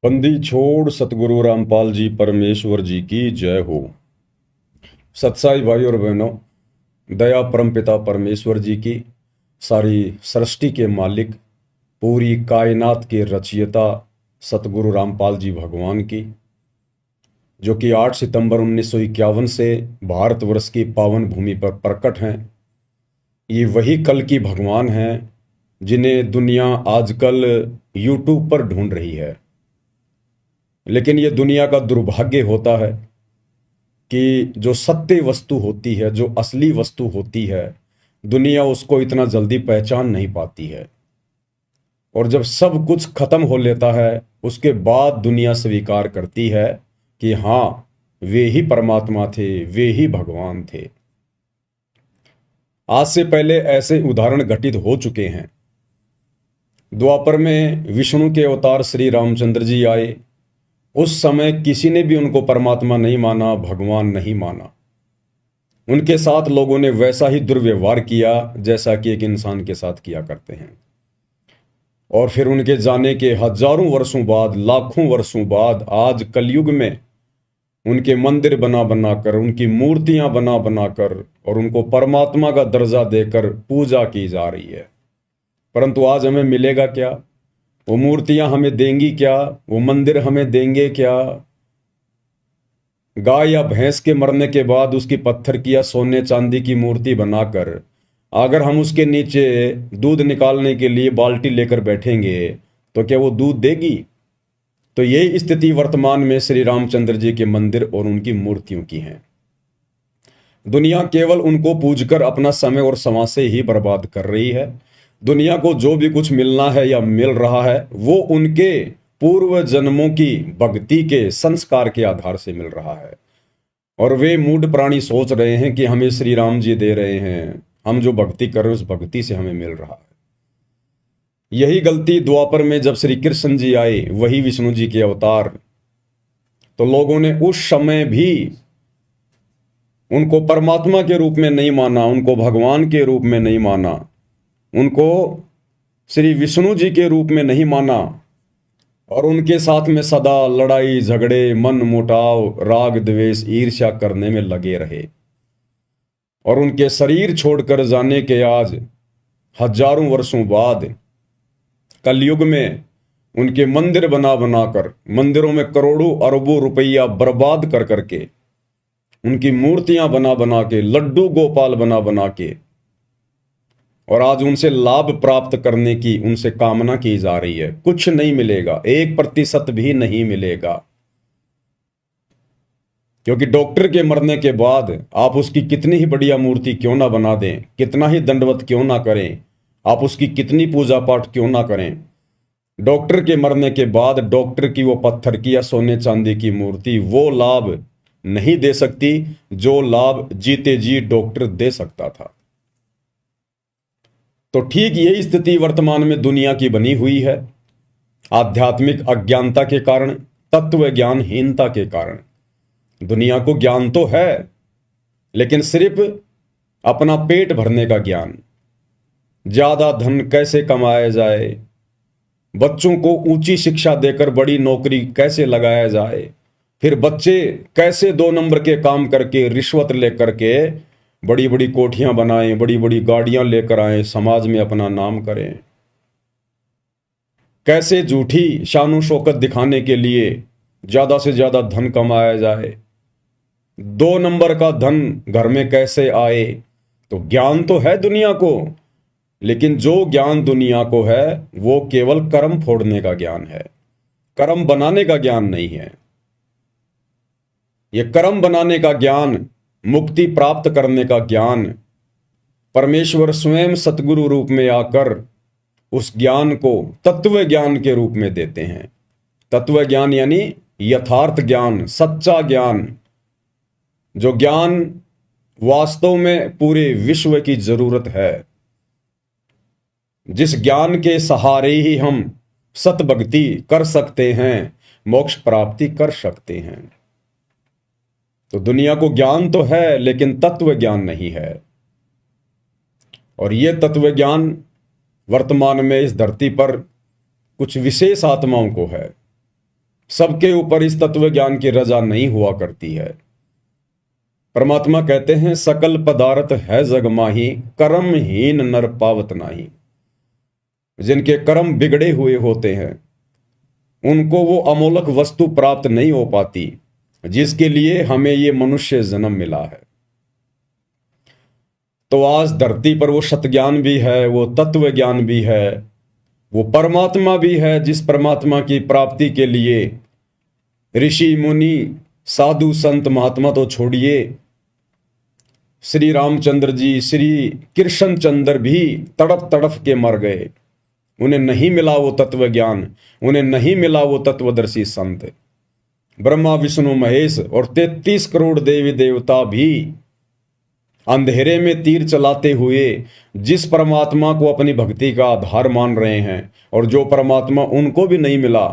बंदी छोड़ सतगुरु रामपाल जी परमेश्वर जी की जय हो। सत्साई भाई और बहनों, दया परमपिता परमेश्वर जी की, सारी सृष्टि के मालिक, पूरी कायनात के रचयिता सतगुरु रामपाल जी भगवान की, जो कि 8 सितंबर 1951 से भारतवर्ष की पावन भूमि पर प्रकट हैं। ये वही कल की भगवान हैं जिन्हें दुनिया आजकल यूट्यूब पर ढूंढ रही है। लेकिन ये दुनिया का दुर्भाग्य होता है कि जो सत्य वस्तु होती है, जो असली वस्तु होती है, दुनिया उसको इतना जल्दी पहचान नहीं पाती है। और जब सब कुछ खत्म हो लेता है, उसके बाद दुनिया स्वीकार करती है कि हाँ, वे ही परमात्मा थे, वे ही भगवान थे। आज से पहले ऐसे उदाहरण घटित हो चुके हैं। द्वापर में विष्णु के अवतार श्री रामचंद्र जी आए। उस समय किसी ने भी उनको परमात्मा नहीं माना, भगवान नहीं माना। उनके साथ लोगों ने वैसा ही दुर्व्यवहार किया जैसा कि एक इंसान के साथ किया करते हैं। और फिर उनके जाने के हजारों वर्षों बाद, लाखों वर्षों बाद, आज कलयुग में उनके मंदिर बना बनाकर, उनकी मूर्तियां बना बनाकर और उनको परमात्मा का दर्जा देकर पूजा की जा रही है। परंतु आज हमें मिलेगा क्या? वो मूर्तियां हमें देंगी क्या? वो मंदिर हमें देंगे क्या? गाय या भैंस के मरने के बाद उसकी पत्थर की या सोने चांदी की मूर्ति बनाकर अगर हम उसके नीचे दूध निकालने के लिए बाल्टी लेकर बैठेंगे तो क्या वो दूध देगी? तो यही स्थिति वर्तमान में श्री रामचंद्र जी के मंदिर और उनकी मूर्तियों की है। दुनिया केवल उनको पूजकर अपना समय और समाज ही बर्बाद कर रही है। दुनिया को जो भी कुछ मिलना है या मिल रहा है वो उनके पूर्व जन्मों की भक्ति के संस्कार के आधार से मिल रहा है। और वे मूढ़ प्राणी सोच रहे हैं कि हमें श्री राम जी दे रहे हैं, हम जो भक्ति कर रहे हैं उस भक्ति से हमें मिल रहा है। यही गलती द्वापर में जब श्री कृष्ण जी आए, वही विष्णु जी के अवतार, तो लोगों ने उस समय भी उनको परमात्मा के रूप में नहीं माना, उनको भगवान के रूप में नहीं माना, उनको श्री विष्णु जी के रूप में नहीं माना। और उनके साथ में सदा लड़ाई झगड़े, मन मुटाव, राग द्वेष, ईर्ष्या करने में लगे रहे। और उनके शरीर छोड़कर जाने के आज हजारों वर्षों बाद कलयुग में उनके मंदिर बना बनाकर, मंदिरों में करोड़ों अरबों रुपया बर्बाद कर करके, उनकी मूर्तियां बना बना के, लड्डू गोपाल बना बना के, और आज उनसे लाभ प्राप्त करने की उनसे कामना की जा रही है। कुछ नहीं मिलेगा, 1% भी नहीं मिलेगा। क्योंकि डॉक्टर के मरने के बाद आप उसकी कितनी ही बढ़िया मूर्ति क्यों ना बना दें, कितना ही दंडवत क्यों ना करें, आप उसकी कितनी पूजा पाठ क्यों ना करें, डॉक्टर के मरने के बाद डॉक्टर की वो पत्थर की या सोने चांदी की मूर्ति वो लाभ नहीं दे सकती जो लाभ जीते जी डॉक्टर दे सकता था। तो ठीक यही स्थिति वर्तमान में दुनिया की बनी हुई है। आध्यात्मिक अज्ञानता के कारण, तत्व ज्ञानहीनता के कारण। दुनिया को ज्ञान तो है, लेकिन सिर्फ अपना पेट भरने का ज्ञान, ज्यादा धन कैसे कमाया जाए, बच्चों को ऊंची शिक्षा देकर बड़ी नौकरी कैसे लगाया जाए, फिर बच्चे कैसे 2 नंबर के काम करके, रिश्वत लेकर के बड़ी बड़ी कोठियां बनाएं, बड़ी बड़ी गाड़ियां लेकर आएं, समाज में अपना नाम करें, कैसे झूठी शानो शौकत दिखाने के लिए ज्यादा से ज्यादा धन कमाया जाए, 2 नंबर का धन घर में कैसे आए। तो ज्ञान तो है दुनिया को, लेकिन जो ज्ञान दुनिया को है वो केवल कर्म फोड़ने का ज्ञान है, कर्म बनाने का ज्ञान नहीं है। यह कर्म बनाने का ज्ञान, मुक्ति प्राप्त करने का ज्ञान, परमेश्वर स्वयं सतगुरु रूप में आकर उस ज्ञान को तत्व ज्ञान के रूप में देते हैं। तत्व ज्ञान यानी यथार्थ ज्ञान, सच्चा ज्ञान, जो ज्ञान वास्तव में पूरे विश्व की जरूरत है, जिस ज्ञान के सहारे ही हम सतभक्ति कर सकते हैं, मोक्ष प्राप्ति कर सकते हैं। तो दुनिया को ज्ञान तो है, लेकिन तत्व ज्ञान नहीं है। और यह तत्व ज्ञान वर्तमान में इस धरती पर कुछ विशेष आत्माओं को है। सबके ऊपर इस तत्व ज्ञान की रजा नहीं हुआ करती है। परमात्मा कहते हैं सकल पदार्थ है जग माही, कर्महीन नर पावत नाही। जिनके कर्म बिगड़े हुए होते हैं उनको वो अमोलक वस्तु प्राप्त नहीं हो पाती जिसके लिए हमें ये मनुष्य जन्म मिला है। तो आज धरती पर वो सतज्ञान भी है, वो तत्व ज्ञान भी है, वो परमात्मा भी है, जिस परमात्मा की प्राप्ति के लिए ऋषि मुनि साधु संत महात्मा तो छोड़िए, श्री रामचंद्र जी, श्री कृष्ण चंद्र भी तड़प तड़प के मर गए। उन्हें नहीं मिला वो तत्व ज्ञान, उन्हें नहीं मिला वो तत्वदर्शी संत। ब्रह्मा विष्णु महेश और 33 करोड़ देवी देवता भी अंधेरे में तीर चलाते हुए जिस परमात्मा को अपनी भक्ति का आधार मान रहे हैं और जो परमात्मा उनको भी नहीं मिला,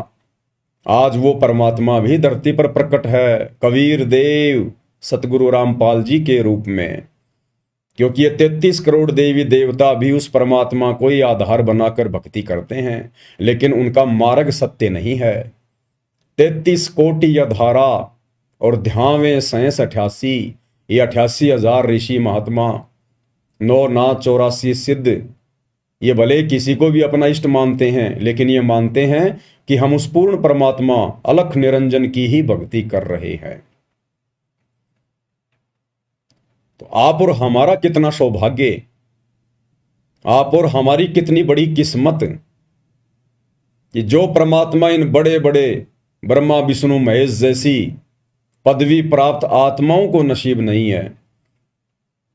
आज वो परमात्मा भी धरती पर प्रकट है कबीर देव सतगुरु रामपाल जी के रूप में। क्योंकि ये 33 करोड़ देवी देवता भी उस परमात्मा को ही आधार बनाकर भक्ति करते हैं, लेकिन उनका मार्ग सत्य नहीं है। 33 कोटि धारा और ध्यावे 88, ये 88,000 ऋषि महात्मा, 9 नाथ 84 सिद्ध, ये भले किसी को भी अपना इष्ट मानते हैं, लेकिन ये मानते हैं कि हम उस पूर्ण परमात्मा अलख निरंजन की ही भक्ति कर रहे हैं। तो आप और हमारा कितना सौभाग्य, आप और हमारी कितनी बड़ी किस्मत कि जो परमात्मा इन बड़े बड़े ब्रह्मा विष्णु महेश जैसी पदवी प्राप्त आत्माओं को नसीब नहीं है,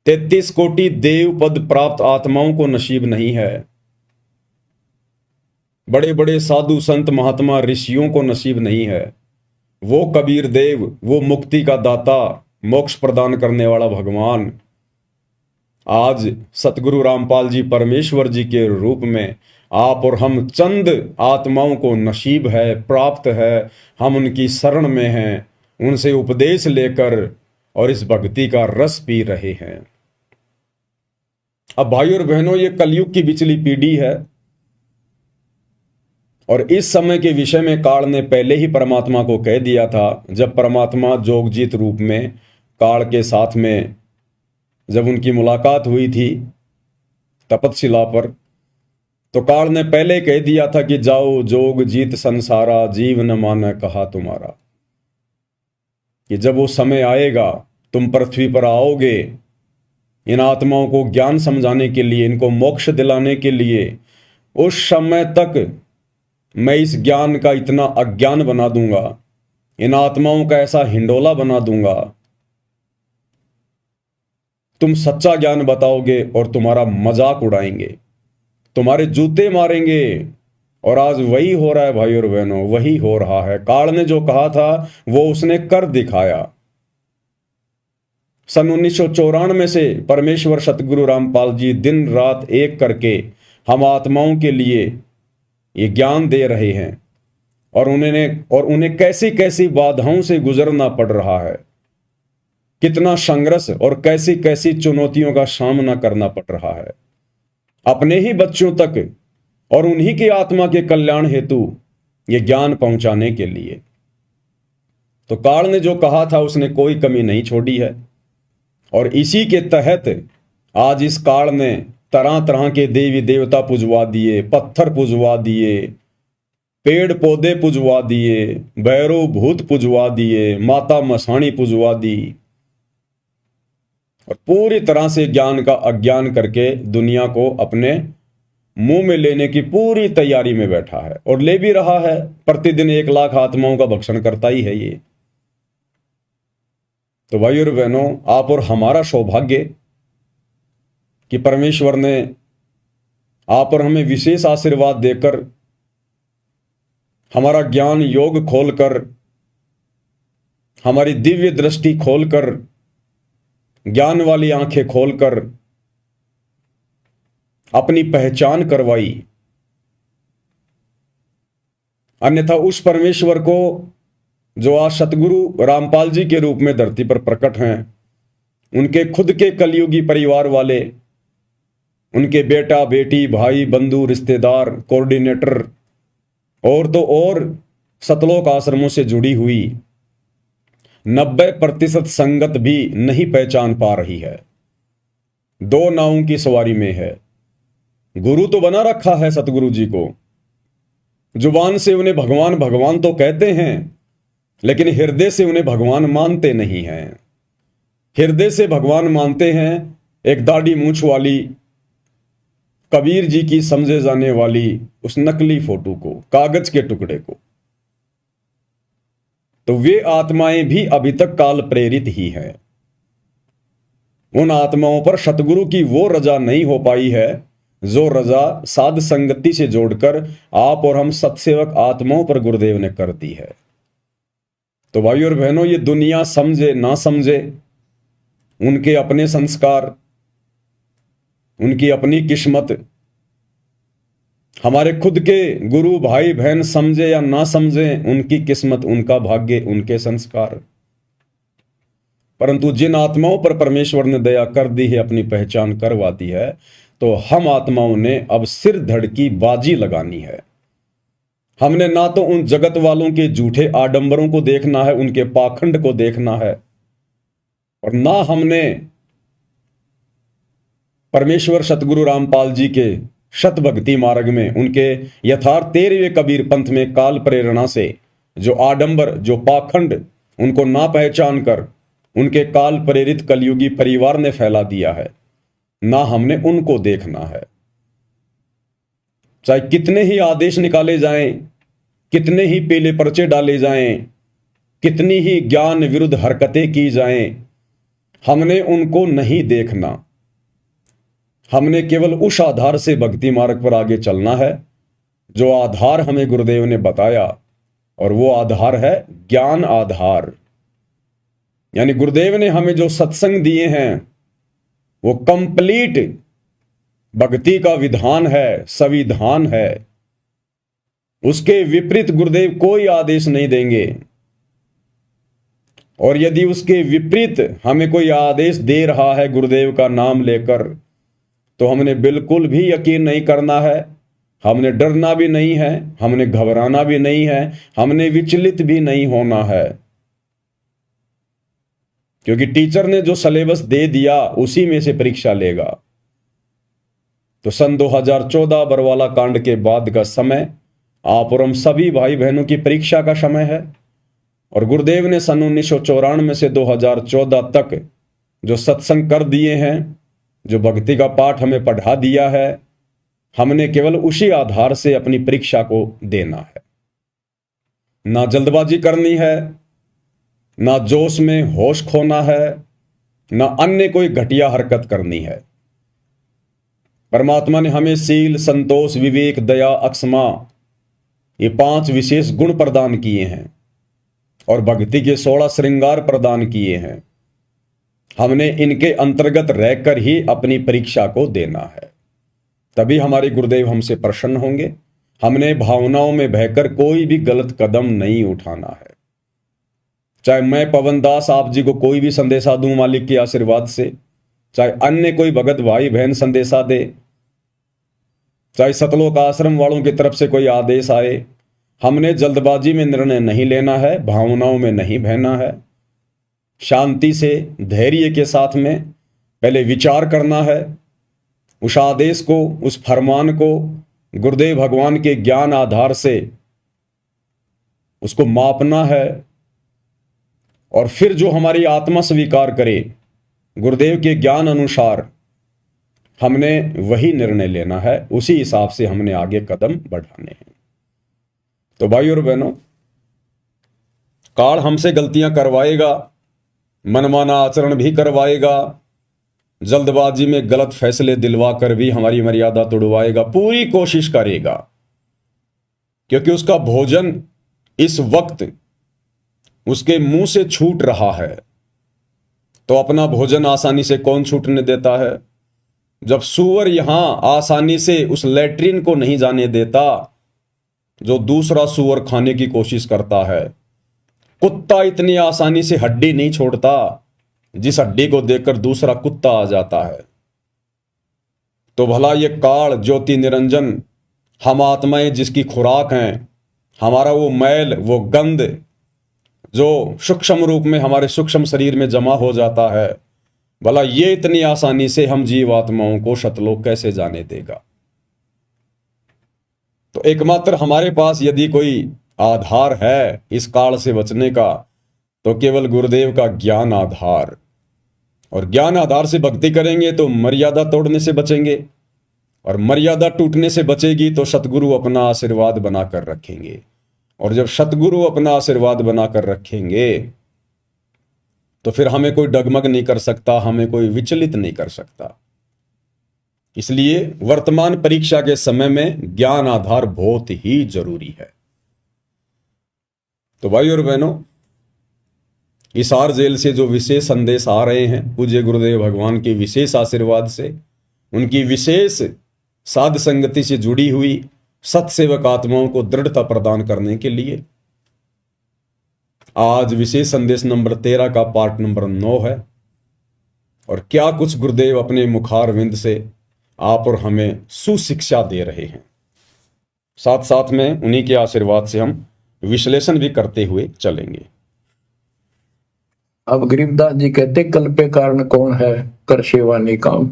33 कोटि देव पद प्राप्त आत्माओं को नसीब नहीं है, बड़े बड़े साधु संत महात्मा ऋषियों को नसीब नहीं है। वो कबीर देव, वो मुक्ति का दाता, मोक्ष प्रदान करने वाला भगवान आज सतगुरु रामपाल जी परमेश्वर जी के रूप में आप और हम चंद आत्माओं को नसीब है, प्राप्त है। हम उनकी शरण में हैं, उनसे उपदेश लेकर और इस भक्ति का रस पी रहे हैं। अब भाइयों और बहनों, ये कलयुग की बिचली पीढ़ी है और इस समय के विषय में काल ने पहले ही परमात्मा को कह दिया था। जब परमात्मा जोगजीत रूप में काल के साथ में जब उनकी मुलाकात हुई थी तपतशिला पर, तो काल ने पहले कह दिया था कि जाओ जोग जीत संसारा, जीव न माना कहा तुम्हारा। कि जब वो समय आएगा, तुम पृथ्वी पर आओगे इन आत्माओं को ज्ञान समझाने के लिए, इनको मोक्ष दिलाने के लिए, उस समय तक मैं इस ज्ञान का इतना अज्ञान बना दूंगा, इन आत्माओं का ऐसा हिंडोला बना दूंगा, तुम सच्चा ज्ञान बताओगे और तुम्हारा मजाक उड़ाएंगे, तुम्हारे जूते मारेंगे। और आज वही हो रहा है भाई और बहनों, वही हो रहा है। काल ने जो कहा था वो उसने कर दिखाया। सन 1994 से परमेश्वर सतगुरु रामपाल जी दिन रात एक करके हम आत्माओं के लिए ये ज्ञान दे रहे हैं और उन्हें कैसी कैसी बाधाओं से गुजरना पड़ रहा है, कितना संघर्ष और कैसी कैसी चुनौतियों का सामना करना पड़ रहा है अपने ही बच्चों तक और उन्हीं की आत्मा के कल्याण हेतु ये ज्ञान पहुंचाने के लिए। तो काल ने जो कहा था उसने कोई कमी नहीं छोड़ी है और इसी के तहत आज इस काल ने तरह तरह के देवी देवता पुजवा दिए, पत्थर पुजवा दिए, पेड़ पौधे पुजवा दिए, भैरव भूत पुजवा दिए, माता मसाणी पुजवा दी और पूरी तरह से ज्ञान का अज्ञान करके दुनिया को अपने मुंह में लेने की पूरी तैयारी में बैठा है और ले भी रहा है। प्रतिदिन 1 लाख आत्माओं का भक्षण करता ही है ये। तो भाई और बहनों, आप और हमारा सौभाग्य कि परमेश्वर ने आप और हमें विशेष आशीर्वाद देकर, हमारा ज्ञान योग खोलकर, हमारी दिव्य दृष्टि खोलकर, ज्ञान वाली आंखें खोलकर अपनी पहचान करवाई। अन्यथा उस परमेश्वर को जो आज सतगुरु रामपाल जी के रूप में धरती पर प्रकट हैं, उनके खुद के कलयुगी परिवार वाले, उनके बेटा बेटी भाई बंधु रिश्तेदार कोऑर्डिनेटर और तो और सतलोक आश्रमों से जुड़ी हुई 90% संगत भी नहीं पहचान पा रही है। दो नावों की सवारी में है। गुरु तो बना रखा है सतगुरु जी को, जुबान से उन्हें भगवान भगवान तो कहते हैं, लेकिन हृदय से उन्हें भगवान मानते नहीं हैं। हृदय से भगवान मानते हैं एक दाढ़ी मूंछ वाली कबीर जी की समझे जाने वाली उस नकली फोटो को, कागज के टुकड़े को। तो वे आत्माएं भी अभी तक काल प्रेरित ही हैं। उन आत्माओं पर सतगुरु की वो रजा नहीं हो पाई है जो रजा साध संगति से जोड़कर आप और हम सत्सेवक आत्माओं पर गुरुदेव ने कर दी है। तो भाइयों और बहनों, ये दुनिया समझे ना समझे, उनके अपने संस्कार, उनकी अपनी किस्मत, हमारे खुद के गुरु भाई बहन समझे या ना समझे, उनकी किस्मत, उनका भाग्य, उनके संस्कार। परंतु जिन आत्माओं पर परमेश्वर ने दया कर दी है, अपनी पहचान करवा दी है, तो हम आत्माओं ने अब सिर धड़ की बाजी लगानी है। हमने ना तो उन जगत वालों के झूठे आडंबरों को देखना है, उनके पाखंड को देखना है, और ना हमने परमेश्वर सतगुरु रामपाल जी के शत भक्ति मार्ग में, उनके यथार्थ 13वें कबीर पंथ में काल प्रेरणा से जो आडंबर, जो पाखंड, उनको ना पहचान कर उनके काल प्रेरित कलयुगी परिवार ने फैला दिया है, ना हमने उनको देखना है। चाहे कितने ही आदेश निकाले जाएं, कितने ही पीले पर्चे डाले जाएं, कितनी ही ज्ञान विरुद्ध हरकतें की जाएं, हमने उनको नहीं देखना। हमने केवल उस आधार से भक्ति मार्ग पर आगे चलना है जो आधार हमें गुरुदेव ने बताया, और वो आधार है ज्ञान आधार। यानी गुरुदेव ने हमें जो सत्संग दिए हैं वो कंप्लीट भक्ति का विधान है, संविधान है। उसके विपरीत गुरुदेव कोई आदेश नहीं देंगे, और यदि उसके विपरीत हमें कोई आदेश दे रहा है गुरुदेव का नाम लेकर, तो हमने बिल्कुल भी यकीन नहीं करना है, हमने डरना भी नहीं है, हमने घबराना भी नहीं है, हमने विचलित भी नहीं होना है। क्योंकि टीचर ने जो सिलेबस दे दिया उसी में से परीक्षा लेगा। तो सन 2014 बरवाला कांड के बाद का समय आप और हम सभी भाई बहनों की परीक्षा का समय है। और गुरुदेव ने सन 1994 से 2014 तक जो सत्संग कर दिए हैं, जो भक्ति का पाठ हमें पढ़ा दिया है, हमने केवल उसी आधार से अपनी परीक्षा को देना है। ना जल्दबाजी करनी है, ना जोश में होश खोना है, ना अन्य कोई घटिया हरकत करनी है। परमात्मा ने हमें सील, संतोष, विवेक, दया, अक्षमा, ये 5 विशेष गुण प्रदान किए हैं और भक्ति के 16 श्रृंगार प्रदान किए हैं। हमने इनके अंतर्गत रहकर ही अपनी परीक्षा को देना है, तभी हमारे गुरुदेव हमसे प्रसन्न होंगे। हमने भावनाओं में बहकर कोई भी गलत कदम नहीं उठाना है। चाहे मैं पवन दास आप जी को कोई भी संदेशा दूं मालिक के आशीर्वाद से, चाहे अन्य कोई भगत भाई बहन संदेशा दे, चाहे सतलोक आश्रम वालों की तरफ से कोई आदेश आए, हमने जल्दबाजी में निर्णय नहीं लेना है, भावनाओं में नहीं बहना है। शांति से, धैर्य के साथ में पहले विचार करना है, उस आदेश को, उस फरमान को गुरुदेव भगवान के ज्ञान आधार से उसको मापना है, और फिर जो हमारी आत्मा स्वीकार करे गुरुदेव के ज्ञान अनुसार हमने वही निर्णय लेना है। उसी हिसाब से हमने आगे कदम बढ़ाने हैं। तो भाइयों और बहनों, काल हमसे गलतियां करवाएगा, मनमाना आचरण भी करवाएगा, जल्दबाजी में गलत फैसले दिलवा कर भी हमारी मर्यादा तोड़वाएगा, पूरी कोशिश करेगा, क्योंकि उसका भोजन इस वक्त उसके मुंह से छूट रहा है। तो अपना भोजन आसानी से कौन छूटने देता है? जब सूअर यहां आसानी से उस लैट्रिन को नहीं जाने देता जो दूसरा सूअर खाने की कोशिश करता है, कुत्ता इतनी आसानी से हड्डी नहीं छोड़ता जिस हड्डी को देखकर दूसरा कुत्ता आ जाता है। तो भला ये काल ज्योति निरंजन हम आत्माएं जिसकी खुराक हैं, हमारा वो मैल, वो गंध जो सूक्ष्म रूप में हमारे सूक्ष्म शरीर में जमा हो जाता है, भला ये इतनी आसानी से हम जीवात्माओं को शतलोक कैसे जाने देगा। तो एकमात्र हमारे पास यदि कोई आधार है इस काल से बचने का, तो केवल गुरुदेव का ज्ञान आधार, और ज्ञान आधार से भक्ति करेंगे तो मर्यादा तोड़ने से बचेंगे, और मर्यादा टूटने से बचेगी तो सतगुरु अपना आशीर्वाद बनाकर रखेंगे, और जब सतगुरु अपना आशीर्वाद बनाकर रखेंगे तो फिर हमें कोई डगमग नहीं कर सकता, हमें कोई विचलित नहीं कर सकता। इसलिए वर्तमान परीक्षा के समय में ज्ञान आधार बहुत ही जरूरी है। तो भाई और बहनों, हिसार जेल से जो विशेष संदेश आ रहे हैं पूज्य गुरुदेव भगवान के विशेष आशीर्वाद से, उनकी विशेष साध संगति से जुड़ी हुई सत्सेवक आत्माओं को दृढ़ता प्रदान करने के लिए आज विशेष संदेश नंबर 13 का पार्ट नंबर 9 है। और क्या कुछ गुरुदेव अपने मुखार विंद से आप और हमें सुशिक्षा दे रहे हैं, साथ साथ में उन्हीं के आशीर्वाद से हम विश्लेषण भी करते हुए चलेंगे। अब गरीबदास जी कहते, कल्पे कारण कौन है, कर सेवा निकाम,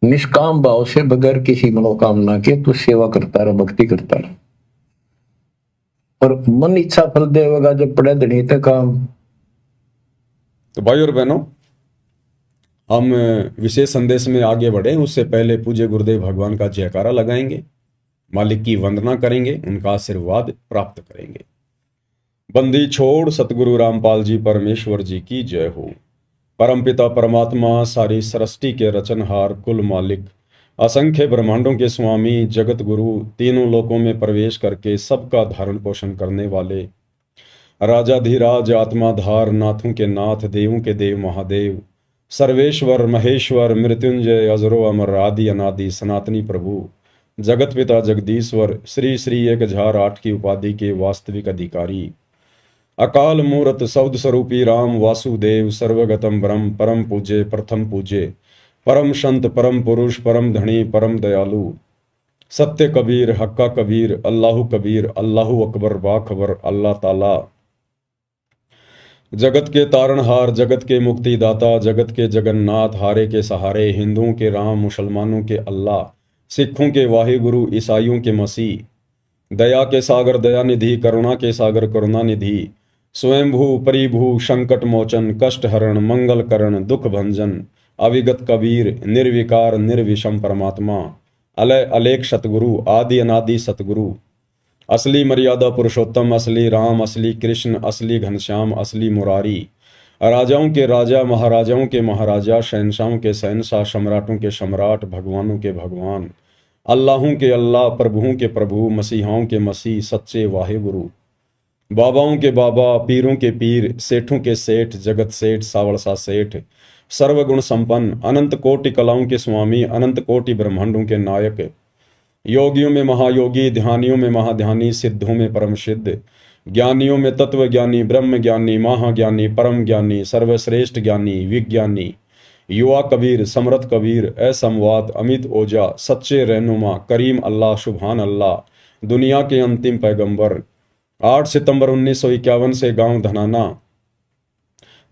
निष्काम भाव से बगैर किसी मनोकामना के तू सेवा करता रह, भक्ति करता रह, और मन इच्छा फल देगा जब पड़े धनी तक काम। तो भाई और बहनों, हम विशेष संदेश में आगे बढ़े उससे पहले पूज्य गुरुदेव भगवान का जयकारा लगाएंगे, मालिक की वंदना करेंगे, उनका आशीर्वाद प्राप्त करेंगे। बंदी छोड़ सतगुरु रामपाल जी परमेश्वर जी की जय हो। परमपिता परमात्मा सारी सृष्टि के रचनहार, कुल मालिक, असंख्य ब्रह्मांडों के स्वामी, जगत गुरु, तीनों लोकों में प्रवेश करके सबका धारण पोषण करने वाले, राजाधिराज, आत्माधार, नाथों के नाथ, देवों के देव महादेव, सर्वेश्वर महेश्वर, मृत्युंजय, अजरो अमर, आदि अनादि, सनातनी प्रभु, जगत पिता जगदीश्वर, श्री श्री 1008 की उपाधि के वास्तविक अधिकारी, अकाल मूर्त सौद स्वरूपी राम वासुदेव, सर्वगतम ब्रह्म, परम पूज्य, प्रथम पूज्य, परम संत, परम पुरुष, परम धनी, परम दयालु, सत्य कबीर, हक्का कबीर, अल्लाहु कबीर, अल्लाहु अकबर, बाखबर, अल्लाह ताला, जगत के तारणहार, जगत के मुक्तिदाता, जगत के जगन्नाथ, हारे के सहारे, हिंदुओं के राम, मुसलमानों के अल्लाह, सिखों के वाहिगुरु, ईसाइयों के मसीह, दया के सागर दयानिधि, करुणा के सागर करुणानिधि, स्वयंभू परिभू, संकट मोचन, कष्ट हरण, मंगल करण, दुख भंजन, अविगत कबीर, निर्विकार निर्विषम परमात्मा, अलय अलेख सतगुरु, आदि अनादि सतगुरु, असली मर्यादा पुरुषोत्तम, असली राम, असली कृष्ण, असली घनश्याम, असली मुरारी, राजाओं के राजा, महाराजाओं के महाराजा, शहनशाहों के शहनशाह, सम्राटों के सम्राट, भगवानों के भगवान, अल्लाहों के अल्लाह, प्रभुओं के प्रभु, मसीहाओं के मसीह, सच्चे वाहिगुरु, बाबाओं के बाबा, पीरों के पीर, सेठों के सेठ, जगत सेठ, सावड़सा सेठ, सर्वगुण संपन्न, अनंत कोटि कलाओं के स्वामी, अनंत कोटि ब्रह्मांडों के नायक, योगियों में महायोगी, ध्यानियों में महाध्यानी, सिद्धों में परम सिद्ध, ज्ञानियों में तत्व ज्ञानी, ब्रह्म ज्ञानी, महाज्ञानी, परम ज्ञानी, सर्वश्रेष्ठ ज्ञानी, विज्ञानी, युवा कबीर, समरथ कबीर, असमवाद, अमित ओझा, सच्चे रहनुमा, करीम अल्लाह, सुभान अल्लाह, दुनिया के अंतिम पैगंबर। 8 सितंबर 1951 से गांव धनाना,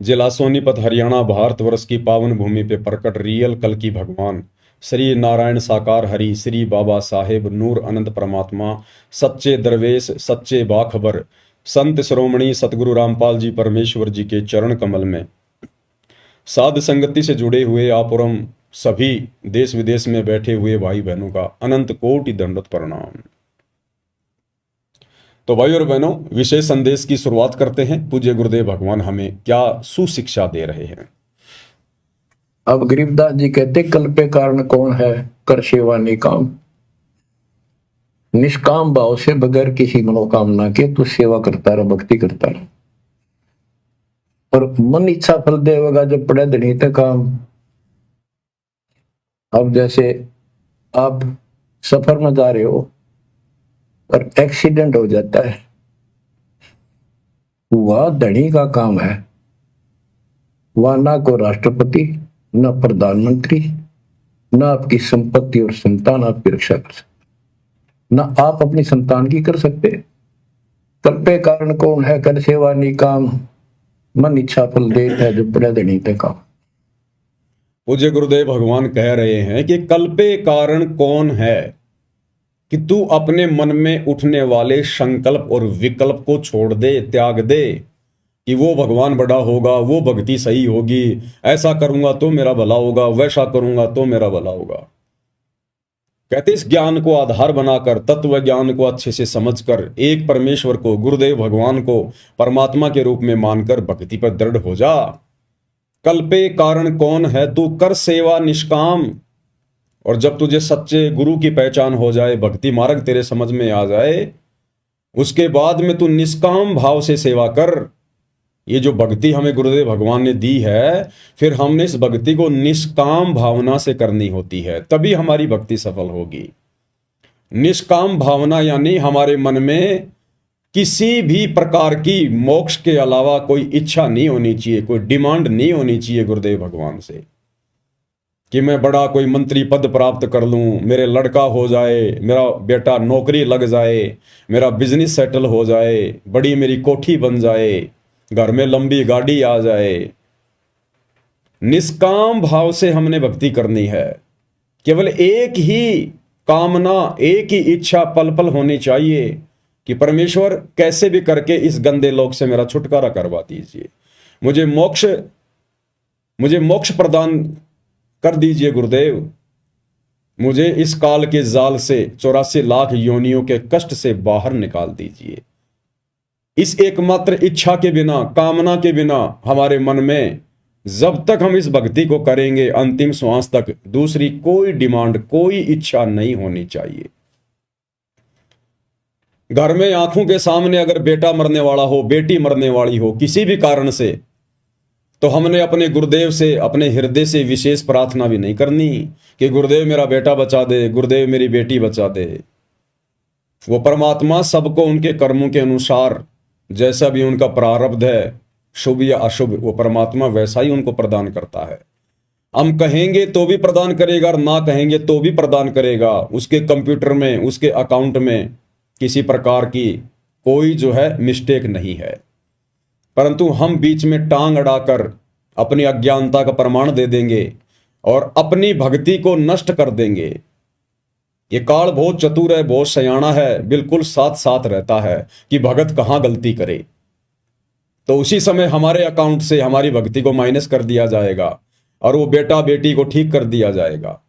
जिला सोनीपत, हरियाणा, भारतवर्ष की पावन भूमि पे प्रकट रियल कल की भगवान श्री नारायण साकार हरि, श्री बाबा साहेब नूर अनंत परमात्मा, सच्चे दरवेश, सच्चे बाखबर, संत श्रोमणी सतगुरु रामपाल जी परमेश्वर जी के चरण कमल में साध संगति से जुड़े हुए आप और हम सभी देश विदेश में बैठे हुए भाई बहनों का अनंत कोटि दंडवत प्रणाम। तो भाई और बहनों, विशेष संदेश की शुरुआत करते हैं। पूज्य गुरुदेव भगवान हमें क्या सुशिक्षा दे रहे हैं। अब गरीबदास जी कहते, कल्पे कारण कौन है, कर सेवा निकाम, निष्काम भाव से बगैर किसी मनोकामना के तू सेवा करता रह, भक्ति करता रह, और मन इच्छा फल देगा जब पड़े धनी तक काम। अब जैसे आप सफर में जा रहे हो और एक्सीडेंट हो जाता है, वह धनी का काम है, वह ना को राष्ट्रपति, ना प्रधानमंत्री, ना आपकी संपत्ति और संतान आपकी रक्षा कर सकते। ना आप अपनी संतान की कर सकते। कल्पे कारण कौन है, कर सेवा निकाम, मन इच्छा फल दे है जो पड़े देनी ते काम। पूज्य गुरुदेव भगवान कह रहे हैं कि कल्पे कारण कौन है, कि तू अपने मन में उठने वाले संकल्प और विकल्प को छोड़ दे, त्याग दे, कि वो भगवान बड़ा होगा, वो भक्ति सही होगी, ऐसा करूंगा तो मेरा भला होगा, वैसा करूंगा तो मेरा भला होगा। कहते इस ज्ञान को आधार बनाकर, तत्व ज्ञान को अच्छे से समझकर, एक परमेश्वर को, गुरुदेव भगवान को परमात्मा के रूप में मानकर भक्ति पर दृढ़ हो जा। कल्पे कारण कौन है, तू कर सेवा निष्काम। और जब तुझे सच्चे गुरु की पहचान हो जाए, भक्ति मार्ग तेरे समझ में आ जाए, उसके बाद में तू निष्काम भाव से सेवा कर। ये जो भक्ति हमें गुरुदेव भगवान ने दी है, फिर हमने इस भक्ति को निष्काम भावना से करनी होती है, तभी हमारी भक्ति सफल होगी। निष्काम भावना यानी हमारे मन में किसी भी प्रकार की मोक्ष के अलावा कोई इच्छा नहीं होनी चाहिए, कोई डिमांड नहीं होनी चाहिए गुरुदेव भगवान से, कि मैं बड़ा कोई मंत्री पद प्राप्त कर लूं, मेरे लड़का हो जाए, मेरा बेटा नौकरी लग जाए, मेरा बिजनेस सेटल हो जाए, बड़ी मेरी कोठी बन जाए, घर में लंबी गाड़ी आ जाए। निष्काम भाव से हमने भक्ति करनी है। केवल एक ही कामना, एक ही इच्छा पल पल होनी चाहिए कि परमेश्वर कैसे भी करके इस गंदे लोक से मेरा छुटकारा करवा दीजिए, मुझे मोक्ष प्रदान कर दीजिए गुरुदेव, मुझे इस काल के जाल से 84 लाख योनियों के कष्ट से बाहर निकाल दीजिए। इस एकमात्र इच्छा के बिना, कामना के बिना हमारे मन में, जब तक हम इस भक्ति को करेंगे अंतिम श्वास तक, दूसरी कोई डिमांड, कोई इच्छा नहीं होनी चाहिए। घर में आंखों के सामने अगर बेटा मरने वाला हो, बेटी मरने वाली हो किसी भी कारण से, तो हमने अपने गुरुदेव से, अपने हृदय से विशेष प्रार्थना भी नहीं करनी कि गुरुदेव मेरा बेटा बचा दे, गुरुदेव मेरी बेटी बचा दे। वो परमात्मा सबको उनके कर्मों के अनुसार, जैसा भी उनका प्रारब्ध है, शुभ या अशुभ, वो परमात्मा वैसा ही उनको प्रदान करता है। हम कहेंगे तो भी प्रदान करेगा और ना कहेंगे तो भी प्रदान करेगा। उसके कंप्यूटर में, उसके अकाउंट में किसी प्रकार की कोई जो है मिस्टेक नहीं है। परंतु हम बीच में टांग अड़ाकर अपनी अज्ञानता का प्रमाण दे देंगे और अपनी भक्ति को नष्ट कर देंगे। ये काल बहुत चतुर है, बहुत सयाना है, बिल्कुल साथ साथ रहता है कि भगत कहां गलती करे, तो उसी समय हमारे अकाउंट से हमारी भक्ति को माइनस कर दिया जाएगा और वो बेटा बेटी को ठीक कर दिया जाएगा।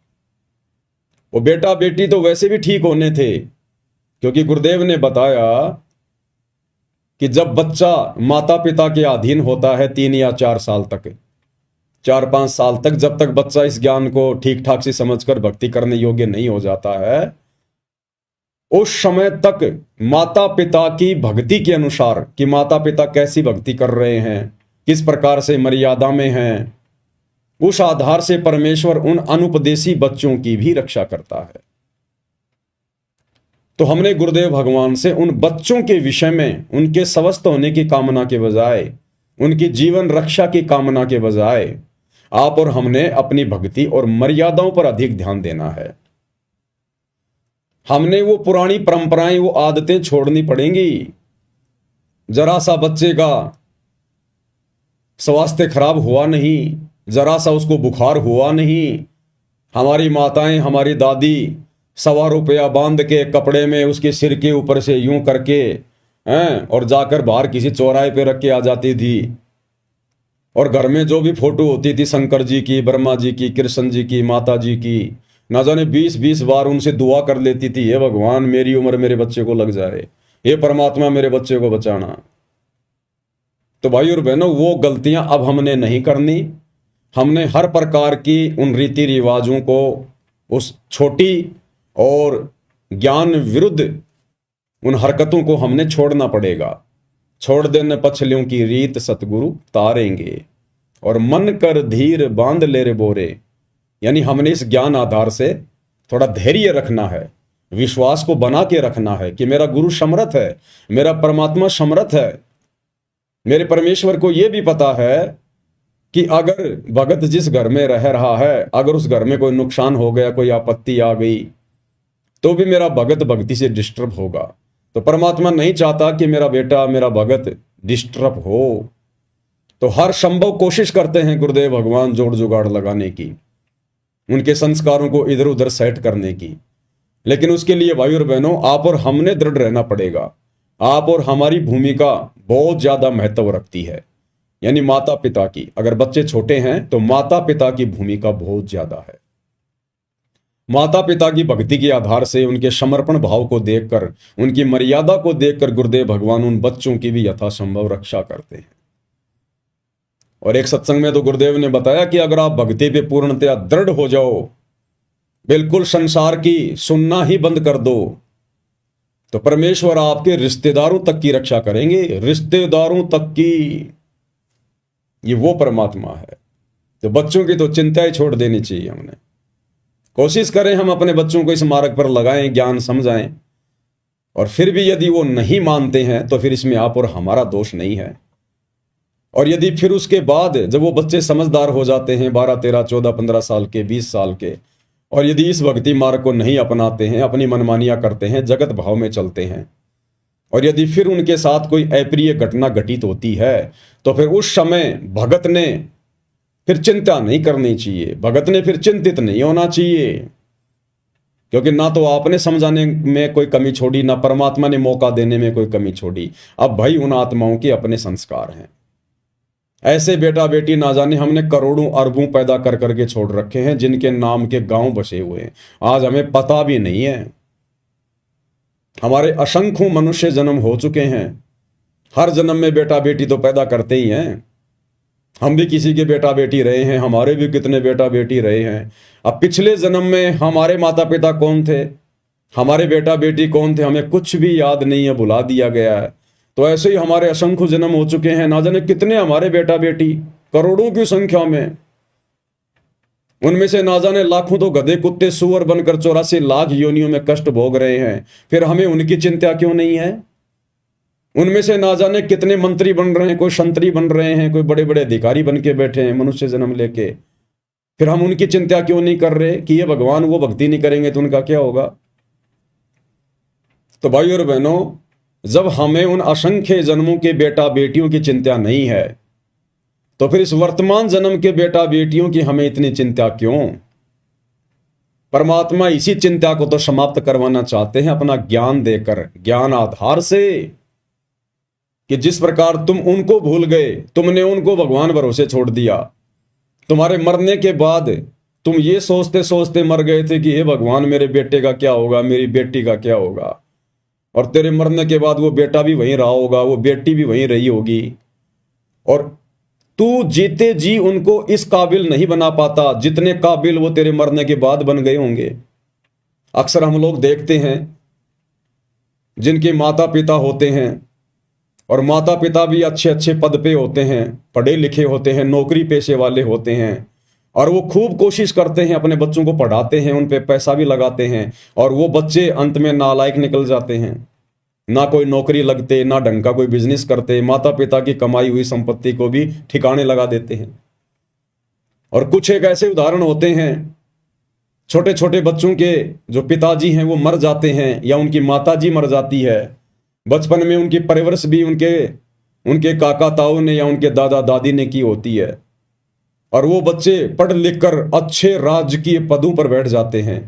वो बेटा बेटी तो वैसे भी ठीक होने थे, क्योंकि गुरुदेव ने बताया कि जब बच्चा माता पिता के अधीन होता है 3 या 4 साल तक, 4-5 साल तक, जब तक बच्चा इस ज्ञान को ठीक ठाक से समझकर भक्ति करने योग्य नहीं हो जाता है, उस समय तक माता पिता की भक्ति के अनुसार, कि माता पिता कैसी भक्ति कर रहे हैं, किस प्रकार से मर्यादा में हैं, उस आधार से परमेश्वर उन अनुपदेशी बच्चों की भी रक्षा करता है। तो हमने गुरुदेव भगवान से उन बच्चों के विषय में, उनके स्वस्थ होने की कामना के बजाय, उनकी जीवन रक्षा की कामना के बजाय, आप और हमने अपनी भक्ति और मर्यादाओं पर अधिक ध्यान देना है। हमने वो पुरानी परंपराएं, वो आदतें छोड़नी पड़ेंगी। जरा सा बच्चे का स्वास्थ्य खराब हुआ नहीं, जरा सा उसको बुखार हुआ नहीं, हमारी माताएं, हमारी दादी 1.25 रुपया बांध के कपड़े में उसके सिर के ऊपर से यूं करके और जाकर बाहर किसी चौराहे पे रख के आ जाती थी। और घर में जो भी फोटो होती थी शंकर जी की, ब्रह्मा जी की, कृष्ण जी की, माता जी की, ना जाने 20-20 बार उनसे दुआ कर लेती थी, हे भगवान मेरी उम्र मेरे बच्चे को लग जाए, हे परमात्मा मेरे बच्चे को बचाना। तो भाई और बहनों, वो गलतियां अब हमने नहीं करनी। हमने हर प्रकार की उन रीति रिवाजों को, उस छोटी और ज्ञान विरुद्ध उन हरकतों को हमने छोड़ना पड़ेगा। छोड़ देने पछलियों की रीत सतगुरु तारेंगे, और मन कर धीर बांध ले रे बोरे। यानी हमने इस ज्ञान आधार से थोड़ा धैर्य रखना है, विश्वास को बना के रखना है कि मेरा गुरु समर्थ है, मेरा परमात्मा समर्थ है। मेरे परमेश्वर को यह भी पता है कि अगर भगत जिस घर में रह रहा है, अगर उस घर में कोई नुकसान हो गया, कोई आपत्ति आ गई, तो भी मेरा भगत भक्ति से डिस्टर्ब होगा। तो परमात्मा नहीं चाहता कि मेरा बेटा, मेरा भगत डिस्टर्ब हो। तो हर संभव कोशिश करते हैं गुरुदेव भगवान जोड़ जुगाड़ लगाने की, उनके संस्कारों को इधर उधर सेट करने की। लेकिन उसके लिए भाई और बहनों, आप और हमने दृढ़ रहना पड़ेगा। आप और हमारी भूमिका बहुत ज्यादा महत्व रखती है, यानी माता पिता की। अगर बच्चे छोटे हैं तो माता पिता की भूमिका बहुत ज्यादा है। माता पिता की भक्ति के आधार से, उनके समर्पण भाव को देखकर, उनकी मर्यादा को देखकर गुरुदेव भगवान उन बच्चों की भी यथासंभव रक्षा करते हैं। और एक सत्संग में तो गुरुदेव ने बताया कि अगर आप भक्ति पे पूर्णतया दृढ़ हो जाओ, बिल्कुल संसार की सुनना ही बंद कर दो, तो परमेश्वर आपके रिश्तेदारों तक की रक्षा करेंगे, रिश्तेदारों तक की। ये वो परमात्मा है। तो बच्चों की तो चिंता ही छोड़ देनी चाहिए हमने। कोशिश करें हम अपने बच्चों को इस मार्ग पर लगाएं, ज्ञान समझाएं। और फिर भी यदि वो नहीं मानते हैं तो फिर इसमें आप और हमारा दोष नहीं है। और यदि फिर उसके बाद जब वो बच्चे समझदार हो जाते हैं, 12, 13, 14, 15 साल के, 20 साल के, और यदि इस भक्ति मार्ग को नहीं अपनाते हैं, अपनी मनमानियां करते हैं, जगत भाव में चलते हैं, और यदि फिर उनके साथ कोई अप्रिय घटना घटित होती है, तो फिर उस समय भगत ने फिर चिंता नहीं करनी चाहिए, भगत ने फिर चिंतित नहीं होना चाहिए। क्योंकि ना तो आपने समझाने में कोई कमी छोड़ी, ना परमात्मा ने मौका देने में कोई कमी छोड़ी। अब भाई उन आत्माओं के अपने संस्कार हैं। ऐसे बेटा बेटी ना जाने हमने करोड़ों अरबों पैदा कर करके छोड़ रखे हैं, जिनके नाम के गांव बसे हुए हैं, आज हमें पता भी नहीं है। हमारे असंख्यों मनुष्य जन्म हो चुके हैं, हर जन्म में बेटा बेटी तो पैदा करते ही हैं। हम भी किसी के बेटा बेटी रहे हैं, हमारे भी कितने बेटा बेटी रहे हैं। अब पिछले जन्म में हमारे माता पिता कौन थे, हमारे बेटा बेटी कौन थे, हमें कुछ भी याद नहीं है, भुला दिया गया है। तो ऐसे ही हमारे असंख्य जन्म हो चुके हैं, ना जाने कितने हमारे बेटा बेटी, करोड़ों की संख्या में। उनमें से ना जाने लाखों तो गधे कुत्ते सुअर बनकर 84 लाख योनियों में कष्ट भोग रहे हैं। फिर हमें उनकी चिंता क्यों नहीं है? उनमें से ना जाने कितने मंत्री बन रहे हैं, कोई संतरी बन रहे हैं, कोई बड़े बड़े अधिकारी बन के बैठे हैं मनुष्य जन्म लेके। फिर हम उनकी चिंता क्यों नहीं कर रहे कि ये भगवान वो भक्ति नहीं करेंगे तो उनका क्या होगा? तो भाई और बहनों, जब हमें उन असंख्य जन्मों के बेटा बेटियों की चिंता नहीं है, तो फिर इस वर्तमान जन्म के बेटा बेटियों की हमें इतनी चिंता क्यों? परमात्मा इसी चिंता को तो समाप्त करवाना चाहते हैं अपना ज्ञान देकर, ज्ञान आधार से, कि जिस प्रकार तुम उनको भूल गए, तुमने उनको भगवान भरोसे छोड़ दिया। तुम्हारे मरने के बाद तुम ये सोचते सोचते मर गए थे कि हे भगवान मेरे बेटे का क्या होगा, मेरी बेटी का क्या होगा। और तेरे मरने के बाद वो बेटा भी वहीं रहा होगा, वो बेटी भी वहीं रही होगी, और तू जीते जी उनको इस काबिल नहीं बना पाता जितने काबिल वो तेरे मरने के बाद बन गए होंगे। अक्सर हम लोग देखते हैं जिनके माता पिता होते हैं, और माता पिता भी अच्छे अच्छे पद पे होते हैं, पढ़े लिखे होते हैं, नौकरी पेशे वाले होते हैं, और वो खूब कोशिश करते हैं, अपने बच्चों को पढ़ाते हैं, उन पे पैसा भी लगाते हैं, और वो बच्चे अंत में नालायक निकल जाते हैं। ना कोई नौकरी लगते, ना ढंग का कोई बिजनेस करते, माता पिता की कमाई हुई संपत्ति को भी ठिकाने लगा देते हैं। और कुछ एक ऐसे उदाहरण होते हैं, छोटे छोटे बच्चों के जो पिताजी हैं वो मर जाते हैं, या उनकी माताजी मर जाती है। बचपन में उनकी परवरिश भी उनके काका ताऊ ने या उनके दादा दादी ने की होती है, और वो बच्चे पढ़ लिख कर अच्छे राजकीय पदों पर बैठ जाते हैं,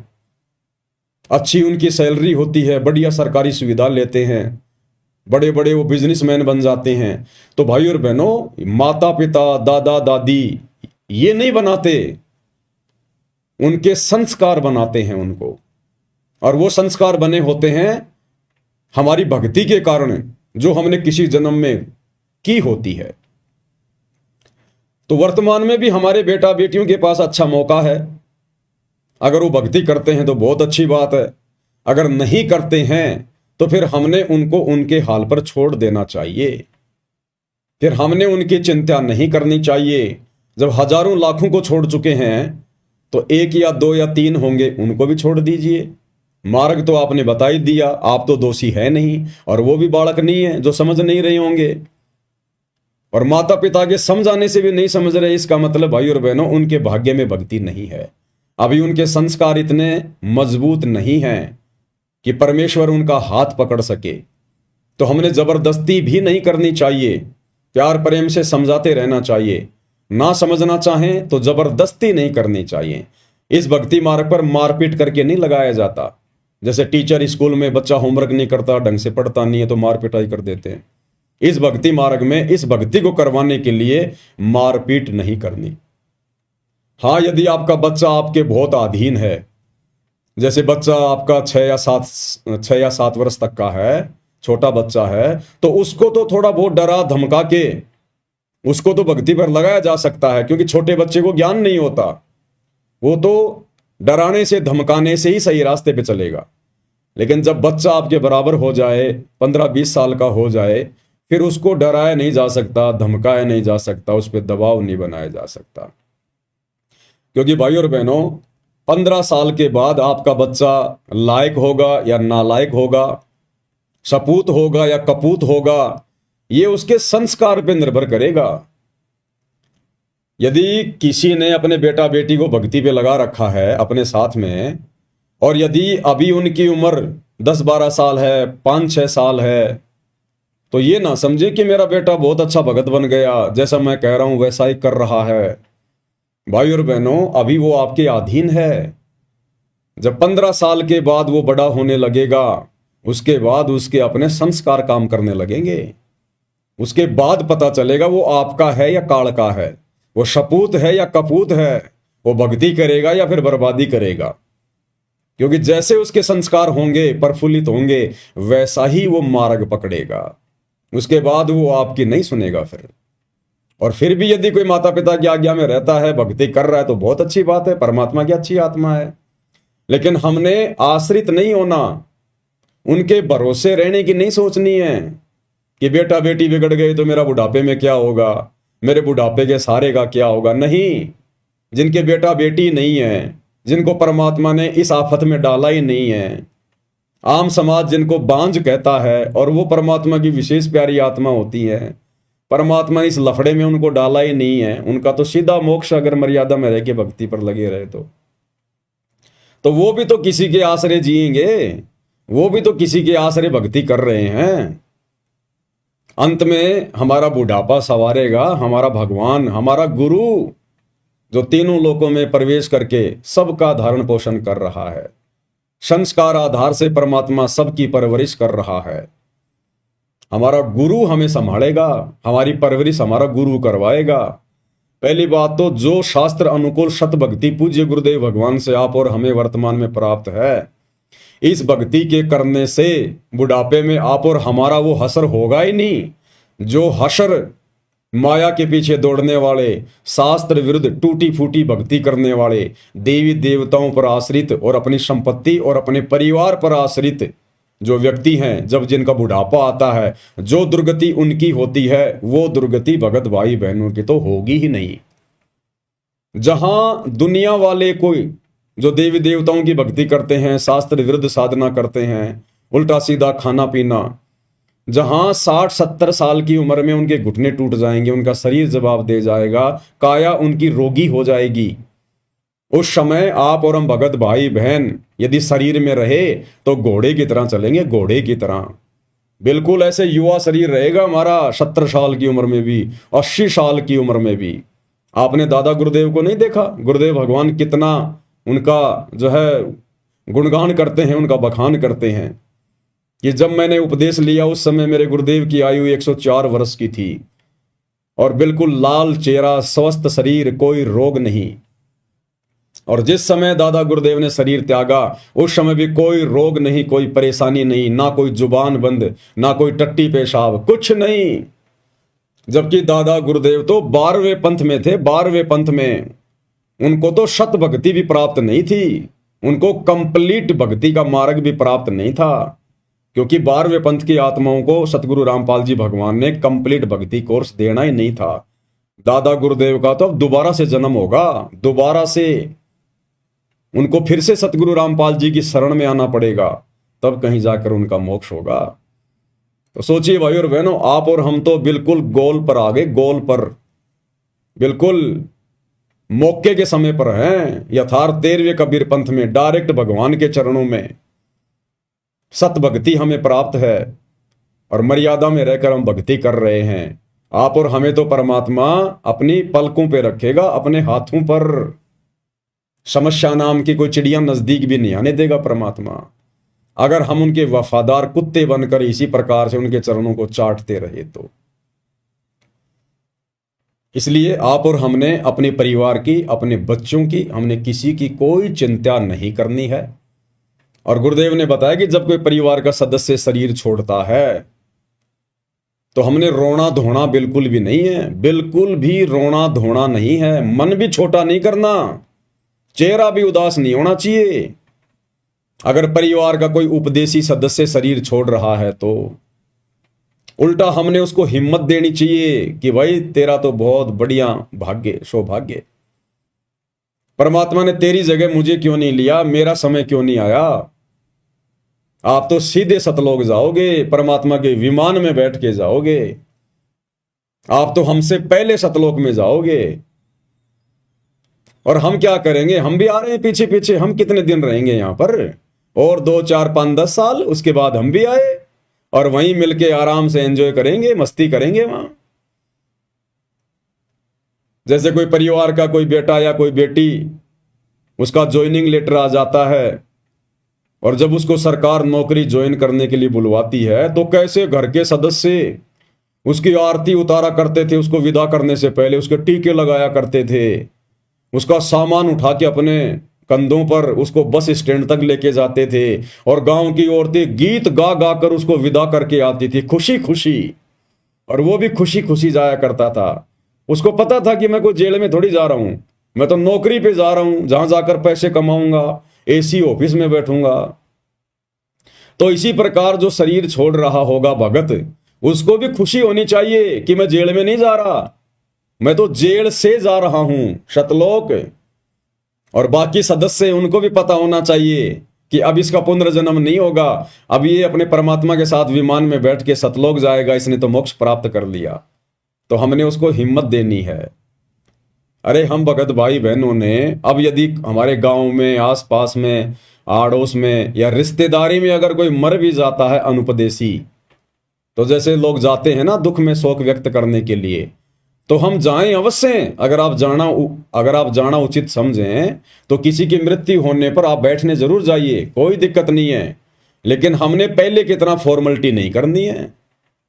अच्छी उनकी सैलरी होती है, बढ़िया सरकारी सुविधा लेते हैं, बड़े बड़े वो बिजनेसमैन बन जाते हैं। तो भाई और बहनों, माता पिता दादा दादी ये नहीं बनाते, उनके संस्कार बनाते हैं उनको, और वो संस्कार बने होते हैं हमारी भक्ति के कारण, जो हमने किसी जन्म में की होती है। तो वर्तमान में भी हमारे बेटा बेटियों के पास अच्छा मौका है। अगर वो भक्ति करते हैं तो बहुत अच्छी बात है, अगर नहीं करते हैं तो फिर हमने उनको उनके हाल पर छोड़ देना चाहिए। फिर हमने उनकी चिंता नहीं करनी चाहिए। जब हजारों लाखों को छोड़ चुके हैं तो 1 या 2 या 3 होंगे, उनको भी छोड़ दीजिए। मार्ग तो आपने बता ही दिया, आप तो दोषी है नहीं, और वो भी बालक नहीं है जो समझ नहीं रहे होंगे, और माता पिता के समझाने से भी नहीं समझ रहे। इसका मतलब भाई और बहनों, उनके भाग्य में भक्ति नहीं है, अभी उनके संस्कार इतने मजबूत नहीं हैं, कि परमेश्वर उनका हाथ पकड़ सके। तो हमने जबरदस्ती भी नहीं करनी चाहिए, प्यार प्रेम से समझाते रहना चाहिए। ना समझना चाहें तो जबरदस्ती नहीं करनी चाहिए। इस भक्ति मार्ग पर मारपीट करके नहीं लगाया जाता। जैसे टीचर स्कूल में बच्चा होमवर्क नहीं करता, ढंग से पढ़ता नहीं है तो मार पिटाई कर देते हैं। इस भक्ति मार्ग में इस भक्ति को करवाने के लिए मारपीट नहीं करनी। हाँ, यदि आपका बच्चा आपके बहुत अधीन है, जैसे बच्चा आपका 6 या 7 वर्ष तक का है, छोटा बच्चा है, तो उसको तो थोड़ा बहुत डरा धमका के उसको तो भक्ति पर लगाया जा सकता है, क्योंकि छोटे बच्चे को ज्ञान नहीं होता। वो तो डराने से धमकाने से ही सही रास्ते पे चलेगा। लेकिन जब बच्चा आपके बराबर हो जाए, 15-20 साल का हो जाए, फिर उसको डराया नहीं जा सकता, धमकाया नहीं जा सकता, उस पर दबाव नहीं बनाया जा सकता। क्योंकि भाई और बहनों, 15 साल के बाद आपका बच्चा लायक होगा या नालायक होगा, सपूत होगा या कपूत होगा, ये उसके संस्कार पे निर्भर करेगा। यदि किसी ने अपने बेटा बेटी को भक्ति पे लगा रखा है अपने साथ में, और यदि अभी उनकी उम्र 10-12 साल है, 5-6 साल है, तो ये ना समझे कि मेरा बेटा बहुत अच्छा भगत बन गया, जैसा मैं कह रहा हूं वैसा ही कर रहा है। भाई और बहनों, अभी वो आपके अधीन है। जब 15 साल के बाद वो बड़ा होने लगेगा, उसके बाद उसके अपने संस्कार काम करने लगेंगे। उसके बाद पता चलेगा वो आपका है या काल का है, वो सपूत है या कपूत है, वो भक्ति करेगा या फिर बर्बादी करेगा। क्योंकि जैसे उसके संस्कार होंगे, प्रफुल्लित होंगे, वैसा ही वो मार्ग पकड़ेगा। उसके बाद वो आपकी नहीं सुनेगा फिर। और फिर भी यदि कोई माता पिता की आज्ञा में रहता है, भक्ति कर रहा है, तो बहुत अच्छी बात है, परमात्मा की अच्छी आत्मा है। लेकिन हमने आश्रित नहीं होना, उनके भरोसे रहने की नहीं सोचनी है कि बेटा बेटी बिगड़ गए तो मेरा बुढ़ापे में क्या होगा, मेरे बुढ़ापे के सहारे का क्या होगा। नहीं, जिनके बेटा बेटी नहीं है, जिनको परमात्मा ने इस आफत में डाला ही नहीं है, आम समाज जिनको बांझ कहता है, और वो परमात्मा की विशेष प्यारी आत्मा होती है, परमात्मा ने इस लफड़े में उनको डाला ही नहीं है, उनका तो सीधा मोक्ष अगर मर्यादा में रह के भक्ति पर लगे रहे तो वो भी तो किसी के आश्रय जिएंगे, वो भी तो किसी के आश्रय भक्ति कर रहे हैं। अंत में हमारा बुढ़ापा संवारेगा हमारा भगवान, हमारा गुरु, जो तीनों लोकों में प्रवेश करके सबका धारण पोषण कर रहा है। संस्कार आधार से परमात्मा सबकी परवरिश कर रहा है। हमारा गुरु हमें संभालेगा, हमारी परवरिश हमारा गुरु करवाएगा। पहली बात तो जो शास्त्र अनुकूल सत भक्ति पूज्य गुरुदेव भगवान से आप और हमें वर्तमान में प्राप्त है, इस भक्ति के करने से बुढ़ापे में आप और हमारा वो हसर होगा ही नहीं। जो हसर माया के पीछे दौड़ने वाले, शास्त्र विरुद्ध टूटी फूटी भक्ति करने वाले, देवी देवताओं पर आश्रित और अपनी संपत्ति और अपने परिवार पर आश्रित जो व्यक्ति हैं, जब जिनका बुढ़ापा आता है, जो दुर्गति उनकी होती है, वो दुर्गति भगत भाई बहनों की तो होगी ही नहीं। जहां दुनिया वाले कोई जो देवी देवताओं की भक्ति करते हैं, शास्त्र विरुद्ध साधना करते हैं, उल्टा सीधा खाना पीना, जहां 60-70 साल की उम्र में उनके घुटने टूट जाएंगे, उनका शरीर जवाब दे जाएगा, काया उनकी रोगी हो जाएगी, उस समय आप और हम भगत भाई बहन यदि शरीर में रहे तो घोड़े की तरह चलेंगे, घोड़े की तरह। बिल्कुल ऐसे युवा शरीर रहेगा हमारा, 70 साल की उम्र में भी, 80 साल की उम्र में भी। आपने दादा गुरुदेव को नहीं देखा? गुरुदेव भगवान कितना उनका जो है गुणगान करते हैं, उनका बखान करते हैं कि जब मैंने उपदेश लिया उस समय मेरे गुरुदेव की आयु 104 वर्ष की थी और बिल्कुल लाल चेहरा, स्वस्थ शरीर, कोई रोग नहीं। और जिस समय दादा गुरुदेव ने शरीर त्यागा उस समय भी कोई रोग नहीं, कोई परेशानी नहीं, ना कोई जुबान बंद, ना कोई टट्टी पेशाब, कुछ नहीं। जबकि दादा गुरुदेव तो 12वें पंथ में थे, 12वें पंथ में। उनको तो शत भक्ति भी प्राप्त नहीं थी, उनको कंप्लीट भक्ति का मार्ग भी प्राप्त नहीं था, क्योंकि 12वें पंथ की आत्माओं को सतगुरु रामपाल जी भगवान ने कंप्लीट भक्ति कोर्स देना ही नहीं था। दादा गुरुदेव का तो अब दोबारा से जन्म होगा, दोबारा से उनको फिर से सतगुरु रामपाल जी की शरण में आना पड़ेगा, तब कहीं जाकर उनका मोक्ष होगा। तो सोचिए भाई और बहनों, आप और हम तो बिल्कुल गोल पर आ गए, गोल पर, बिल्कुल मौके के समय पर हैं, यथार्थ 13वें कबीर पंथ में, डायरेक्ट भगवान के चरणों में। सत भक्ति हमें प्राप्त है और मर्यादा में रहकर हम भक्ति कर रहे हैं। आप और हमें तो परमात्मा अपनी पलकों पे रखेगा, अपने हाथों पर। समस्या नाम की कोई चिड़िया नजदीक भी नहीं आने देगा परमात्मा, अगर हम उनके वफादार कुत्ते बनकर इसी प्रकार से उनके चरणों को चाटते रहे तो। इसलिए आप और हमने अपने परिवार की, अपने बच्चों की, हमने किसी की कोई चिंता नहीं करनी है। और गुरुदेव ने बताया कि जब कोई परिवार का सदस्य शरीर छोड़ता है तो हमने रोना धोना बिल्कुल भी नहीं है, बिल्कुल भी रोना धोना नहीं है। मन भी छोटा नहीं करना, चेहरा भी उदास नहीं होना चाहिए। अगर परिवार का कोई उपदेशी सदस्य शरीर छोड़ रहा है तो उल्टा हमने उसको हिम्मत देनी चाहिए कि भाई तेरा तो बहुत बढ़िया भाग्य, सौभाग्य, परमात्मा ने तेरी जगह मुझे क्यों नहीं लिया, मेरा समय क्यों नहीं आया। आप तो सीधे सतलोक जाओगे, परमात्मा के विमान में बैठ के जाओगे, आप तो हमसे पहले सतलोक में जाओगे। और हम क्या करेंगे, हम भी आ रहे हैं पीछे पीछे। हम कितने दिन रहेंगे यहां पर, और 2 4 5 10 साल, उसके बाद हम भी आए और वहीं मिलके आराम से एंजॉय करेंगे, मस्ती करेंगे वहां। जैसे कोई परिवार का कोई बेटा या कोई बेटी, उसका ज्वाइनिंग लेटर आ जाता है और जब उसको सरकार नौकरी ज्वाइन करने के लिए बुलवाती है तो कैसे घर के सदस्य उसकी आरती उतारा करते थे, उसको विदा करने से पहले उसके टीके लगाया करते थे, उसका सामान उठा के अपने कंधों पर उसको बस स्टैंड तक लेके जाते थे और गांव की औरतें गीत गा गा कर उसको विदा करके आती थी खुशी खुशी। और वो भी खुशी खुशी जाया करता था। उसको पता था कि मैं कोई जेल में थोड़ी जा रहा हूं, मैं तो नौकरी पे जा रहा हूं जहां जाकर पैसे कमाऊंगा, एसी ऑफिस में बैठूंगा। तो इसी प्रकार जो शरीर छोड़ रहा होगा भगत, उसको भी खुशी होनी चाहिए कि मैं जेल में नहीं जा रहा, मैं तो जेल से जा रहा हूं सतलोक। और बाकी सदस्य उनको भी पता होना चाहिए कि अब इसका पुनर्जन्म नहीं होगा, अब ये अपने परमात्मा के साथ विमान में बैठ के सतलोक जाएगा, इसने तो मोक्ष प्राप्त कर लिया। तो हमने उसको हिम्मत देनी है। अरे हम भगत भाई बहनों ने अब यदि हमारे गांव में, आसपास में, आड़ोस में या रिश्तेदारी में अगर कोई मर भी जाता है अनुपदेशी, तो जैसे लोग जाते हैं ना दुख में शोक व्यक्त करने के लिए, तो हम जाएं अवश्य। अगर आप जाना उचित समझें तो किसी की मृत्यु होने पर आप बैठने जरूर जाइए, कोई दिक्कत नहीं है। लेकिन हमने पहले की तरह फॉर्मेलिटी नहीं करनी है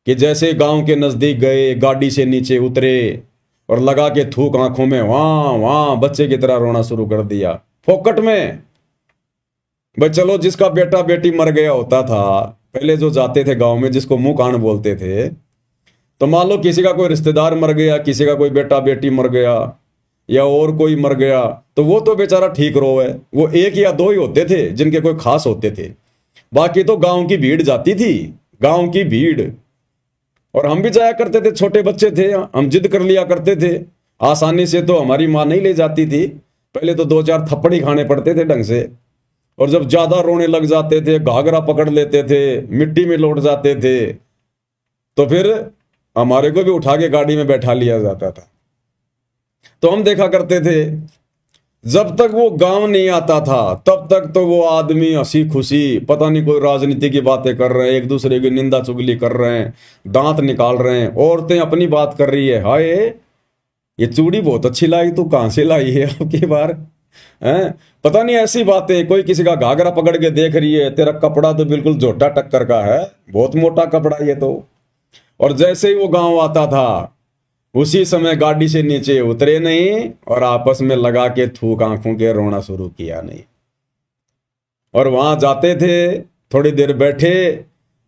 कि जैसे गांव के नजदीक गए, गाड़ी से नीचे उतरे और लगा के थूक आंखों में वहां वहां बच्चे की तरह रोना शुरू कर दिया फोकट में। भाई चलो, जिसका बेटा बेटी मर गया होता था पहले, जो जाते थे गांव में, जिसको मुंह कान बोलते थे, तो मान लो किसी का कोई रिश्तेदार मर गया, किसी का कोई बेटा बेटी मर गया या और कोई मर गया, तो वो तो बेचारा ठीक रो है। वो 1 या 2 ही होते थे जिनके कोई खास होते थे, बाकी तो गांव की भीड़ जाती थी, गांव की भीड़। और हम भी जाया करते थे, छोटे बच्चे थे, हम जिद कर लिया करते थे। आसानी से तो हमारी माँ नहीं ले जाती थी, पहले तो 2-4 थप्पड़ ही खाने पड़ते थे ढंग से। और जब ज्यादा रोने लग जाते थे, घाघरा पकड़ लेते थे, मिट्टी में लौट जाते थे, तो फिर हमारे को भी उठा के गाड़ी में बैठा लिया जाता था। तो हम देखा करते थे, जब तक वो गांव नहीं आता था तब तक तो वो आदमी हंसी खुशी, पता नहीं कोई राजनीति की बातें कर रहे हैं, एक दूसरे की निंदा चुगली कर रहे हैं, दांत निकाल रहे हैं, औरतें अपनी बात कर रही है, हाय ये चूड़ी बहुत अच्छी लाई, तू कहां से लाई है आपकी बार, हैं? पता नहीं ऐसी बातें। कोई किसी का घाघरा पकड़ के देख रही है, तेरा कपड़ा तो बिल्कुल झोटा टक्कर का है, बहुत मोटा कपड़ा ये तो। और जैसे ही वो गांव आता था उसी समय गाड़ी से नीचे उतरे नहीं और आपस में लगा के थूक आंखों के रोना शुरू किया नहीं। और वहां जाते थे, थोड़ी देर बैठे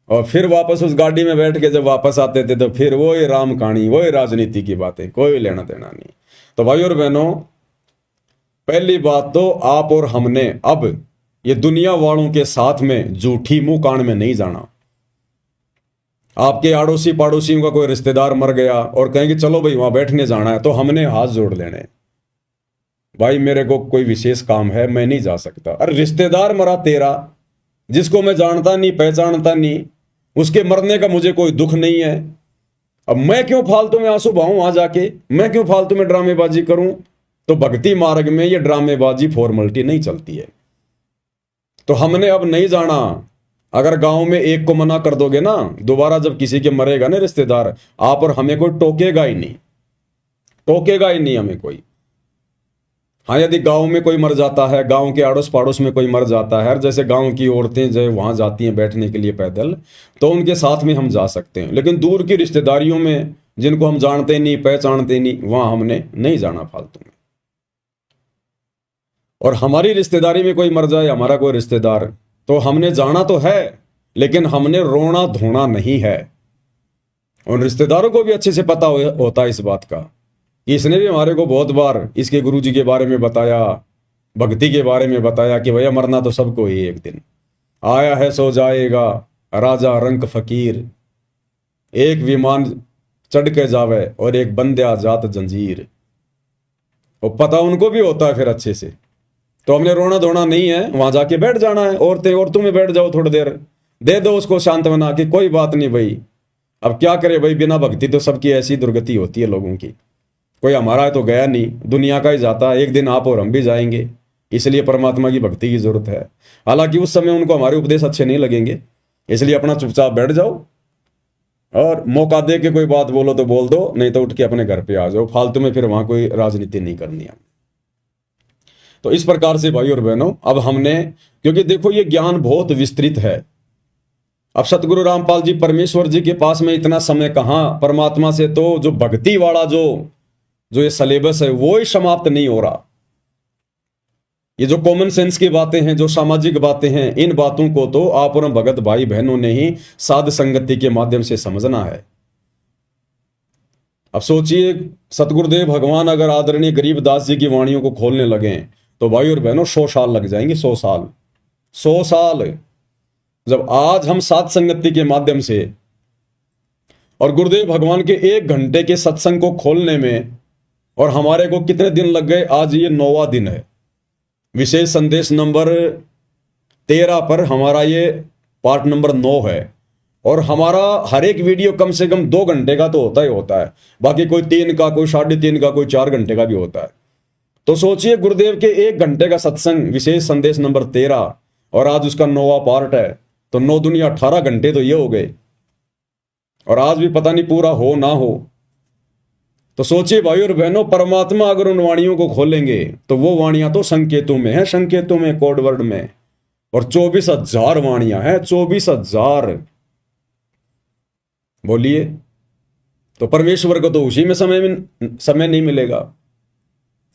और फिर वापस उस गाड़ी में बैठ के जब वापस आते थे तो फिर वही राम कहानी, वही राजनीति की बातें, कोई लेना देना नहीं। तो भाई और बहनों, पहली बात तो आप और हमने अब ये दुनिया वालों के साथ में झूठी मुंह कान में नहीं जाना। आपके आड़ोसी पड़ोसियों का कोई रिश्तेदार मर गया और कहेंगे चलो भाई वहां बैठने जाना है, तो हमने हाथ जोड़ लेने, भाई मेरे को कोई विशेष काम है, मैं नहीं जा सकता। अरे रिश्तेदार मरा तेरा, जिसको मैं जानता नहीं पहचानता नहीं, उसके मरने का मुझे कोई दुख नहीं है। अब मैं क्यों फालतू में आंसू बहाऊं वहां जाके, मैं क्यों फालतू में ड्रामेबाजी करूं। तो भक्ति मार्ग में ये ड्रामेबाजी फॉर्मेलिटी नहीं चलती है। तो हमने अब नहीं जाना, अगर गांव में एक को मना कर दोगे ना, दोबारा जब किसी के मरेगा ना रिश्तेदार, आप और हमें कोई टोकेगा ही नहीं, टोकेगा ही नहीं हमें कोई। हाँ, यदि गांव में कोई मर जाता है, गांव के आड़ोस पड़ोस में कोई मर जाता है, जैसे गांव की औरतें जो वहां जाती हैं बैठने के लिए पैदल, तो उनके साथ में हम जा सकते हैं। लेकिन दूर की रिश्तेदारियों में जिनको हम जानते नहीं पहचानते नहीं, वहां हमने नहीं जाना फालतू में। और हमारी रिश्तेदारी में कोई मर जाए, हमारा कोई रिश्तेदार, तो हमने जाना तो है, लेकिन हमने रोना धोना नहीं है। उन रिश्तेदारों को भी अच्छे से पता होता है इस बात का। इसने भी हमारे को बहुत बार इसके गुरुजी के बारे में बताया, भक्ति के बारे में बताया कि भैया मरना तो सबको ही एक दिन, आया है सो जाएगा राजा रंक फकीर, एक विमान चढ़ के जावे और एक बंद्या जात जंजीर। और पता उनको भी होता है फिर अच्छे से। तो हमने रोना धोना नहीं है, वहां जाके बैठ जाना है। औरतों में बैठ जाओ, थोड़ी देर दे दो उसको सांत्वना कि कोई बात नहीं भाई, अब क्या करे भाई, बिना भक्ति तो सबकी ऐसी दुर्गति होती है लोगों की। कोई हमारा तो गया नहीं, दुनिया का ही जाता है, एक दिन आप और हम भी जाएंगे, इसलिए परमात्मा की भक्ति की जरूरत है। हालांकि उस समय उनको हमारे उपदेश अच्छे नहीं लगेंगे, इसलिए अपना चुपचाप बैठ जाओ, और मौका दे के कोई बात बोलो तो बोल दो, नहीं तो उठ के अपने घर पे आ जाओ। फालतू में फिर वहां कोई राजनीति नहीं करनी है। तो इस प्रकार से भाई और बहनों, अब हमने, क्योंकि देखो ये ज्ञान बहुत विस्तृत है। अब सतगुरु रामपाल जी परमेश्वर जी के पास में इतना समय कहां, परमात्मा से तो जो भक्ति वाला जो ये सिलेबस है वो ही समाप्त नहीं हो रहा। ये जो कॉमन सेंस की बातें हैं, जो सामाजिक बातें हैं, इन बातों को तो आप और भगत भाई बहनों ने ही साध संगति के माध्यम से समझना है। अब सोचिए, सतगुरुदेव भगवान अगर आदरणीय गरीबदास जी की वाणियों को खोलने लगे तो भाई और बहनों 100 साल लग जाएंगे। 100 साल, 100 साल। जब आज हम साध संगति के माध्यम से और गुरुदेव भगवान के 1 घंटे के सत्संग को खोलने में, और हमारे को कितने दिन लग गए, आज ये 9वां दिन है। विशेष संदेश नंबर 13 पर हमारा ये पार्ट नंबर 9 है। और हमारा हर एक वीडियो कम से कम 2 घंटे का तो होता ही होता है, बाकी कोई 3 का, कोई 3.5 का, कोई 4 घंटे का भी होता है। तो सोचिए, गुरुदेव के 1 घंटे का सत्संग विशेष संदेश नंबर 13, और आज उसका 9वां पार्ट है, तो 9 दुनिया 18 घंटे तो ये हो गए, और आज भी पता नहीं पूरा हो ना हो। तो सोचिए भाई और बहनों, परमात्मा अगर उन वाणियों को खोलेंगे तो वो वाणियां तो संकेतों में है, संकेतों में, कोड वर्ड में, और 24,000 वाणियां हैं, 24,000। बोलिए, तो परमेश्वर को तो उसी में समय नहीं मिलेगा।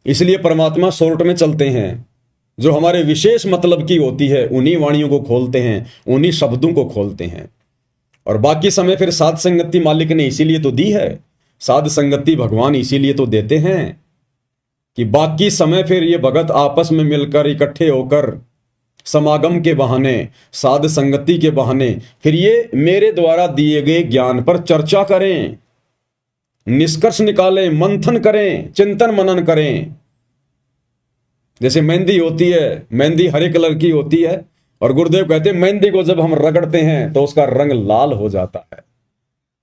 इसलिए परमात्मा शॉर्ट में चलते हैं, जो हमारे विशेष मतलब की होती है उन्हीं वाणियों को खोलते हैं, उन्हीं शब्दों को खोलते हैं। और बाकी समय फिर साध संगति मालिक ने इसीलिए तो दी है, साध संगति भगवान इसीलिए तो देते हैं कि बाकी समय फिर ये भगत आपस में मिलकर इकट्ठे होकर समागम के बहाने, साध संगति के बहाने फिर ये मेरे द्वारा दिए गए ज्ञान पर चर्चा करें, निष्कर्ष निकालें, मंथन करें, चिंतन मनन करें। जैसे मेहंदी होती है, मेहंदी हरे कलर की होती है, और गुरुदेव कहते हैं मेहंदी को जब हम रगड़ते हैं तो उसका रंग लाल हो जाता है।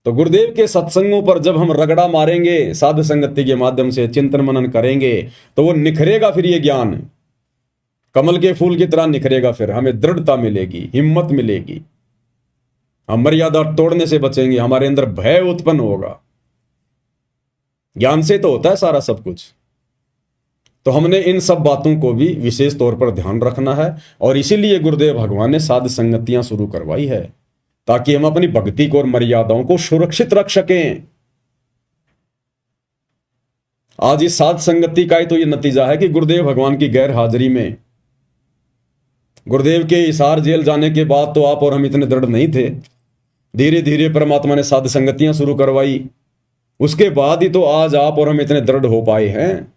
तो गुरुदेव के सत्संगों पर जब हम रगड़ा मारेंगे, साध संगति के माध्यम से चिंतन मनन करेंगे, तो वो निखरेगा, फिर ये ज्ञान कमल के फूल की तरह निखरेगा। फिर हमें दृढ़ता मिलेगी, हिम्मत मिलेगी, हम मर्यादा तोड़ने से बचेंगे, हमारे अंदर भय उत्पन्न होगा। ज्ञान से तो होता है सारा सब कुछ। तो हमने इन सब बातों को भी विशेष तौर पर ध्यान रखना है, और इसीलिए गुरुदेव भगवान ने साध संगतियां शुरू करवाई है, ताकि हम अपनी भक्ति को और मर्यादाओं को सुरक्षित रख सकें। आज इस साध संगति का ही तो ये नतीजा है कि गुरुदेव भगवान की गैर हाजिरी में, गुरुदेव के हिसार जेल जाने के बाद तो आप और हम इतने दृढ़ नहीं थे। धीरे धीरे परमात्मा ने साध संगतियां शुरू करवाई, उसके बाद ही तो आज आप और हम इतने दृढ़ हो पाए हैं।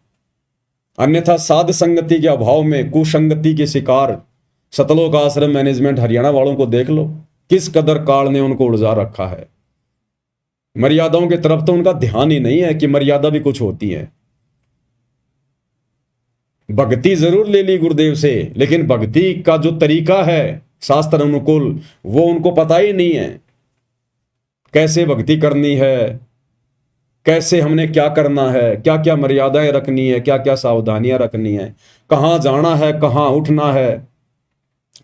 अन्यथा साध संगति के अभाव में कुसंगति के शिकार सतलोक आश्रम मैनेजमेंट हरियाणा वालों को देख लो, किस कदर काल ने उनको उलझा रखा है। मर्यादाओं की तरफ तो उनका ध्यान ही नहीं है कि मर्यादा भी कुछ होती है। भक्ति जरूर ले ली गुरुदेव से, लेकिन भक्ति का जो तरीका है शास्त्र अनुकूल, वो उनको पता ही नहीं है। कैसे भक्ति करनी है, कैसे हमने क्या करना है, क्या क्या मर्यादाएं रखनी है, क्या क्या सावधानियां रखनी है, कहां जाना है, कहां उठना है,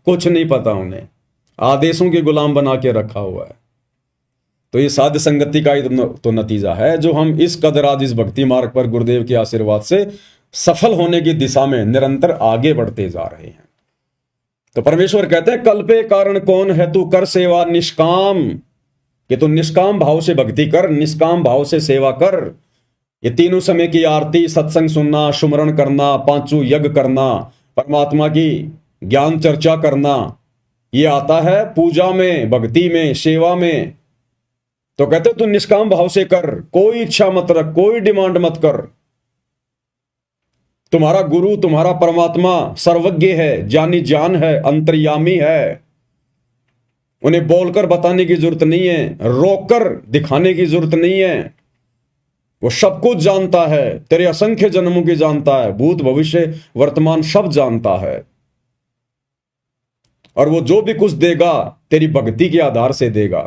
कुछ नहीं पता उन्हें। आदेशों के गुलाम बना के रखा हुआ है। तो ये साध संगति का ही तो नतीजा है, जो हम इस कदर आज इस भक्ति मार्ग पर गुरुदेव के आशीर्वाद से सफल होने की दिशा में निरंतर आगे बढ़ते जा रहे हैं। तो परमेश्वर कहते हैं, कल्पे कारण कौन है, तू कर सेवा निष्काम, कि तू निष्काम भाव से भक्ति कर, निष्काम भाव से सेवा कर। ये तीनों समय की आरती, सत्संग सुनना, सुमरण करना, पांचों यज्ञ करना, परमात्मा की ज्ञान चर्चा करना, ये आता है पूजा में, भक्ति में, सेवा में। तो कहते तू निष्काम भाव से कर, कोई इच्छा मत रख, कोई डिमांड मत कर। तुम्हारा गुरु, तुम्हारा परमात्मा सर्वज्ञ है, जानी जान है, अंतर्यामी है। उन्हें बोलकर बताने की जरूरत नहीं है, रोककर दिखाने की जरूरत नहीं है। वो सब कुछ जानता है, तेरे असंख्य जन्मों की जानता है, भूत भविष्य वर्तमान सब जानता है। और वो जो भी कुछ देगा तेरी भक्ति के आधार से देगा,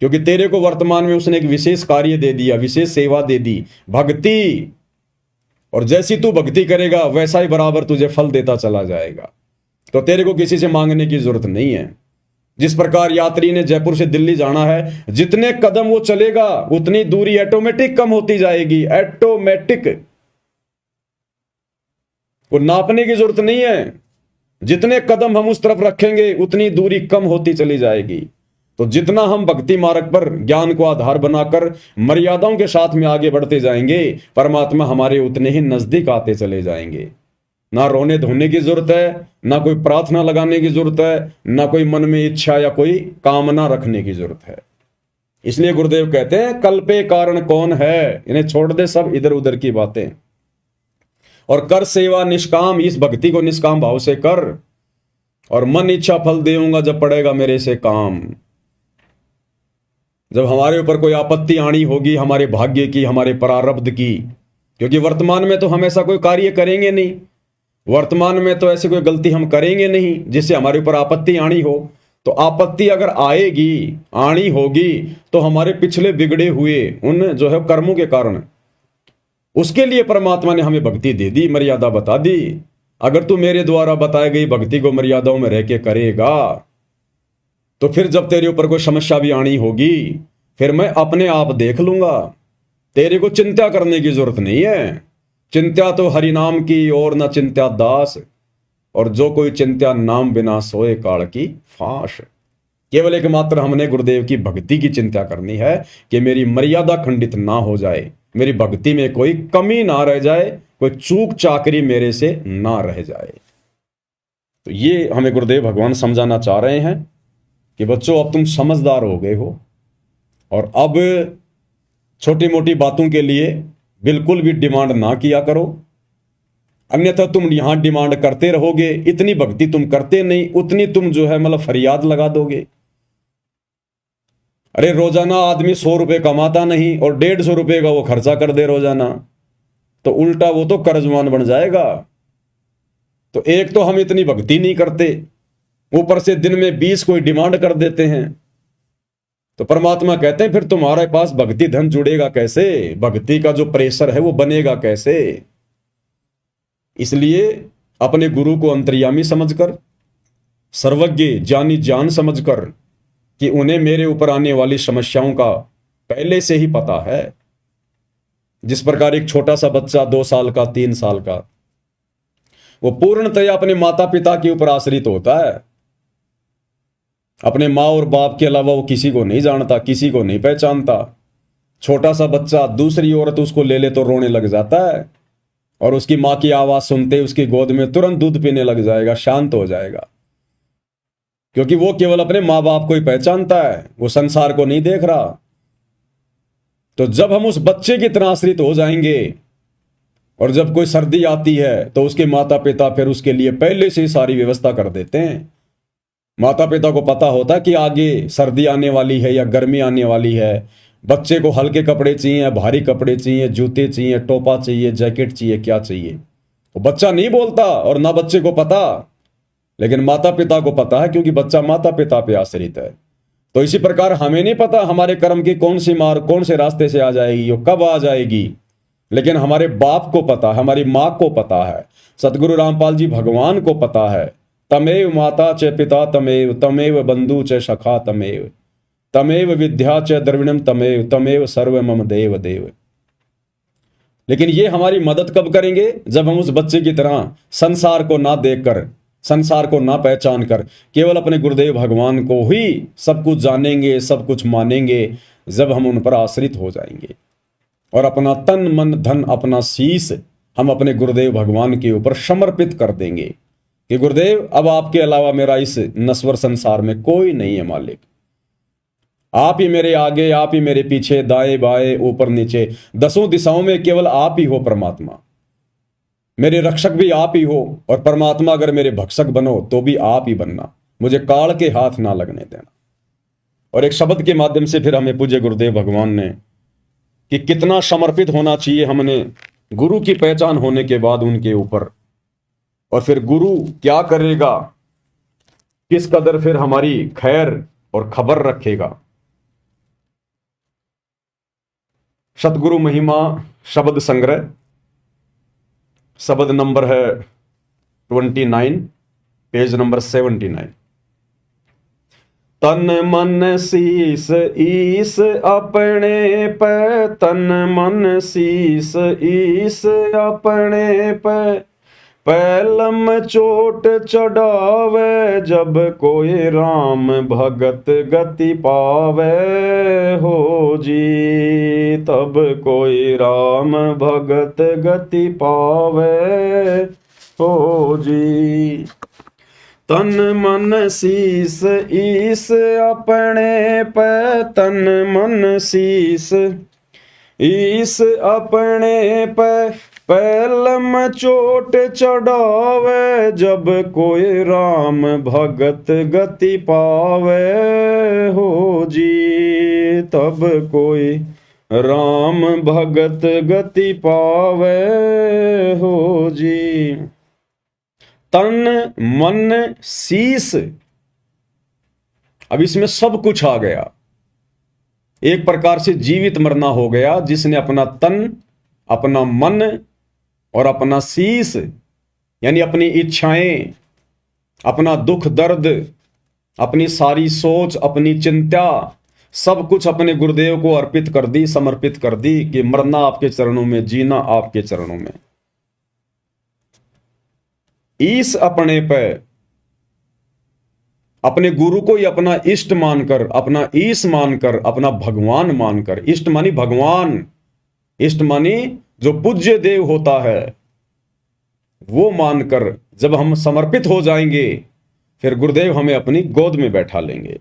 क्योंकि तेरे को वर्तमान में उसने एक विशेष कार्य दे दिया, विशेष सेवा दे दी, भक्ति। और जैसी तू भक्ति करेगा वैसा ही बराबर तुझे फल देता चला जाएगा। तो तेरे को किसी से मांगने की जरूरत नहीं है। जिस प्रकार यात्री ने जयपुर से दिल्ली जाना है, जितने कदम वो चलेगा उतनी दूरी ऑटोमेटिक कम होती जाएगी, ऑटोमेटिक। वो नापने की जरूरत नहीं है, जितने कदम हम उस तरफ रखेंगे उतनी दूरी कम होती चली जाएगी। तो जितना हम भक्ति मार्ग पर ज्ञान को आधार बनाकर मर्यादाओं के साथ में आगे बढ़ते जाएंगे, परमात्मा हमारे उतने ही नजदीक आते चले जाएंगे। ना रोने धोने की जरूरत है, ना कोई प्रार्थना लगाने की जरूरत है, ना कोई मन में इच्छा या कोई कामना रखने की जरूरत है। इसलिए गुरुदेव कहते हैं, कल्पे कारण कौन है, इन्हें छोड़ दे सब इधर उधर की बातें, और कर सेवा निष्काम, इस भक्ति को निष्काम भाव से कर। और मन इच्छा फल देऊंगा जब पड़ेगा मेरे से काम। जब हमारे ऊपर कोई आपत्ति आनी होगी, हमारे भाग्य की, हमारे प्रारब्ध की, क्योंकि वर्तमान में तो हम ऐसा कोई कार्य करेंगे नहीं, वर्तमान में तो ऐसी कोई गलती हम करेंगे नहीं जिससे हमारे ऊपर आपत्ति आनी हो। तो आपत्ति अगर आएगी, आनी होगी, तो हमारे पिछले बिगड़े हुए उन जो है कर्मों के कारण, उसके लिए परमात्मा ने हमें भक्ति दे दी, मर्यादा बता दी। अगर तू मेरे द्वारा बताई गई भक्ति को मर्यादाओं में रह के करेगा, तो फिर जब तेरे ऊपर कोई समस्या भी आनी होगी, फिर मैं अपने आप देख लूंगा। तेरे को चिंता करने की जरूरत नहीं है। चिंता तो हरि नाम की और न चिंता दास, और जो कोई चिंता नाम बिना सोए काल की फांस। केवल एकमात्र हमने गुरुदेव की भक्ति की चिंता करनी है कि मेरी मर्यादा खंडित ना हो जाए, मेरी भक्ति में कोई कमी ना रह जाए, कोई चूक चाकरी मेरे से ना रह जाए। तो ये हमें गुरुदेव भगवान समझाना चाह रहे हैं कि बच्चों, अब तुम समझदार हो गए हो, और अब छोटी मोटी बातों के लिए बिल्कुल भी डिमांड ना किया करो, अन्यथा तुम यहां डिमांड करते रहोगे। इतनी भक्ति तुम करते नहीं, उतनी तुम जो है मतलब फरियाद लगा दोगे। अरे रोजाना आदमी 100 रुपए कमाता नहीं और 150 रुपए का वो खर्चा कर दे रोजाना, तो उल्टा वो तो कर्जमान बन जाएगा। तो एक तो हम इतनी भक्ति नहीं करते, ऊपर से दिन में 20 कोई डिमांड कर देते हैं। तो परमात्मा कहते हैं फिर तुम्हारे पास भक्ति धन जुड़ेगा कैसे, भक्ति का जो प्रेशर है वो बनेगा कैसे। इसलिए अपने गुरु को अंतर्यामी समझकर, सर्वज्ञ जानी जान समझकर, कि उन्हें मेरे ऊपर आने वाली समस्याओं का पहले से ही पता है। जिस प्रकार एक छोटा सा बच्चा 2 साल का, 3 साल का, वो पूर्णतया अपने माता पिता के ऊपर आश्रित होता है। अपने माँ और बाप के अलावा वो किसी को नहीं जानता, किसी को नहीं पहचानता। छोटा सा बच्चा दूसरी औरत उसको ले ले तो रोने लग जाता है, और उसकी माँ की आवाज सुनते उसकी गोद में तुरंत दूध पीने लग जाएगा, शांत हो जाएगा, क्योंकि वो केवल अपने माँ बाप को ही पहचानता है, वो संसार को नहीं देख रहा। तो जब हम उस बच्चे की तरह आश्रित हो जाएंगे, और जब कोई सर्दी आती है तो उसके माता पिता फिर उसके लिए पहले से ही सारी व्यवस्था कर देते हैं। माता पिता को पता होता है कि आगे सर्दी आने वाली है या गर्मी आने वाली है, बच्चे को हल्के कपड़े चाहिए, भारी कपड़े चाहिए, जूते चाहिए, टोपा चाहिए, जैकेट चाहिए, क्या चाहिए। तो बच्चा नहीं बोलता और ना बच्चे को पता, लेकिन माता पिता को पता है, क्योंकि बच्चा माता पिता पे आश्रित है। तो इसी प्रकार हमें नहीं पता हमारे कर्म की कौन सी मार कौन से रास्ते से आ जाएगी, वो कब आ जाएगी, लेकिन हमारे बाप को पता है, हमारी माँ को पता है, सतगुरु रामपाल जी भगवान को पता है तमेव माता च पिता तमेव, तमेव बंधु च सखा तमेव, तमेव विद्या च द्रविणम तमेव, तमेव सर्व मम देव देव। लेकिन ये हमारी मदद कब करेंगे? जब हम उस बच्चे की तरह संसार को ना देखकर, संसार को ना पहचान कर केवल अपने गुरुदेव भगवान को ही सब कुछ जानेंगे, सब कुछ मानेंगे। जब हम उन पर आश्रित हो जाएंगे और अपना तन मन धन, अपना शीश हम अपने गुरुदेव भगवान के ऊपर समर्पित कर देंगे कि गुरुदेव अब आपके अलावा मेरा इस नश्वर संसार में कोई नहीं है मालिक। आप ही मेरे आगे, आप ही मेरे पीछे, दाएं बाएं ऊपर नीचे, दसों दिशाओं में केवल आप ही हो परमात्मा। मेरे रक्षक भी आप ही हो, और परमात्मा अगर मेरे भक्षक बनो तो भी आप ही बनना, मुझे काल के हाथ ना लगने देना। और एक शब्द के माध्यम से फिर हमें पूज्य गुरुदेव भगवान ने कि कितना समर्पित होना चाहिए हमने गुरु की पहचान होने के बाद उनके ऊपर, और फिर गुरु क्या करेगा, किस कदर फिर हमारी खैर और खबर रखेगा। सतगुरु महिमा शब्द संग्रह, शब्द नंबर है 29, पेज नंबर 79। तन मन शीस ईस अपने पे, तन मन शीस ईस अपने पे, पैलम चोट चढ़ावे जब कोई राम भगत गति पावे हो जी, तब कोई राम भगत गति पावे हो जी। तन मन शीस ईस अपने पे, तन मन शीस ईस अपने पे, पैलम चोट चढ़ावे जब कोई राम भगत गति पावे हो जी, तब कोई राम भगत गति पावे हो जी। तन मन शीस, अब इसमें सब कुछ आ गया, एक प्रकार से जीवित मरना हो गया। जिसने अपना तन, अपना मन और अपना शीस यानी अपनी इच्छाएं, अपना दुख दर्द, अपनी सारी सोच, अपनी चिंता, सब कुछ अपने गुरुदेव को अर्पित कर दी, समर्पित कर दी कि मरना आपके चरणों में, जीना आपके चरणों में। ईस अपने पे, अपने गुरु को ही अपना इष्ट मानकर, अपना ईश मानकर, अपना भगवान मानकर, इष्ट मानी भगवान, इष्ट मानी जो पूज्य देव होता है, वो मानकर जब हम समर्पित हो जाएंगे फिर गुरुदेव हमें अपनी गोद में बैठा लेंगे।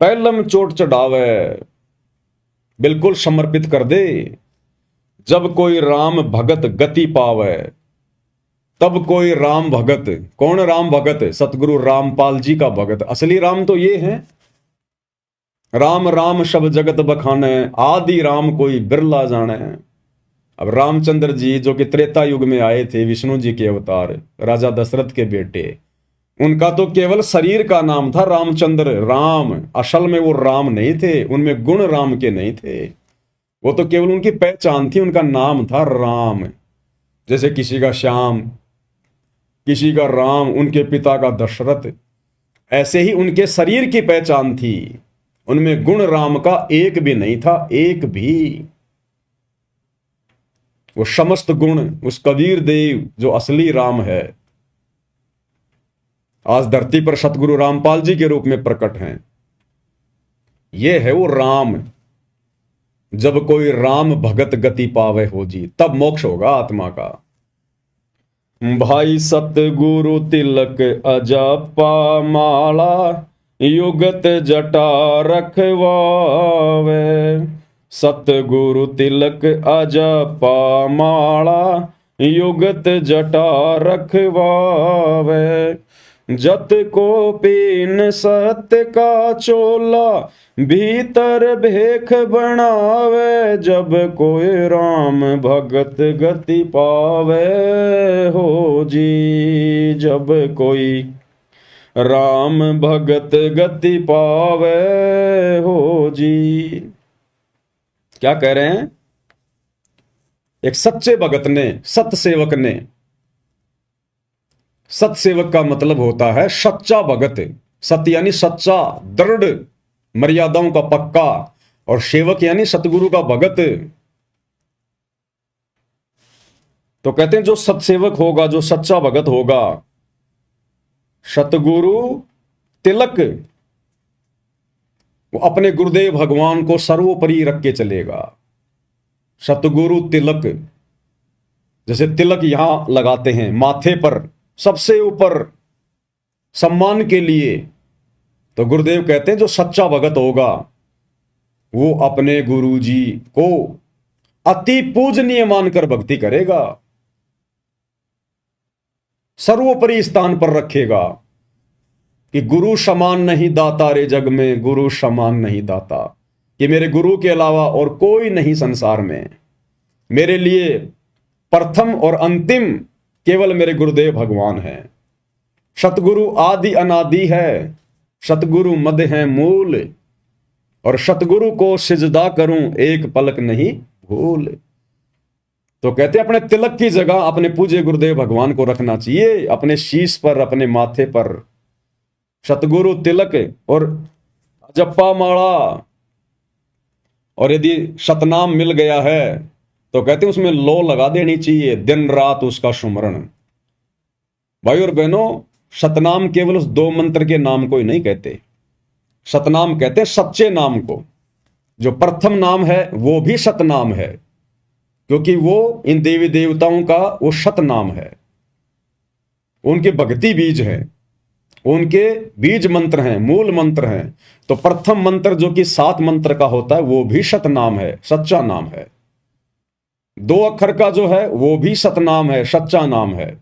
पैलम चोट चढ़ावे, बिल्कुल समर्पित कर दे। जब कोई राम भगत गति पावे, तब कोई राम भगत। कौन राम भगत? सतगुरु रामपाल जी का भगत। असली राम तो ये है, राम राम शब जगत बखाने, आदि राम कोई बिरला जाने। अब रामचंद्र जी जो कि त्रेता युग में आए थे, विष्णु जी के अवतार, राजा दशरथ के बेटे, उनका तो केवल शरीर का नाम था रामचंद्र, राम। असल में वो राम नहीं थे, उनमें गुण राम के नहीं थे, वो तो केवल उनकी पहचान थी, उनका नाम था राम। जैसे किसी का श्याम, किसी का राम, उनके पिता का दशरथ, ऐसे ही उनके शरीर की पहचान थी, उनमें गुण राम का एक भी नहीं था, एक भी। वो समस्त गुण उस कबीर देव जो असली राम है, आज धरती पर सतगुरु रामपाल जी के रूप में प्रकट हैं। ये है वो राम। जब कोई राम भगत गति पावे हो जी, तब मोक्ष होगा आत्मा का। भाई सतगुरु तिलक अजपा माला, युगत जटा रखवावे। सतगुरु तिलक अजपा माला, युगत जटा रखवावे। जत को पीन सत्य का चोला, भीतर भेख बनावे। जब कोई राम भगत गति पावे हो जी, जब कोई राम भगत गति पावे हो जी। क्या कह रहे हैं? एक सच्चे भगत ने, सत सेवक ने सत्सेवक का मतलब होता है सच्चा भगत। सत्य यानी सच्चा, दृढ़, मर्यादाओं का पक्का, और सेवक यानी सतगुरु का भगत। तो कहते हैं जो सत्सेवक होगा, जो सच्चा भगत होगा, सतगुरु तिलक, वो अपने गुरुदेव भगवान को सर्वोपरि रख के चलेगा। सतगुरु तिलक, जैसे तिलक यहां लगाते हैं माथे पर सबसे ऊपर सम्मान के लिए, तो गुरुदेव कहते हैं जो सच्चा भगत होगा वो अपने गुरु जी को अति पूजनीय मानकर भक्ति करेगा, सर्वोपरि स्थान पर रखेगा कि गुरु समान नहीं दाता रे जग में, गुरु समान नहीं दाता, कि मेरे गुरु के अलावा और कोई नहीं संसार में, मेरे लिए प्रथम और अंतिम केवल मेरे गुरुदेव भगवान हैं। सतगुरु आदि अनादि है, सतगुरु मद है मूल, और सतगुरु को सिजदा करूं एक पलक नहीं भूल। तो कहते हैं अपने तिलक की जगह अपने पूज्य गुरुदेव भगवान को रखना चाहिए, अपने शीश पर, अपने माथे पर सतगुरु तिलक और जप्पा माला। और यदि सतनाम मिल गया है तो कहते हैं उसमें लो लगा देनी चाहिए, दिन रात उसका सुमरण। भाई और बहनों, सतनाम केवल उस 2 मंत्र के नाम को ही नहीं कहते, सतनाम कहते हैं सच्चे नाम को। जो प्रथम नाम है वो भी सतनाम है, क्योंकि वो इन देवी देवताओं का वो सतनाम है, उनके भक्ति बीज है, उनके बीज मंत्र हैं, मूल मंत्र हैं। तो प्रथम मंत्र जो कि 7 मंत्र का होता है वो भी सतनाम है, सच्चा नाम है। 2 अक्षर का जो है वो भी सतनाम है, सच्चा नाम है।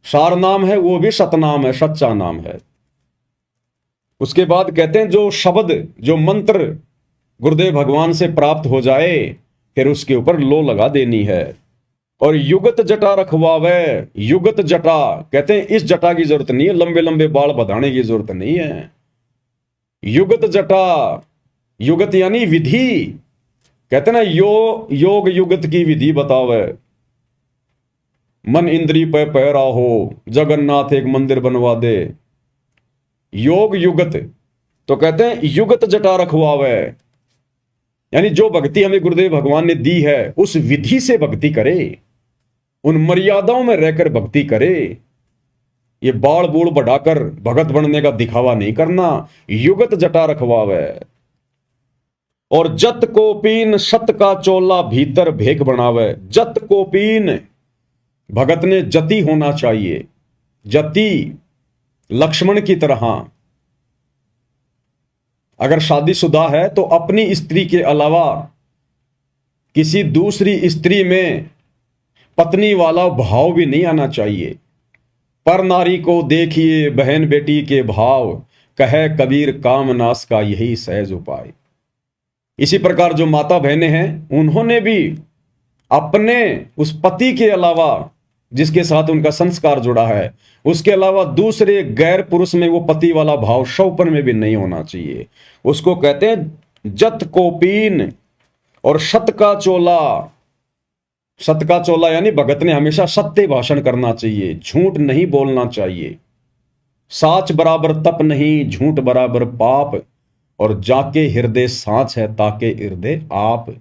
सार नाम है वो भी सतनाम है, सच्चा नाम है। उसके बाद कहते हैं जो शब्द, जो मंत्र गुरुदेव भगवान से प्राप्त हो जाए फिर उसके ऊपर लो लगा देनी है। और युगत जटा रखवावे, युगत जटा कहते हैं इस जटा की जरूरत नहीं है, लंबे लंबे बाल बधाने की जरूरत नहीं है। युगत जटा, युगत यानी विधि, कहते ना योग युगत की विधि बतावे। मन इंद्री पे पैरा हो, जगन्नाथ एक मंदिर बनवा दे। योग युगत, तो कहते हैं युगत जटा रखवावे, यानी जो भक्ति हमें गुरुदेव भगवान ने दी है उस विधि से भक्ति करे, उन मर्यादाओं में रहकर भक्ति करे। ये बाल बूढ़ बढ़ाकर भगत बनने का दिखावा नहीं करना। युगत जटा रखवावे। और जत को पीन सत का चोला भीतर भेक बनावे। जत को पीन, भगत ने जति होना चाहिए, जति, लक्ष्मण की तरह। अगर शादीशुदा है तो अपनी स्त्री के अलावा किसी दूसरी स्त्री में पत्नी वाला भाव भी नहीं आना चाहिए। पर नारी को देखिए बहन बेटी के भाव, कहे कबीर कामनाश का यही सहज उपाय। इसी प्रकार जो माता बहनें हैं उन्होंने भी अपने उस पति के अलावा जिसके साथ उनका संस्कार जुड़ा है, उसके अलावा दूसरे गैर पुरुष में वो पति वाला भाव शौपन में भी नहीं होना चाहिए। उसको कहते हैं जत को पीन और सत का चोला। सत का चोला यानी भगत ने हमेशा सत्य भाषण करना चाहिए, झूठ नहीं बोलना चाहिए। साच बराबर तप नहीं, झूठ बराबर पाप, और जाके हृदय साच है ताके हृदय आप।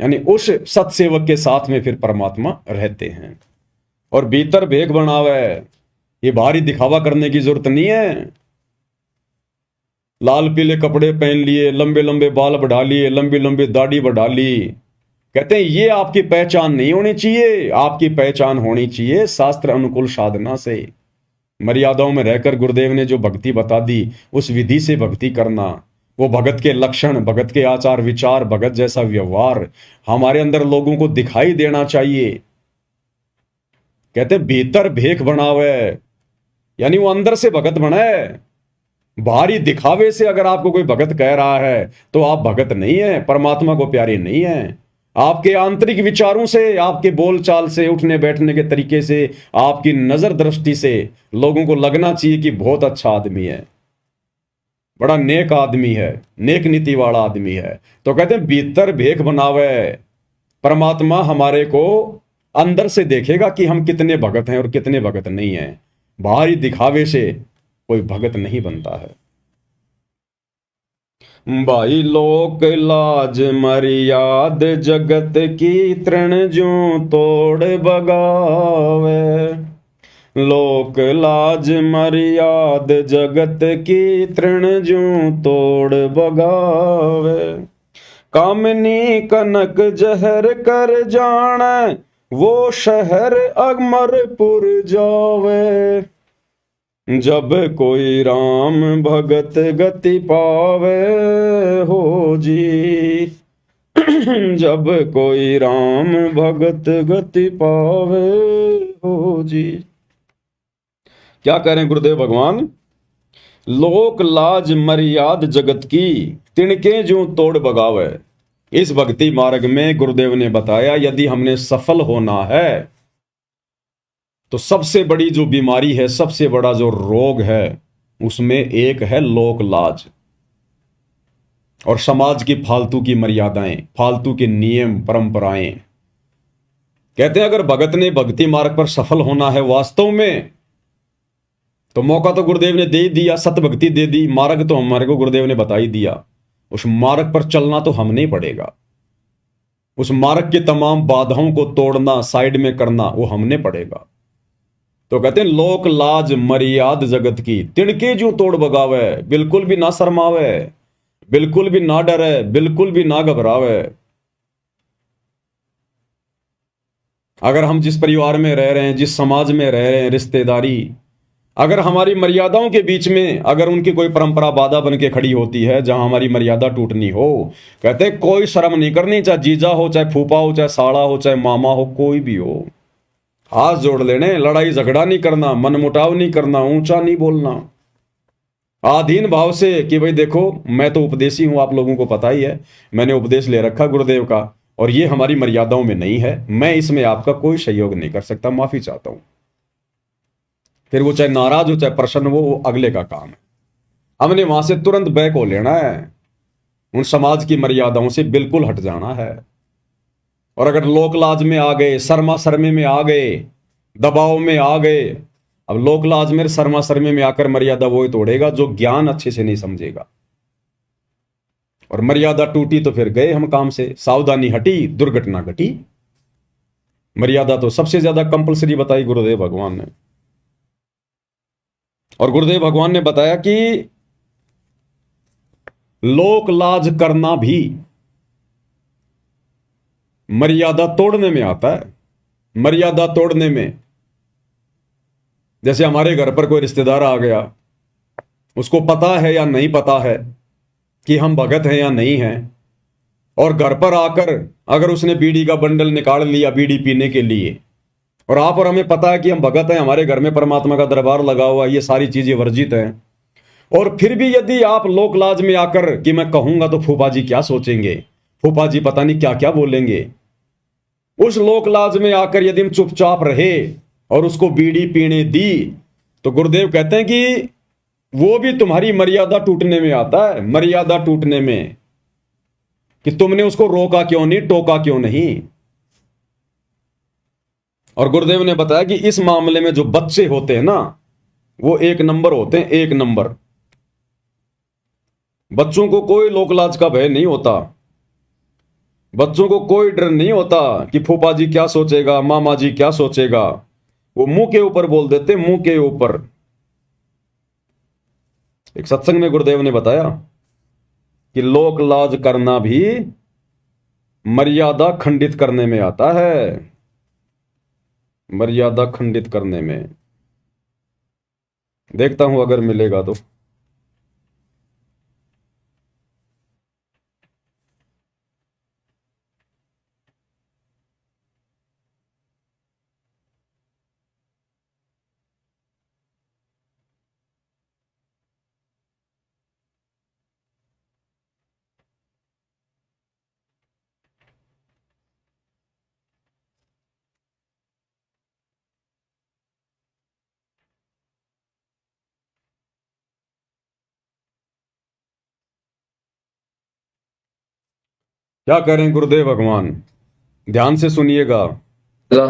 यानी उस सत्सेवक के साथ में फिर परमात्मा रहते हैं। और भीतर भेख बनावे, ये बाहरी दिखावा करने की जरूरत नहीं है। लाल पीले कपड़े पहन लिए, लंबे लंबे बाल बढ़ा लिए, लंबी लंबी दाढ़ी बढ़ा ली, कहते हैं ये आपकी पहचान नहीं होनी चाहिए। आपकी पहचान होनी चाहिए शास्त्र अनुकूल साधना से, मर्यादाओं में रहकर गुरुदेव ने जो भक्ति बता दी उस विधि से भक्ति करना। वो भगत के लक्षण, भगत के आचार विचार, भगत जैसा व्यवहार हमारे अंदर लोगों को दिखाई देना चाहिए। कहते भीतर भेख बनावे, यानी वो अंदर से भगत बनाए। बाहरी दिखावे से अगर आपको कोई भगत कह रहा है तो आप भगत नहीं है, परमात्मा को प्यारे नहीं है। आपके आंतरिक विचारों से, आपके बोलचाल से, उठने बैठने के तरीके से, आपकी नजर दृष्टि से लोगों को लगना चाहिए कि बहुत अच्छा आदमी है, बड़ा नेक आदमी है, नेक नीति वाला आदमी है। तो कहते हैं भीतर भेख बनावे, परमात्मा हमारे को अंदर से देखेगा कि हम कितने भगत हैं और कितने भगत नहीं हैं। बाहरी दिखावे से कोई भगत नहीं बनता है। भाई लोक लाज मर्याद जगत की तृण ज्यों तोड़ बगावे। लोक लाज मर्याद जगत की तृण ज्यों तोड़ बगावे। कामिनी कनक जहर कर जाने वो शहर अमरपुर जावे। जब कोई राम भगत गति पावे हो जी। जब कोई राम भगत गति पावे हो जी। क्या कह रहे हैं गुरुदेव भगवान? लोक लाज मर्याद जगत की तिनके जो तोड़ बगावे। इस भक्ति मार्ग में गुरुदेव ने बताया यदि हमने सफल होना है तो सबसे बड़ी जो बीमारी है, सबसे बड़ा जो रोग है, उसमें एक है लोक लाज और समाज की फालतू की मर्यादाएं, फालतू के नियम परंपराएं। कहते हैं अगर भगत ने भक्ति मार्ग पर सफल होना है वास्तव में, तो मौका तो गुरुदेव ने दे ही दिया, सत भक्ति दे दी, मार्ग तो हमारे को गुरुदेव ने बता ही दिया। उस मार्ग पर चलना तो हमने ही पड़ेगा। उस मार्ग की तमाम बाधाओं को तोड़ना, साइड में करना, वो हमने पड़ेगा। तो कहते हैं लोक लाज मर्याद जगत की तिनके जो तोड़ बगावे। बिल्कुल भी ना शर्मावे, बिल्कुल भी ना डरे, बिल्कुल भी ना घबरावे। अगर हम जिस परिवार में रह रहे हैं, जिस समाज में रह रहे हैं, रिश्तेदारी, अगर हमारी मर्यादाओं के बीच में अगर उनकी कोई परंपरा बाधा बन के खड़ी होती है जहां हमारी मर्यादा टूटनी हो, कहते हैं कोई शर्म नहीं करनी, चाहे जीजा हो, चाहे फूफा हो, चाहे साड़ा हो, चाहे मामा हो, कोई भी हो। हाथ जोड़ लेने, लड़ाई झगड़ा नहीं करना, मनमुटाव नहीं करना, ऊंचा नहीं बोलना, आधीन भाव से कि भाई देखो मैं तो उपदेशी हूं, आप लोगों को पता ही है, मैंने उपदेश ले रखा गुरुदेव का और ये हमारी मर्यादाओं में नहीं है, मैं इसमें आपका कोई सहयोग नहीं कर सकता, माफी चाहता हूं। फिर वो चाहे नाराज हो चाहे प्रसन्न हो, वो अगले का काम है। हमने वहां से तुरंत बैक हो लेना है, उन समाज की मर्यादाओं से बिल्कुल हट जाना है। और अगर लोक लाज में आ गए, शर्मा शर्मे में आ गए, दबाव में आ गए, अब लोक लाज में शर्मा शर्मे में आकर मर्यादा वो ही तोड़ेगा जो ज्ञान अच्छे से नहीं समझेगा। और मर्यादा टूटी तो फिर गए हम काम से, सावधानी हटी दुर्घटना घटी। मर्यादा तो सबसे ज्यादा कंपलसरी बताई गुरुदेव भगवान ने। और गुरुदेव भगवान ने बताया कि लोक लाज करना भी मर्यादा तोड़ने में आता है। मर्यादा तोड़ने में, जैसे हमारे घर पर कोई रिश्तेदार आ गया, उसको पता है या नहीं पता है कि हम भगत हैं या नहीं हैं, और घर पर आकर अगर उसने बीड़ी का बंडल निकाल लिया बीड़ी पीने के लिए, और आप और हमें पता है कि हम भगत हैं, हमारे घर में परमात्मा का दरबार लगा हुआ, ये सारी चीजें वर्जित हैं, और फिर भी यदि आप लोक लाज में आकर कि मैं कहूंगा तो फूफा जी क्या सोचेंगे, फूफा जी पता नहीं क्या क्या बोलेंगे, उस लोक लाज में आकर यदि हम चुपचाप रहे और उसको बीड़ी पीने दी, तो गुरुदेव कहते हैं कि वो भी तुम्हारी मर्यादा टूटने में आता है। मर्यादा टूटने में कि तुमने उसको रोका क्यों नहीं, टोका क्यों नहीं। और गुरुदेव ने बताया कि इस मामले में जो बच्चे होते हैं ना, वो एक नंबर होते हैं, एक नंबर। बच्चों को कोई लोकलाज का भय नहीं होता, बच्चों को कोई डर नहीं होता कि फूफा जी क्या सोचेगा, मामा जी क्या सोचेगा। वो मुंह के ऊपर बोल देते, मुंह के ऊपर। एक सत्संग में गुरुदेव ने बताया कि लोक लाज करना भी मर्यादा खंडित करने में आता है, मर्यादा खंडित करने में। देखता हूं अगर मिलेगा तो। क्या करें गुरुदेव भगवान, ध्यान से सुनिएगा। तो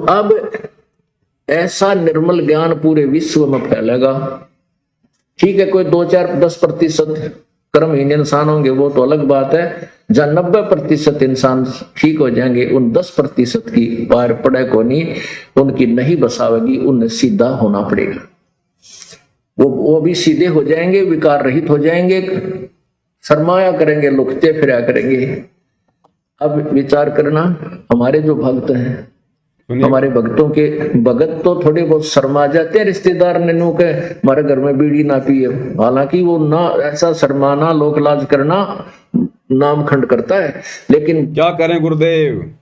अब ऐसा निर्मल ज्ञान पूरे विश्व में फैलेगा। ठीक है, कोई 2-4-10% कर्महीन इंसान होंगे, वो तो अलग बात है। जहां 90% इंसान ठीक हो जाएंगे, उन 10% की पार पड़े को नहीं, उनकी नहीं बसावेगी, उन्हें सीधा होना पड़ेगा। वो भी सीधे हो जाएंगे, विकार रहित हो जाएंगे, शर्माया करेंगे, लुकते फिरा करेंगे। अब विचार करना, हमारे जो भक्त हैं, हमारे भक्तों के भगत तो थोड़े बहुत शर्मा जाते हैं, रिश्तेदार ने नु के हमारे घर में बीड़ी ना पिए, हालांकि वो ना ऐसा शर्माना, लोक लाज करना नाम खंड करता है। लेकिन क्या करें गुरुदेव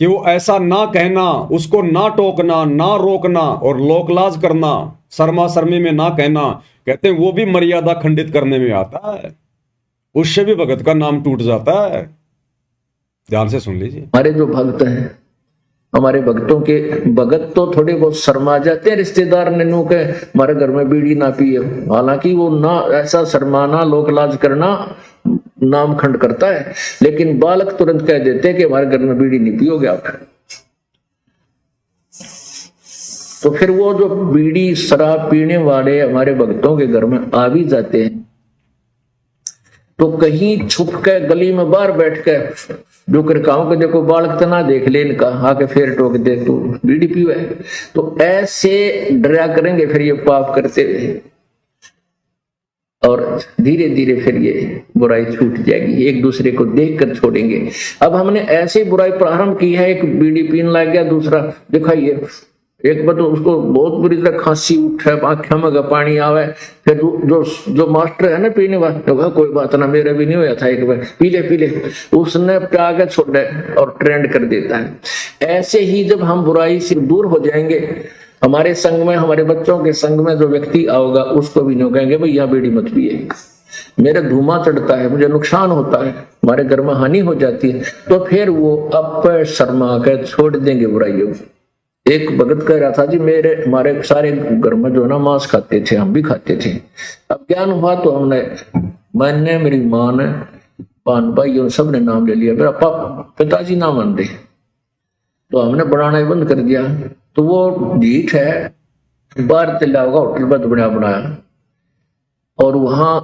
कि वो ऐसा ना कहना, उसको ना टोकना, ना रोकना और लोकलाज करना, शर्मा शर्मी में ना कहना, कहते हैं वो भी मर्यादा खंडित करने में आता है, उससे भी भगत का नाम टूट जाता है। ध्यान से सुन लीजिए। हमारे जो भक्त हैं, हमारे भक्तों के भगत तो थोड़े बहुत शर्मा जाते हैं, रिश्तेदार ने नु के हमारे घर में बीड़ी ना पिए, हालांकि वो ना ऐसा शर्माना, लोकलाज करना नाम खंड करता है। लेकिन बालक तुरंत कह देते हैं कि हमारे घर में बीड़ी नहीं पियोगे आप। तो फिर वो जो बीड़ी शराब पीने वाले हमारे भक्तों के घर में आ भी जाते हैं, तो कहीं छुप के गली में बाहर बैठ के जो करकाओं के देखो बालक तना देख ले इनका, आके फिर टोक दे तू बीड़ी पियो है, तो ऐसे डरा करेंगे फिर ये पाप करते हुए, और धीरे धीरे फिर ये बुराई छूट जाएगी, एक दूसरे को देख कर छोड़ेंगे। अब हमने ऐसे बुराई प्रारंभ की है, एक बीड़ी पीने लग गया, दूसरा दिखाइए, एक बार तो उसको बहुत बुरी तरह खांसी उठे, आंखें में पानी आवे, फिर जो मास्टर है ना पीने वाला, कोई बात ना, मेरा भी नहीं हुआ था, एक बार पी ले, उसने प्या के छोड़े और ट्रेंड कर देता है। ऐसे ही जब हम बुराई से दूर हो जाएंगे, हमारे संग में, हमारे बच्चों के संग में जो व्यक्ति आओगा, उसको भी नहीं कहेंगे भाई यहाँ बीड़ी मत पिए, मेरा धुआं चढ़ता है, मुझे नुकसान होता है, हमारे घर में हानि हो जाती है, तो फिर वो अब शर्मा कर छोड़ देंगे बुराइयों। एक भगत कह रहा था जी, हमारे सारे घर में जो ना मांस खाते थे, हम भी खाते थे, अब ज्ञान हुआ तो मैंने, मेरी माँ ने, पान भाई, उन सब ने नाम ले लिया, मेरा पिताजी ना मान रहे, तो हमने बनाना ही बंद कर दिया। तो वो ढीठ है, बाहर चला होगा होटल में बनाया, और वहां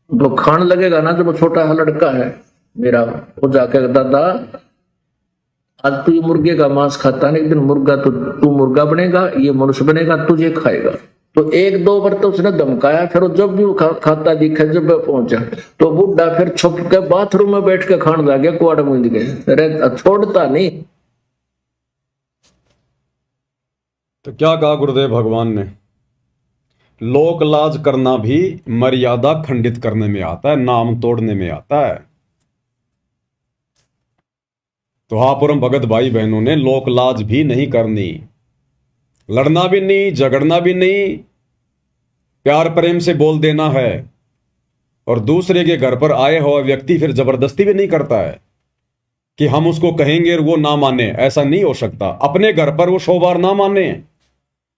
जो खाने लगेगा ना, जब वो छोटा लड़का है मेरा, वो जाके दादा आज तू ये मुर्गे का मांस खाता है, एक दिन मुर्गा तो तू मुर्गा बनेगा, ये मनुष्य बनेगा, तुझे खाएगा। तो 1-2 बार तो उसने धमकाया, फिर जब भी खाता दिखा, जब पहुंचा तो बुढ़ा फिर छुप के बाथरूम में बैठ के खाने लग गया, कुआड़ मूंद के, छोड़ता नहीं। तो क्या कहा गुरुदेव भगवान ने, लोक लाज करना भी मर्यादा खंडित करने में आता है, नाम तोड़ने में आता है। तो हाँ परम भगत भाई बहनों ने लोक लाज भी नहीं करनी, लड़ना भी नहीं, झगड़ना भी नहीं, प्यार प्रेम से बोल देना है। और दूसरे के घर पर आए हुआ व्यक्ति फिर जबरदस्ती भी नहीं करता है कि हम उसको कहेंगे और वो ना माने, ऐसा नहीं हो सकता। अपने घर पर वो 100 बार ना माने,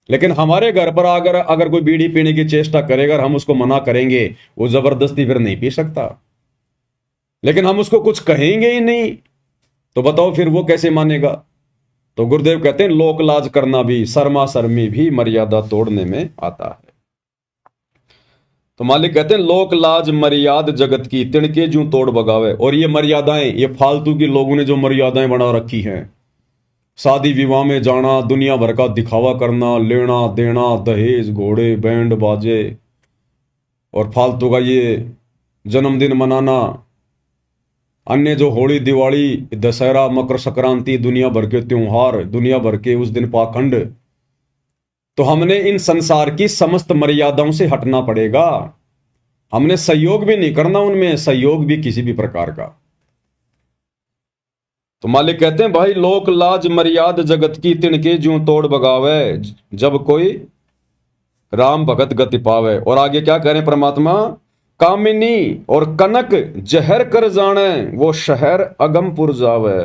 लेकिन हमारे घर पर अगर कोई बीड़ी पीने की चेष्टा करेगा, हम उसको मना करेंगे, वो जबरदस्ती फिर नहीं पी सकता। लेकिन हम उसको कुछ कहेंगे ही नहीं, तो बताओ फिर वो कैसे मानेगा। तो गुरुदेव कहते हैं लोक लाज करना भी, शर्मा शर्मी भी मर्यादा तोड़ने में आता है। तो मालिक कहते हैं लोक लाज मर्याद जगत की, तिणके जूं तोड़ बगावे। और ये मर्यादाएं, ये फालतू की लोगों ने जो मर्यादाएं बना रखी हैं, शादी विवाह में जाना, दुनिया भर का दिखावा करना, लेना देना, दहेज, घोड़े, बैंड बाजे, और फालतू का ये जन्मदिन मनाना, अन्य जो होली, दिवाली, दशहरा, मकर संक्रांति, दुनिया भर के त्योहार, दुनिया भर के उस दिन पाखंड, तो हमने इन संसार की समस्त मर्यादाओं से हटना पड़ेगा। हमने सहयोग भी नहीं करना उनमें, सहयोग भी किसी भी प्रकार का। तो मालिक कहते हैं भाई लोक लाज मर्याद जगत की, तिनके ज्यों तोड़ बगावे, जब कोई राम भगत गति पावे। और आगे क्या कह रहे हैं परमात्मा, कामिनी और कनक जहर कर जाने, वो शहर अगमपुर जावे।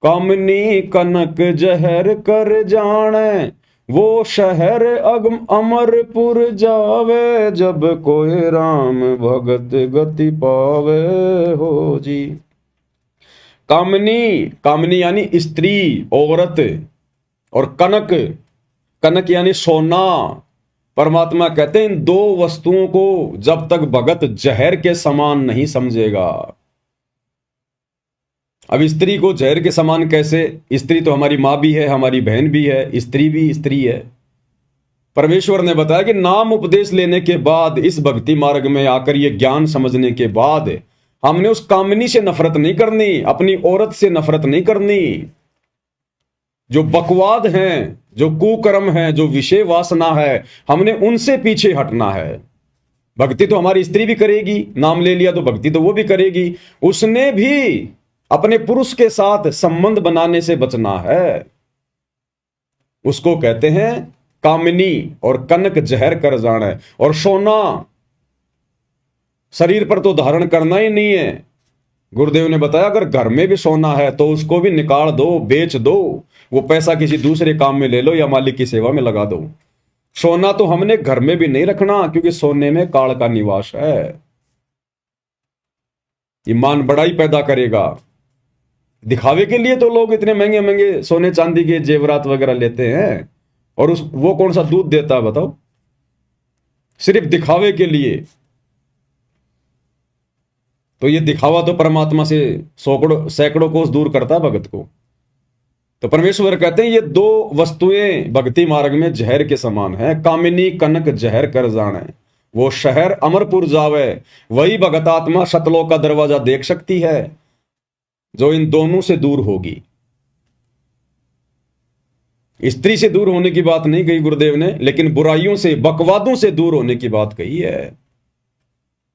कामिनी कनक जहर कर जाने, वो शहर अगम अमरपुर जावे, जब कोई राम भगत गति पावे हो जी। कामनी, कामनी यानी स्त्री, औरत, और कनक, कनक यानी सोना। परमात्मा कहते हैं इन दो वस्तुओं को जब तक भगत जहर के समान नहीं समझेगा। अब स्त्री को जहर के समान कैसे? स्त्री तो हमारी मां भी है, हमारी बहन भी है, स्त्री भी स्त्री है। परमेश्वर ने बताया कि नाम उपदेश लेने के बाद, इस भक्ति मार्ग में आकर ये ज्ञान समझने के बाद, हमने उस कामनी से नफरत नहीं करनी, अपनी औरत से नफरत नहीं करनी। जो बकवाद हैं, जो कुकर्म है, जो विषय वासना है, हमने उनसे पीछे हटना है। भक्ति तो हमारी स्त्री भी करेगी, नाम ले लिया तो भक्ति तो वो भी करेगी। उसने भी अपने पुरुष के साथ संबंध बनाने से बचना है। उसको कहते हैं कामिनी, और कनक जहर कर जाना है। और सोना शरीर पर तो धारण करना ही नहीं है। गुरुदेव ने बताया अगर घर में भी सोना है तो उसको भी निकाल दो, बेच दो, वो पैसा किसी दूसरे काम में ले लो या मालिक की सेवा में लगा दो। सोना तो हमने घर में भी नहीं रखना, क्योंकि सोने में काल का निवास है। ईमान बड़ाई पैदा करेगा। दिखावे के लिए तो लोग इतने महंगे महंगे सोने चांदी के जेवरात वगैरह लेते हैं, और वो कौन सा दूध देता है बताओ? सिर्फ दिखावे के लिए। तो ये दिखावा तो परमात्मा से सैकड़ों कोस दूर करता है भगत को। तो परमेश्वर कहते हैं ये दो वस्तुएं भक्ति मार्ग में जहर के समान है। कामिनी कनक जहर कर जाने, वो शहर अमरपुर जावे, वही भगत आत्मा सतलोक का दरवाजा देख सकती है जो इन दोनों से दूर होगी। स्त्री से दूर होने की बात नहीं कही गुरुदेव ने, लेकिन बुराइयों से, बकवादों से दूर होने की बात कही है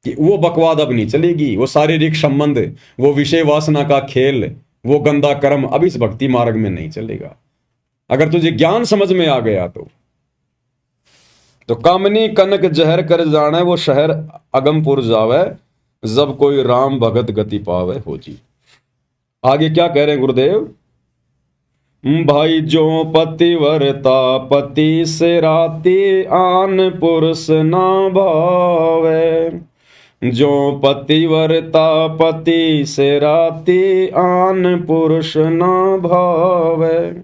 कि वो बकवाद अब नहीं चलेगी, वो शारीरिक संबंध, वो विषय वासना का खेल, वो गंदा कर्म अब इस भक्ति मार्ग में नहीं चलेगा। अगर तुझे ज्ञान समझ में आ गया तो कामनी कनक जहर कर जाने, वो शहर अगमपुर जावे, जब कोई राम भगत गति पावे हो जी। आगे क्या कह रहे हैं गुरुदेव? भाई जो पतिव्रता पति से राती, आन पुरुष ना भावे। जो पतिव्रता पति से राती, आन पुरुष ना भावे।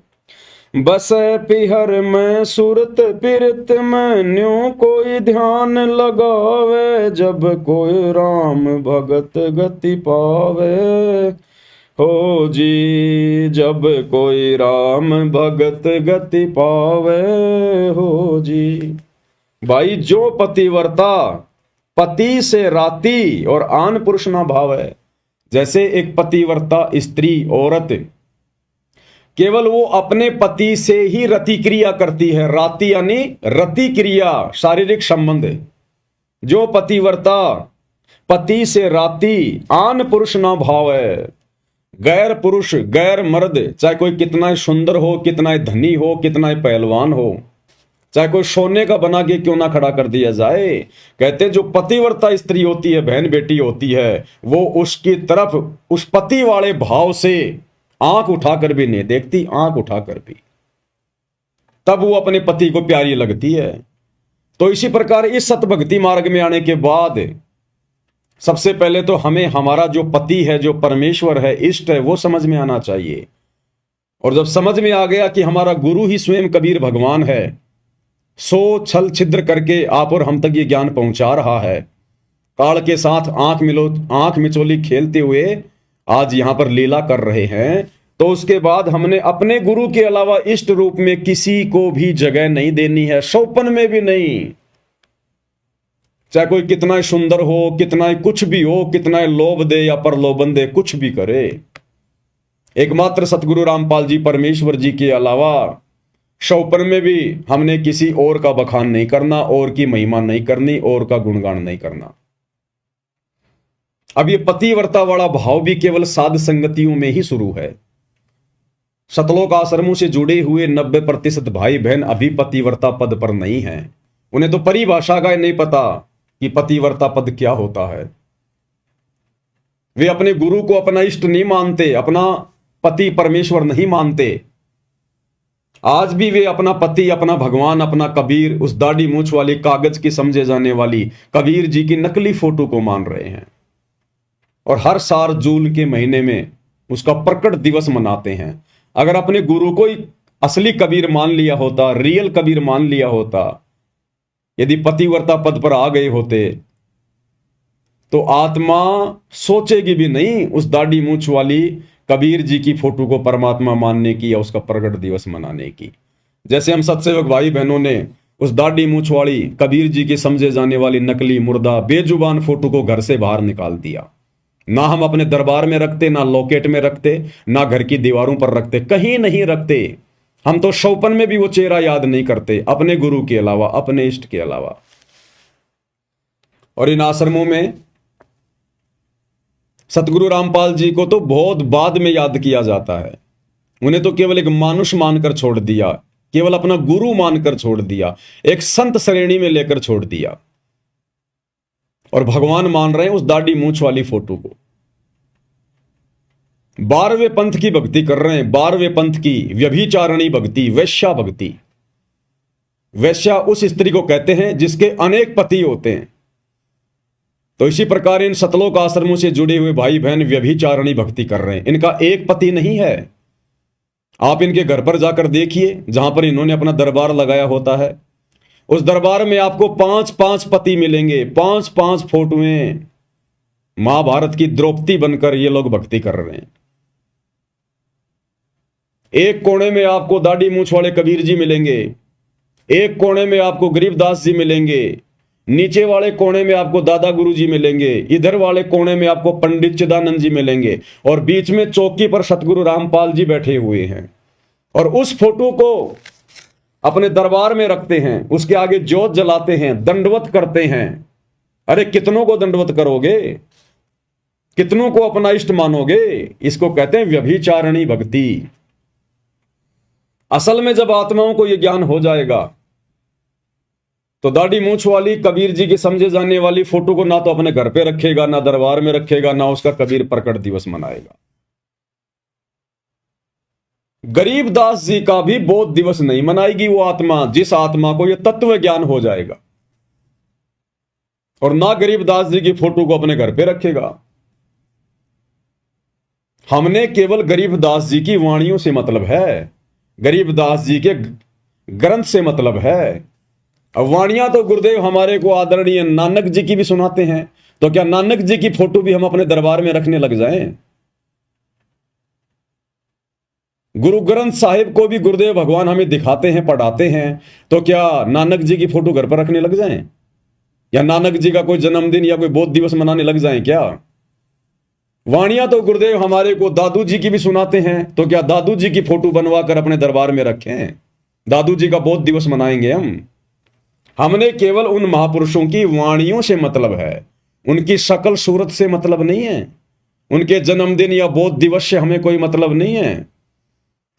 बस पिहर में सुरत पिरत में, न्यों कोई ध्यान लगावे। जब कोई राम भगत गति पावे हो जी, जब कोई राम भगत गति पावे हो जी। भाई जो पतिव्रता पति से राती और आन पुरुष ना भावे। जैसे एक पतिव्रता स्त्री, औरत, केवल वो अपने पति से ही रति क्रिया करती है। राति यानी रति क्रिया, शारीरिक संबंध। जो पतिव्रता पति से राति, आन पुरुष ना भावे। गैर पुरुष, गैर मर्द, चाहे कोई कितना सुंदर हो, कितना धनी हो, कितना पहलवान हो, चाहे कोई सोने का बना के क्यों ना खड़ा कर दिया जाए, कहते हैं जो पतिव्रता स्त्री होती है, बहन बेटी होती है, वो उसकी तरफ उस पति वाले भाव से आंख उठाकर भी नहीं देखती, आंख उठाकर भी, तब वो अपने पति को प्यारी लगती है। तो इसी प्रकार इस सतभक्ति मार्ग में आने के बाद सबसे पहले तो हमें हमारा जो पति है, जो परमेश्वर है, इष्ट है, वो समझ में आना चाहिए। और जब समझ में आ गया कि हमारा गुरु ही स्वयं कबीर भगवान है, सो छल छिद्र करके आप और हम तक ये ज्ञान पहुंचा रहा है, काल के साथ आंख मिचोली खेलते हुए आज यहां पर लीला कर रहे हैं, तो उसके बाद हमने अपने गुरु के अलावा इष्ट रूप में किसी को भी जगह नहीं देनी है, सौपन में भी नहीं। चाहे कोई कितना सुंदर हो, कितना कुछ भी हो, कितना लोभ दे या प्रलोभन दे, कुछ भी करे, एकमात्र सतगुरु रामपाल जी परमेश्वर जी के अलावा सौपन में भी हमने किसी और का बखान नहीं करना, और की महिमा नहीं करनी, और का गुणगान नहीं करना। अब ये पतिव्रता वाला भाव भी केवल साध संगतियों में ही शुरू है। सतलोक आश्रमों से जुड़े हुए 90% भाई बहन अभी पतिव्रता पद पर नहीं है। उन्हें तो परिभाषा का नहीं पता कि पतिव्रता पद क्या होता है। वे अपने गुरु को अपना इष्ट नहीं मानते, अपना पति परमेश्वर नहीं मानते। आज भी वे अपना पति, अपना भगवान, अपना कबीर, उस दाढ़ी मूछ वाली, कागज की समझे जाने वाली कबीर जी की नकली फोटो को मान रहे हैं। और हर साल जून के महीने में उसका प्रकट दिवस मनाते हैं। अगर अपने गुरु को ही असली कबीर मान लिया होता, रियल कबीर मान लिया होता, यदि पतिव्रता पद पर आ गए होते, तो आत्मा सोचेगी भी नहीं उस दाढ़ी मूंछ वाली कबीर जी की फोटो को परमात्मा मानने की या उसका प्रकट दिवस मनाने की। जैसे हम सत्सेवक भाई बहनों ने उस दाढ़ी मूंछ वाली कबीर जी की समझे जाने वाली नकली मुर्दा बेजुबान फोटो को घर से बाहर निकाल दिया। ना हम अपने दरबार में रखते, ना लॉकेट में रखते, ना घर की दीवारों पर रखते, कहीं नहीं रखते। हम तो शौपन में भी वो चेहरा याद नहीं करते, अपने गुरु के अलावा, अपने इष्ट के अलावा। और इन आश्रमों में सतगुरु रामपाल जी को तो बहुत बाद में याद किया जाता है। उन्हें तो केवल एक मानुष मानकर छोड़ दिया, केवल अपना गुरु मानकर छोड़ दिया, एक संत श्रेणी में लेकर छोड़ दिया, और भगवान मान रहे हैं उस दाढ़ी मूंछ वाली फोटो को। 12वें पंथ की भक्ति कर रहे हैं, 12वें पंथ की व्यभिचारणी भक्ति, वैश्या भक्ति। वैश्या उस स्त्री को कहते हैं जिसके अनेक पति होते हैं। तो इसी प्रकार इन सतलोक आश्रमों से जुड़े हुए भाई बहन व्यभिचारणी भक्ति कर रहे हैं। इनका एक पति नहीं है। आप इनके घर पर जाकर देखिए, जहां पर इन्होंने अपना दरबार लगाया होता है, उस दरबार में आपको 5-5 पति मिलेंगे, 5-5 फोटोएं। महाभारत की द्रौपदी बनकर ये लोग भक्ति कर रहे हैं। एक कोने में आपको दाढ़ी मूंछ वाले कबीर जी मिलेंगे, एक कोने में आपको गरीबदास जी मिलेंगे, नीचे वाले कोने में आपको दादा गुरु जी मिलेंगे, इधर वाले कोने में आपको पंडित चिदानंद जी मिलेंगे, और बीच में चौकी पर सतगुरु रामपाल जी बैठे हुए हैं। और उस फोटो को अपने दरबार में रखते हैं, उसके आगे ज्योत जलाते हैं, दंडवत करते हैं। अरे कितनों को दंडवत करोगे, कितनों को अपना इष्ट मानोगे? इसको कहते हैं व्यभिचारणी भक्ति। असल में जब आत्माओं को यह ज्ञान हो जाएगा तो दाढ़ी मूंछ वाली कबीर जी की समझे जाने वाली फोटो को ना तो अपने घर पे रखेगा, ना दरबार में रखेगा, ना उसका कबीर प्रकट दिवस मनाएगा। गरीबदास जी का भी बोध दिवस नहीं मनाएगी वो आत्मा, जिस आत्मा को यह तत्व ज्ञान हो जाएगा। और ना गरीबदास जी की फोटो को अपने घर पे रखेगा। हमने केवल गरीबदास जी की वाणियों से मतलब है, गरीबदास जी के ग्रंथ से मतलब है। अब वाणियां तो गुरुदेव हमारे को आदरणीय नानक जी की भी सुनाते हैं, तो क्या नानक जी की फोटो भी हम अपने दरबार में रखने लग जाएं? गुरु ग्रंथ साहिब को भी गुरुदेव भगवान हमें दिखाते हैं, पढ़ाते हैं, तो क्या नानक जी की फोटो घर पर रखने लग जाएं? या नानक जी का कोई जन्मदिन या कोई बोध दिवस मनाने लग जाएं क्या? वाणियां तो गुरुदेव हमारे को दादू जी की भी सुनाते हैं, तो क्या दादू जी की फोटो बनवा कर अपने दरबार में रखें? दादू जी का बोध दिवस मनाएंगे हम? हमने केवल उन महापुरुषों की वाणियों से मतलब है, उनकी शकल सूरत से मतलब नहीं है, उनके जन्मदिन या बोध दिवस से हमें कोई मतलब नहीं है।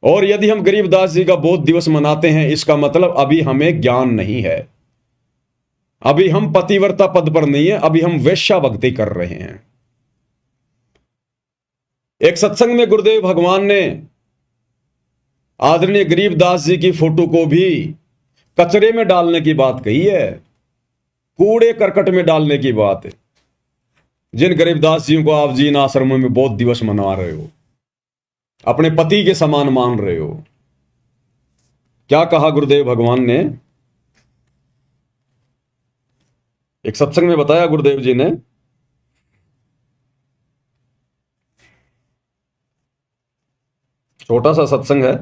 और यदि हम गरीबदास जी का बोध दिवस मनाते हैं, इसका मतलब अभी हमें ज्ञान नहीं है, अभी हम पतिव्रता पद पर नहीं है, अभी हम वैश्या भक्ति कर रहे हैं। एक सत्संग में गुरुदेव भगवान ने आदरणीय गरीबदास जी की फोटो को भी कचरे में डालने की बात कही है, कूड़े करकट में डालने की बात है। जिन गरीबदास जी को आप जी इन आश्रमों में बोध दिवस मना रहे हो, अपने पति के समान मान रहे हो, क्या कहा गुरुदेव भगवान ने? एक सत्संग में बताया गुरुदेव जी ने, छोटा सा सत्संग है।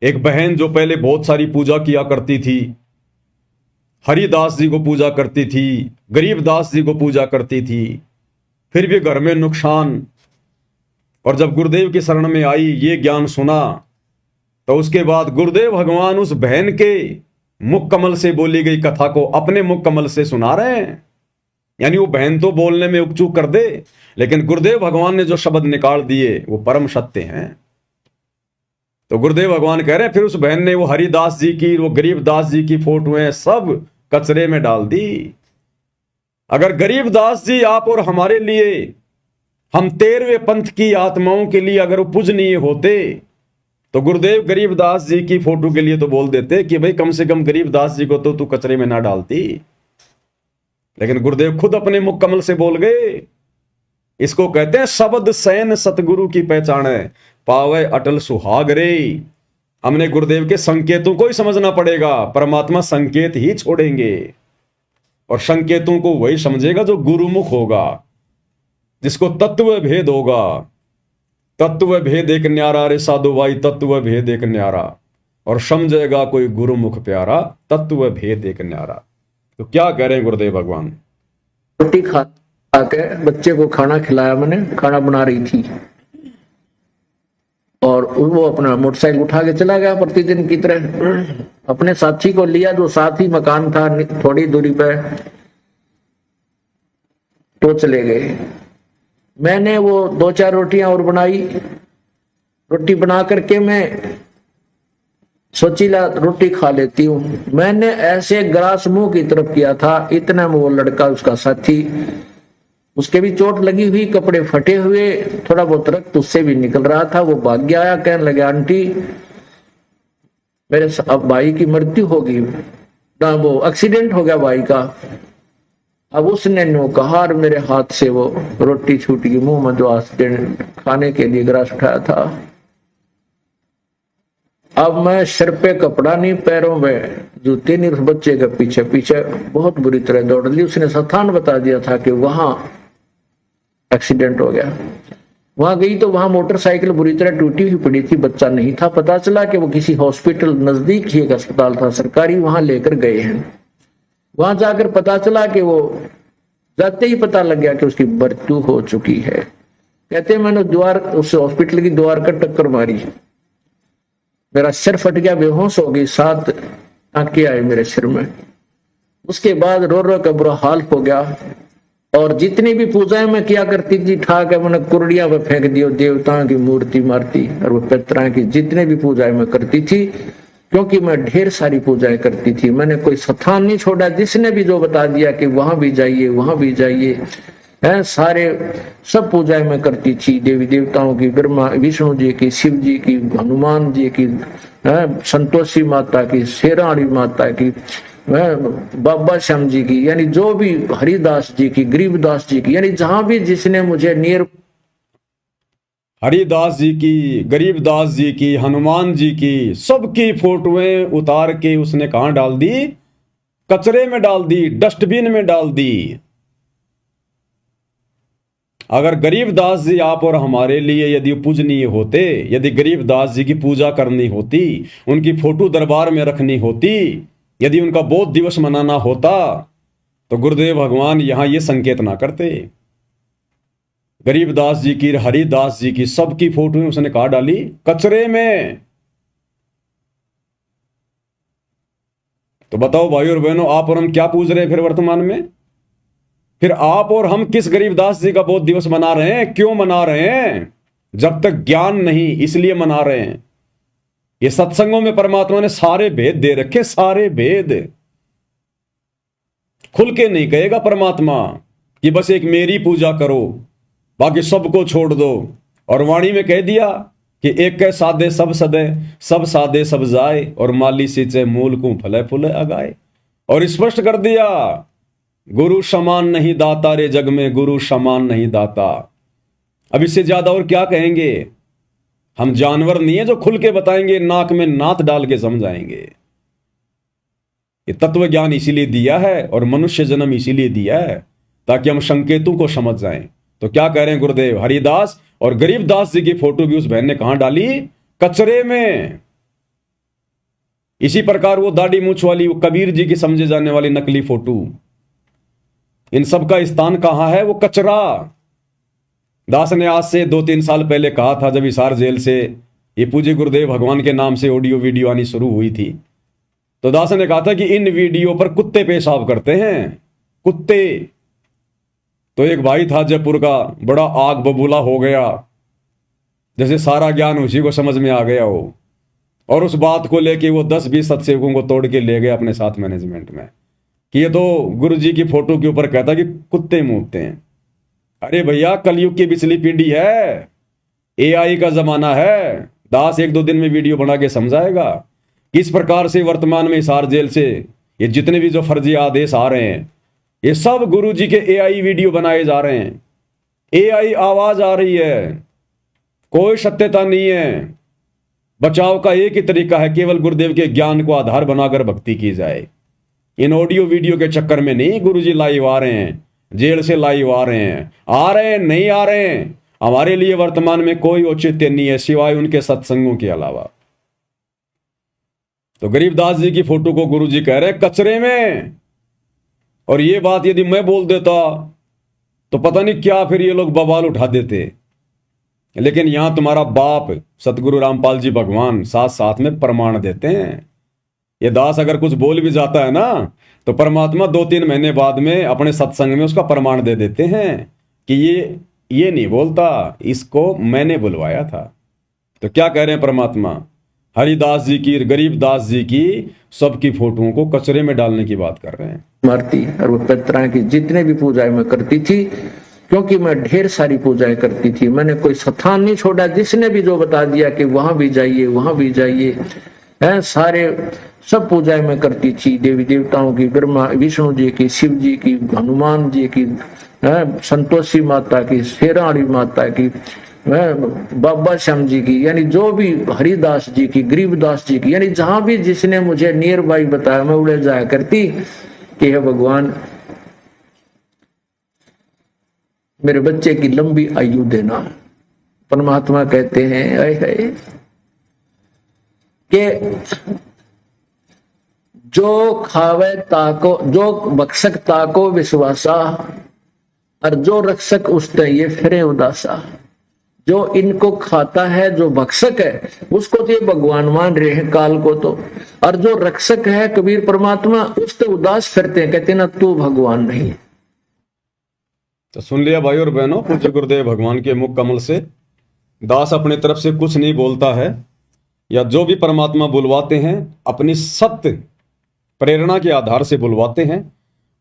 एक बहन जो पहले बहुत सारी पूजा किया करती थी, हरिदास जी को पूजा करती थी, गरीबदास जी को पूजा करती थी, फिर भी घर में नुकसान, और जब गुरुदेव की शरण में आई, ये ज्ञान सुना, तो उसके बाद गुरुदेव भगवान उस बहन के मुख कमल से बोली गई कथा को अपने मुख कमल से सुना रहे हैं। यानी वो बहन तो बोलने में उपचूक कर दे, लेकिन गुरुदेव भगवान ने जो शब्द निकाल दिए वो परम सत्य हैं। तो गुरुदेव भगवान कह रहे हैं, फिर उस बहन ने वो हरिदास जी की, वो गरीबदास जी की फोटोएं सब कचरे में डाल दी। अगर गरीबदास जी आप और हमारे लिए, हम 13वें पंथ की आत्माओं के लिए अगर वो पूजनीय होते, तो गुरुदेव गरीबदास जी की फोटो के लिए तो बोल देते कि भाई कम से कम गरीबदास जी को तो तू कचरे में ना डालती। लेकिन गुरुदेव खुद अपने मुख कमल से बोल गए इसको कहते हैं शब्द सैन सतगुरु की पहचाने, पावे अटल सुहाग रे। हमने गुरुदेव के संकेतों को ही समझना पड़ेगा। परमात्मा संकेत ही छोड़ेंगे और संकेतों को वही समझेगा जो गुरुमुख होगा, जिसको तत्व भेद होगा। तत्व भेद एक न्यारा रे साधु भाई, तत्व भेद एक न्यारा, और समझेगा कोई गुरुमुख प्यारा, तत्व भेद एक न्यारा। तो क्या कह रहे हैं गुरुदेव भगवान? रोटी खा के बच्चे को खाना खिलाया, मैंने खाना बना रही थी, और वो अपना मोटरसाइकिल उठा के चला गया प्रतिदिन की तरह। अपने साथी को लिया, जो साथ ही मकान था थोड़ी दूरी पे, तो चले गए। मैंने वो 2-4 रोटियां और बनाई। रोटी बना करके मैं सोची ला रोटी खा लेती हूँ। मैंने ऐसे ग्रास मुंह की तरफ किया था, इतना में वो लड़का, उसका साथी, उसके भी चोट लगी हुई, कपड़े फटे हुए, थोड़ा बहुत रक्त उससे भी निकल रहा था। वो भाग गया, आया, कहने लगे आंटी मेरे अब भाई की मृत्यु होगी ना, वो एक्सीडेंट हो गया भाई का। अब उसने नो कहा और मेरे हाथ से वो रोटी छूट गई मुंह में, जो एक्सीडेंट खाने के लिए ग्रास उठाया था। अब मैं सिर पे कपड़ा नहीं, पैरों में जूते नहीं, उस बच्चे के पीछे पीछे बहुत बुरी तरह दौड़ ली। उसने स्थान बता दिया था कि वहां एक्सीडेंट हो गया। वहां गई तो वहां मोटरसाइकिल बुरी तरह टूटी हुई पड़ी थी, बच्चा नहीं था। पता चला कि वो किसी हॉस्पिटल, नजदीक ही एक अस्पताल था सरकारी, वहां लेकर गए हैं। वहां जाकर पता चला कि वो, जाते ही पता लग गया कि उसकी मृत्यु हो चुकी है। कहते मैंने द्वार, उस हॉस्पिटल की द्वार का टक्कर मारी, मेरा सिर फट गया, बेहोश हो गई, 7 टांके आए मेरे सिर में। उसके बाद रो रो का बुरा हाल हो गया। और जितनी भी पूजाएं मैं किया करती थी, ठाक है मैंने कुर्डियां पे फेंक दियो, देवताओं की मूर्ति मारती, और वो पितरों की जितने भी पूजाएं मैं करती थी, क्योंकि मैं ढेर सारी पूजाएं करती थी। मैंने कोई स्थान नहीं छोड़ा, जिसने भी जो बता दिया कि वहां भी जाइए, वहां भी जाइए, है सारे सब पूजाएं मैं करती थी। देवी देवताओं की, ब्रह्मा विष्णु जी की, शिव जी की, हनुमान जी की, संतोषी माता की, शेराणी माता की, बाबा श्याम जी की, यानी जो भी, हरिदास जी की, गरीबदास जी की, यानी जहां भी जिसने मुझे नियर, हरिदास जी की, गरीबदास जी की, हनुमान जी की, सबकी फोटोएं उतार के उसने कहां डाल दी? कचरे में डाल दी, डस्टबिन में डाल दी। अगर गरीबदास जी आप और हमारे लिए यदि पूजनीय होते, यदि गरीबदास जी की पूजा करनी होती, उनकी फोटो दरबार में रखनी होती, यदि उनका बोध दिवस मनाना होता, तो गुरुदेव भगवान यहां ये संकेत ना करते। गरीबदास जी की, हरिदास जी की, सबकी फोटो उसने कहा डाली? कचरे में। तो बताओ भाई और बहनों, आप और हम क्या पूज रहे हैं फिर वर्तमान में? फिर आप और हम किस गरीबदास जी का बोध दिवस मना रहे हैं? क्यों मना रहे हैं? जब तक ज्ञान नहीं, इसलिए मना रहे हैं। ये सत्संगों में परमात्मा ने सारे भेद दे रखे, सारे भेद। खुल के नहीं कहेगा परमात्मा कि बस एक मेरी पूजा करो, बाकी सबको छोड़ दो। और वाणी में कह दिया कि एक के सादे सब सदे, सब सादे सब जाए, और माली सींचे मूल को फले फूले अगाए। और स्पष्ट कर दिया, गुरु समान नहीं दाता रे जग में, गुरु समान नहीं दाता। अब इससे ज्यादा और क्या कहेंगे? हम जानवर नहीं है जो खुल के बताएंगे, नाक में नाथ डाल के समझाएंगे। ये तत्व ज्ञान इसीलिए दिया है और मनुष्य जन्म इसीलिए दिया है, ताकि हम संकेतों को समझ जाएं। तो क्या कह रहे हैं गुरुदेव? हरिदास और गरीबदास जी की फोटो भी उस बहन ने कहां डाली? कचरे में। इसी प्रकार वो दाढ़ी मूछ वाली, वो कबीर जी की समझे जाने वाली नकली फोटो, इन सब का स्थान कहां है? वो कचरा। दास ने आज से 2-3 साल पहले कहा था, जब हिसार जेल से ये पूज्य गुरुदेव भगवान के नाम से ऑडियो वीडियो आनी शुरू हुई थी, तो दास ने कहा था कि इन वीडियो पर कुत्ते पेशाब करते हैं, कुत्ते। तो एक भाई था जयपुर का, बड़ा आग बबूला हो गया, जैसे सारा ज्ञान उसी को समझ में आ गया हो, और उस बात को लेके वो 10-20 सत्सेवकों को तोड़ के ले गए अपने साथ मैनेजमेंट में, कि ये तो गुरु जी की फोटो के ऊपर कहता कि कुत्ते मूतते हैं। अरे भैया, कलयुग की पिछली पीढ़ी है, एआई का जमाना है। दास 1-2 दिन में वीडियो बना के समझाएगा किस प्रकार से वर्तमान में हिसार जेल से ये जितने भी जो फर्जी आदेश आ रहे हैं, ये सब गुरु जी के एआई वीडियो बनाए जा रहे हैं। AI आवाज आ रही है, कोई सत्यता नहीं है। बचाव का एक ही तरीका है, केवल गुरुदेव के ज्ञान को आधार बनाकर भक्ति की जाए। इन ऑडियो वीडियो के चक्कर में नहीं गुरुजी लाइव आ रहे हैं, जेल से लाइव आ रहे हैं, आ रहे हैं नहीं आ रहे हैं, हमारे लिए वर्तमान में कोई औचित्य नहीं है सिवाय उनके सत्संगों के अलावा। तो गरीबदास जी की फोटो को गुरुजी कह रहे हैं कचरे में, और ये बात यदि मैं बोल देता तो पता नहीं क्या फिर ये लोग बवाल उठा देते। लेकिन यहां तुम्हारा बाप सतगुरु रामपाल जी भगवान साथ साथ में प्रमाण देते हैं। ये दास अगर कुछ बोल भी जाता है ना तो परमात्मा 2-3 महीने बाद में अपने सत्संग में उसका प्रमाण दे देते हैं कि ये नहीं बोलता, इसको मैंने बुलवाया था। तो क्या कह रहे हैं परमात्मा, हरिदास जी की, गरीबदास जी की सबकी फोटोओं को कचरे में डालने की बात कर रहे हैं। मूर्ति और वो पितरा की जितने भी पूजाएं मैं करती थी, क्योंकि मैं ढेर सारी पूजाएं करती थी, मैंने कोई स्थान नहीं छोड़ा। जिसने भी जो बता दिया कि वहां भी जाइए वहां भी जाइए, है सारे सब पूजाएं मैं करती थी। देवी देवताओं की, ब्रह्मा विष्णु जी की, शिव जी की, हनुमान जी की, संतोषी माता की, शेराड़ी माता की, बाबा श्याम जी की, यानी जो भी हरिदास जी की, गरीबदास जी की, यानी जहां भी जिसने मुझे नियर बाई बताया मैं उड़े जाया करती कि हे भगवान मेरे बच्चे की लंबी आयु देना। परमात्मा कहते हैं आए है कि जो खावे ताको, जो बक्षक ताको विश्वासा, और जो रक्षक उसते ये फिरे उदासा। जो इनको खाता है, जो भक्षक है, उसको तो ये भगवान मान रहे हैं काल को तो, और जो रक्षक है कबीर परमात्मा उससे उदास फिरते हैं, कहते ना तू भगवान नहीं। तो सुन लिया भाई और बहनों, पूज्य गुरुदेव भगवान के मुख कमल से दास अपनी तरफ से कुछ नहीं बोलता है, या जो भी परमात्मा बुलवाते हैं अपनी सत्य प्रेरणा के आधार से बुलवाते हैं,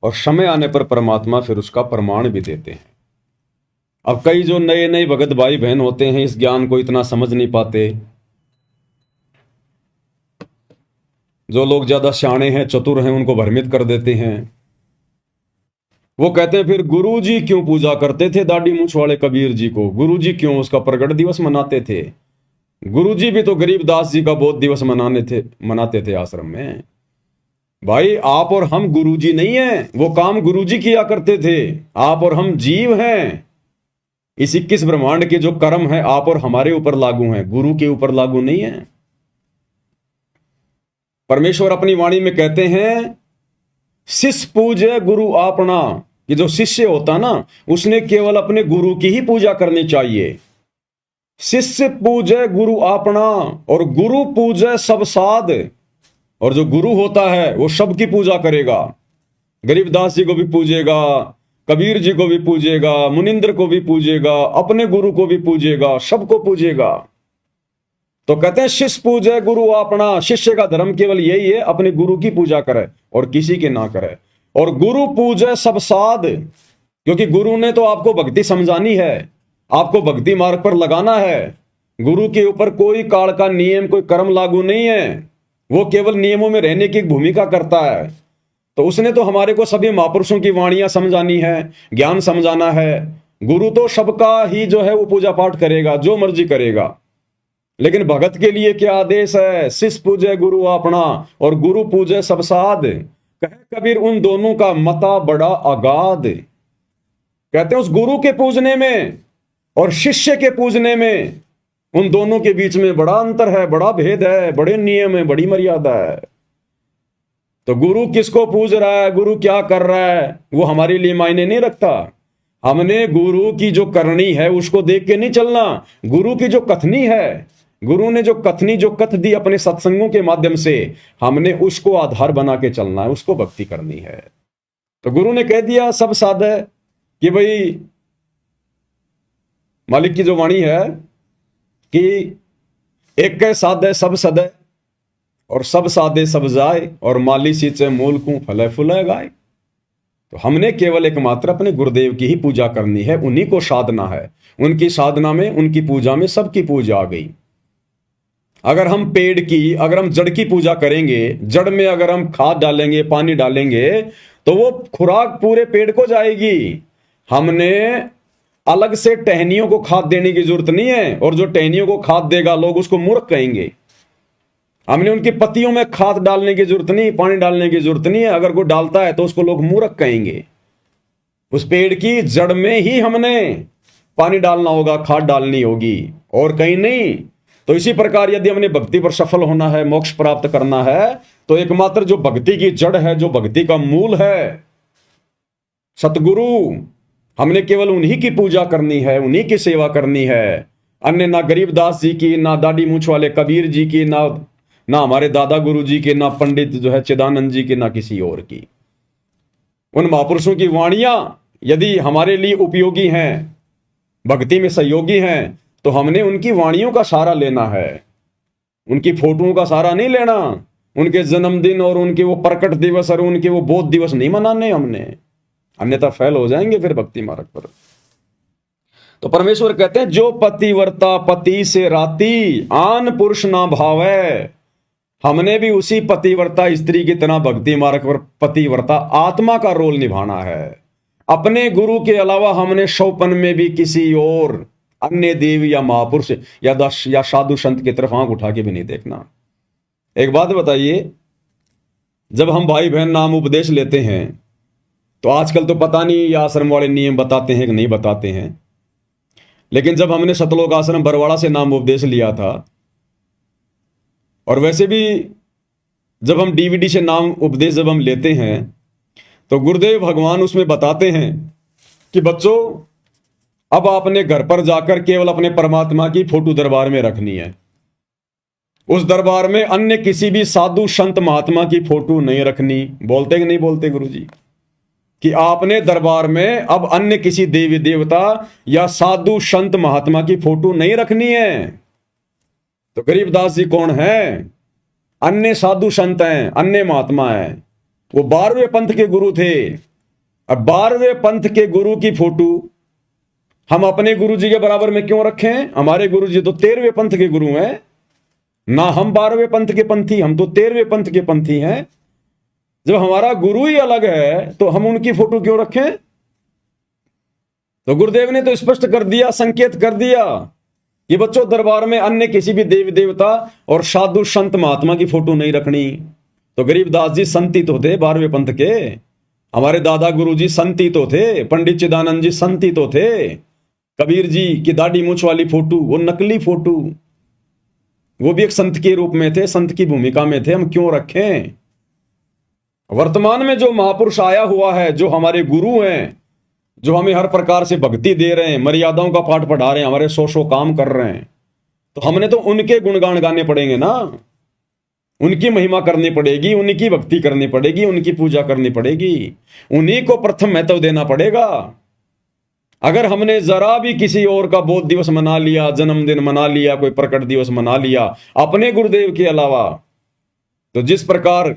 और समय आने पर परमात्मा फिर उसका प्रमाण भी देते हैं। अब कई जो नए नए भगत भाई बहन होते हैं इस ज्ञान को इतना समझ नहीं पाते। जो लोग ज्यादा शाणे हैं, चतुर हैं, उनको भ्रमित कर देते हैं। वो कहते हैं फिर गुरुजी क्यों पूजा करते थे दाढ़ी मूंछ वाले कबीर जी को, गुरुजी क्यों उसका प्रगट दिवस मनाते थे। गुरुजी भी तो गरीबदास जी का बोध दिवस मनाते थे आश्रम में। भाई आप और हम गुरुजी नहीं हैं, वो काम गुरुजी किया करते थे, आप और हम जीव हैं। इस 21 ब्रह्मांड के जो कर्म है आप और हमारे ऊपर लागू हैं, गुरु के ऊपर लागू नहीं है। परमेश्वर अपनी वाणी में कहते हैं शिष्य पूजे गुरु आपना, कि जो शिष्य होता ना उसने केवल अपने गुरु की ही पूजा करनी चाहिए। शिष्य पूजे गुरु आपना और गुरु पूजे सब साध, और जो गुरु होता है वो सबकी पूजा करेगा। गरीबदास जी को भी पूजेगा, कबीर जी को भी पूजेगा, मुनिंद्र को भी पूजेगा, अपने गुरु को भी पूजेगा, सबको पूजेगा। तो कहते हैं शिष्य पूजे गुरु अपना, शिष्य का धर्म केवल यही है अपने गुरु की पूजा करे और किसी की ना करे। और गुरु पूजे सब साध, क्योंकि गुरु ने तो आपको भक्ति समझानी है, आपको भक्ति मार्ग पर लगाना है। गुरु के ऊपर कोई काल का नियम, कोई कर्म लागू नहीं है, वो केवल नियमों में रहने की भूमिका करता है। तो उसने तो हमारे को सभी महापुरुषों की वाणियां समझानी है, ज्ञान समझाना है। गुरु तो सबका ही जो है वो पूजा पाठ करेगा, जो मर्जी करेगा। लेकिन भगत के लिए क्या आदेश है, शिष्य पूजे गुरु अपना और गुरु पूजे सब साध। कहे कबीर उन दोनों का मता बड़ा अगाध। कहते हैं उस गुरु के पूजने में और शिष्य के पूजने में उन दोनों के बीच में बड़ा अंतर है, बड़ा भेद है, बड़े नियम है, बड़ी मर्यादा है। तो गुरु किसको पूज रहा है, गुरु क्या कर रहा है, वो हमारे लिए मायने नहीं रखता। हमने गुरु की जो करनी है उसको देख के नहीं चलना, गुरु की जो कथनी है, गुरु ने जो कथनी, जो कथ दी अपने सत्संगों के माध्यम से, हमने उसको आधार बना के चलना है, उसको भक्ति करनी है। तो गुरु ने कह दिया सब साध है कि भाई मालिक की जो वाणी है कि एक के साधे सब सदे और सब साधे सब जाए और माली सींचे मूल को फले फुले गाए। तो हमने केवल एकमात्र अपने गुरुदेव की ही पूजा करनी है, उन्हीं को साधना है। उनकी साधना में, उनकी पूजा में सबकी पूजा आ गई। अगर हम पेड़ की, अगर हम जड़ की पूजा करेंगे, जड़ में अगर हम खाद डालेंगे, पानी डालेंगे, तो वो खुराक पूरे पेड़ को जाएगी। हमने अलग से टहनियों को खाद देने की जरूरत नहीं है, और जो टहनियों को खाद देगा लोग उसको मूर्ख कहेंगे। हमने उनकी पत्तियों में खाद डालने की जरूरत नहीं, पानी डालने की जरूरत नहीं है। अगर कोई डालता है तो उसको लोग मूर्ख कहेंगे। उस पेड़ की जड़ में ही हमने पानी डालना होगा, खाद डालनी होगी, और कहीं नहीं। तो इसी प्रकार यदि हमने भक्ति पर सफल होना है, मोक्ष प्राप्त करना है, तो एकमात्र जो भक्ति की जड़ है, जो भक्ति का मूल है, सतगुरु, हमने केवल उन्हीं की पूजा करनी है, उन्हीं की सेवा करनी है। अन्य ना गरीबदास जी की, ना दाढ़ी मूछ वाले कबीर जी की, ना हमारे दादा गुरु जी की, ना पंडित जो है चिदानंद जी की, ना किसी और की। उन महापुरुषों की वाणियां यदि हमारे लिए उपयोगी हैं, भक्ति में सहयोगी हैं, तो हमने उनकी वाणियों का सहारा लेना है, उनकी फोटोओं का सहारा नहीं लेना। उनके जन्मदिन और उनके वो प्रकट दिवस और उनके वो बोध दिवस नहीं मनाने हमने, अन्यथा फेल हो जाएंगे फिर भक्ति मार्ग पर। तो परमेश्वर कहते हैं, जो पतिव्रता पति से राती आन पुरुष ना भावै। हमने भी उसी पतिव्रता स्त्री की तरह भक्ति मार्ग पर पतिव्रता आत्मा का रोल निभाना है। अपने गुरु के अलावा हमने शौपन में भी किसी और अन्य देव या महापुरुष या साधु संत की तरफ आंख उठा के भी नहीं देखना। एक बात बताइए, जब हम भाई बहन नाम उपदेश लेते हैं, तो आजकल तो पता नहीं ये आश्रम वाले नियम बताते हैं कि नहीं बताते हैं, लेकिन जब हमने सतलोक आश्रम बरवाड़ा से नाम उपदेश लिया था, और वैसे भी जब हम डीवीडी से नाम उपदेश जब हम लेते हैं, तो गुरुदेव भगवान उसमें बताते हैं कि बच्चों, अब आपने घर पर जाकर केवल अपने परमात्मा की फोटो दरबार में रखनी है। उस दरबार में अन्य किसी भी साधु संत महात्मा की फोटो नहीं रखनी। बोलते कि नहीं बोलते गुरुजी कि आपने दरबार में अब अन्य किसी देवी देवता या साधु संत महात्मा की फोटो नहीं रखनी है। तो गरीबदास जी कौन है? अन्य साधु संत हैं, अन्य महात्मा हैं। वो 12वें पंथ के गुरु थे। अब 12वें पंथ के गुरु की फोटो हम अपने गुरु जी के बराबर में क्यों रखें? हमारे गुरु जी तो 13वें पंथ के गुरु हैं ना, हम 12वें पंथ के पंथी, हम तो 13वें पंथ के पंथी हैं। जब हमारा गुरु ही अलग है तो हम उनकी फोटो क्यों रखें? तो गुरुदेव ने तो स्पष्ट कर दिया, संकेत कर दिया कि बच्चों, दरबार में अन्य किसी भी देवी देवता और साधु संत महात्मा की फोटो नहीं रखनी। तो गरीबदास जी संती तो थे 12वें पंथ के, हमारे दादा गुरु जी संती तो थे, पंडित चिदानंद जी संती तो थे, कबीर जी की दाढ़ी मूछ वाली फोटो वो नकली फोटो, वो भी एक संत के रूप में थे, संत की भूमिका में थे, हम क्यों रखें? वर्तमान में जो महापुरुष आया हुआ है, जो हमारे गुरु हैं, जो हमें हर प्रकार से भक्ति दे रहे हैं, मर्यादाओं का पाठ पढ़ा रहे हैं, हमारे 100 काम कर रहे हैं, तो हमने तो उनके गुणगान गाने पड़ेंगे ना, उनकी महिमा करनी पड़ेगी, उनकी भक्ति करनी पड़ेगी, उनकी पूजा करनी पड़ेगी, उन्हीं को प्रथम महत्व देना पड़ेगा। अगर हमने जरा भी किसी और का बोध दिवस मना लिया, जन्मदिन मना लिया, कोई प्रकट दिवस मना लिया अपने गुरुदेव के अलावा, तो जिस प्रकार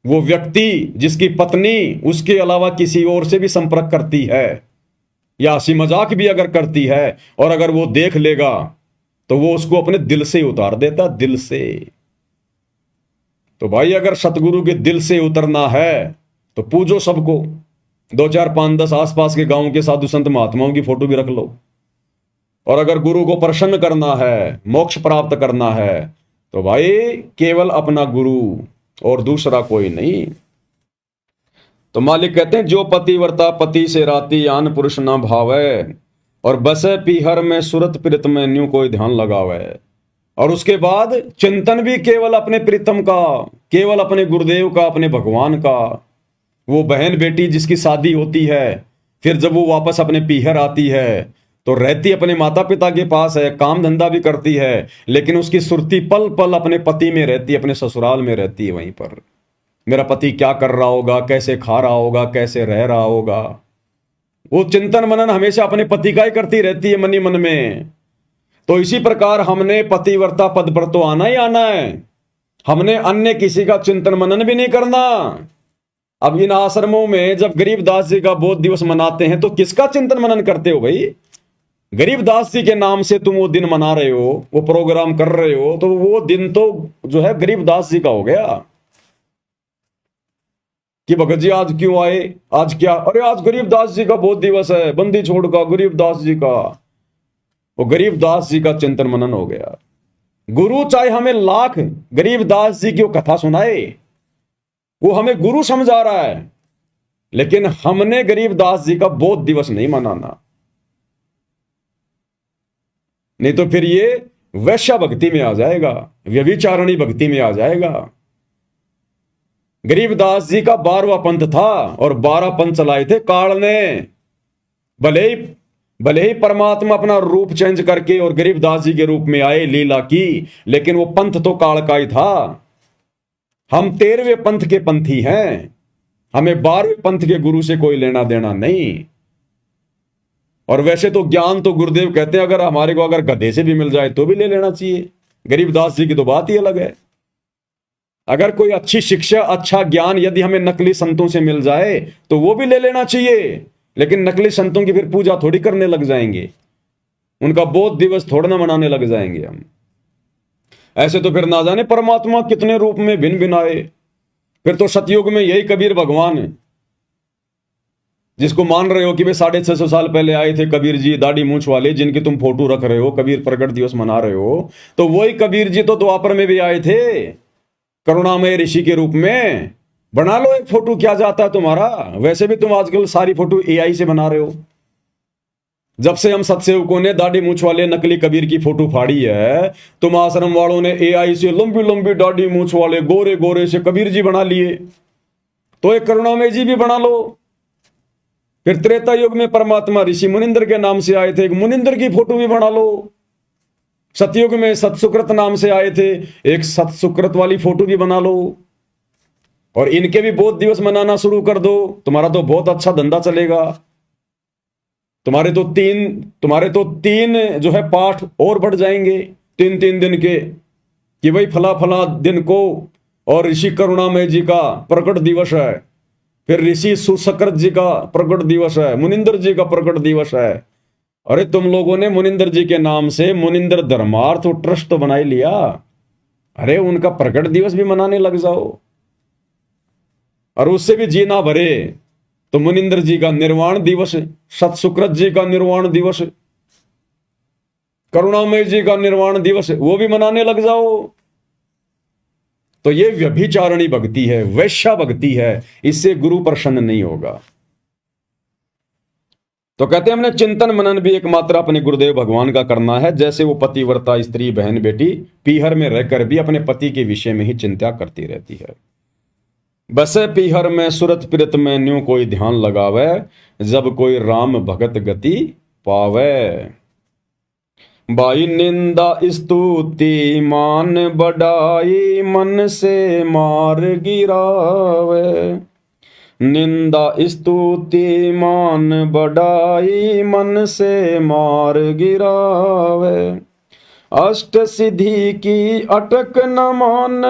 वो व्यक्ति जिसकी पत्नी उसके अलावा किसी और से भी संपर्क करती है या हंसी मजाक भी अगर करती है, और अगर वो देख लेगा तो वो उसको अपने दिल से उतार देता, दिल से। तो भाई, अगर सतगुरु के दिल से उतरना है तो पूजो सबको, 2 4 5 10 आसपास के गांव के साधु संत महात्माओं की फोटो भी रख लो। और अगर गुरु को प्रसन्न करना है, मोक्ष प्राप्त करना है, तो भाई केवल अपना गुरु और दूसरा कोई नहीं। तो मालिक कहते हैं, जो पतिव्रता पति से राती आन पुरुष ना भावे, और बसे पीहर में सुरत प्रीत में न्यू कोई ध्यान लगावे। और उसके बाद चिंतन भी केवल अपने प्रीतम का, केवल अपने गुरुदेव का, अपने भगवान का। वो बहन बेटी जिसकी शादी होती है, फिर जब वो वापस अपने पीहर आती है तो रहती अपने माता पिता के पास है, काम धंधा भी करती है, लेकिन उसकी सुरती पल पल अपने पति में रहती है, अपने ससुराल में रहती है। वहीं पर मेरा पति क्या कर रहा होगा, कैसे खा रहा होगा, कैसे रह रहा होगा, वो चिंतन मनन हमेशा अपने पति का ही करती रहती है मनी मन में। तो इसी प्रकार हमने पतिव्रता पद पर तो आना ही आना है, हमने अन्य किसी का चिंतन मनन भी नहीं करना। अब इन आश्रमों में जब गरीबदास जी का बोध दिवस मनाते हैं तो किसका चिंतन मनन करते हो भाई? गरीबदास जी के नाम से तुम वो दिन मना रहे हो, वो प्रोग्राम कर रहे हो, तो वो दिन तो जो है गरीबदास जी का हो गया। कि भगत जी आज क्यों आए, आज क्या, अरे आज गरीबदास जी का बहुत दिवस है, बंदी छोड़ का गरीबदास जी का। वो गरीबदास जी का चिंतन मनन हो गया। गुरु चाहे हमें लाख गरीबदास जी की वो कथा सुनाए, वो हमें गुरु समझा रहा है, लेकिन हमने गरीबदास जी का बोध दिवस नहीं मनाना। नहीं तो फिर ये वैश्या भक्ति में आ जाएगा, व्यभिचारणी भक्ति में आ जाएगा। गरीबदास जी का 12वां पंथ था और 12 पंथ चलाए थे काल ने। भले ही परमात्मा अपना रूप चेंज करके और गरीबदास जी के रूप में आए, लीला की, लेकिन वो पंथ तो काल का ही था। हम 13वें पंथ के पंथी हैं, हमें 12वें पंथ के गुरु से कोई लेना देना नहीं। और वैसे तो ज्ञान तो गुरुदेव कहते हैं अगर हमारे को अगर गधे से भी मिल जाए तो भी ले लेना चाहिए। गरीबदास जी की तो बात ही अलग है। अगर कोई अच्छी शिक्षा, अच्छा ज्ञान यदि हमें नकली संतों से मिल जाए तो वो भी ले लेना चाहिए, लेकिन नकली संतों की फिर पूजा थोड़ी करने लग जाएंगे, उनका बोध दिवस थोड़ा ना मनाने लग जाएंगे हम। ऐसे तो फिर ना जाने परमात्मा कितने रूप में भिन्न भिन्न आए। फिर तो सतयुग में यही कबीर भगवान है, जिसको मान रहे हो कि वे 650 साल पहले आए थे कबीर जी, दाढ़ी मूंछ वाले, जिनकी तुम फोटो रख रहे हो, कबीर प्रकट दिवस मना रहे हो, तो वही कबीर जी तो द्वापर में भी आए थे करुणामय ऋषि के रूप में। बना लो एक फोटो, क्या जाता है तुम्हारा। वैसे भी तुम आजकल सारी फोटो एआई से बना रहे हो। जब से हम सत्सेवकों ने दाढ़ी मूंछ वाले नकली कबीर की फोटो फाड़ी है, तुम आश्रम वालों ने एआई से लंबी लंबी दाढ़ी मूंछ वाले गोरे गोरे से कबीर जी बना लिए, तो एक करुणामय जी भी बना लो। फिर त्रेता युग में परमात्मा ऋषि मुनिंदर के नाम से आए थे, एक मुनिंदर की फोटो भी बना लो। सतयुग में सतसुकृत नाम से आए थे, एक सतसुकृत वाली फोटो भी बना लो। और इनके भी बोध दिवस मनाना शुरू कर दो, तुम्हारा तो बहुत अच्छा धंधा चलेगा। तुम्हारे तो तीन जो है पाठ और बढ़ जाएंगे 3-3 दिन के, कि भाई फला फला दिन को और ऋषि करुणामय जी का प्रकट दिवस है, फिर ऋषि सुसकृत जी का प्रकट दिवस है, मुनिंदर जी का प्रकट दिवस है। अरे तुम लोगों ने मुनिंदर जी के नाम से मुनिंदर धर्मार्थ ट्रस्ट तो बना ही लिया, अरे उनका प्रकट दिवस भी मनाने लग जाओ। और उससे भी जी ना भरे तो मुनिंदर जी का निर्वाण दिवस, सतसुकृत जी का निर्वाण दिवस, करुणामय जी का निर्वाण दिवस, वो भी मनाने लग जाओ। तो ये व्यभिचारणी भक्ति है, वैश्या भक्ति है, इससे गुरु प्रसन्न नहीं होगा। तो कहते हैं हमने चिंतन मनन भी एकमात्र अपने गुरुदेव भगवान का करना है। जैसे वो पतिव्रता स्त्री बहन बेटी पीहर में रहकर भी अपने पति के विषय में ही चिंता करती रहती है। बसे पीहर में सुरत पिरत में न्यू कोई ध्यान लगावे, जब कोई राम भगत गति पावे। बाई निंदा स्तुति मान बढ़ाई, मन से मार गिरावे। निंदा स्तुति मान बढ़ाई, मन से मार गिरावे। अष्ट सिद्धि की अटक न मान,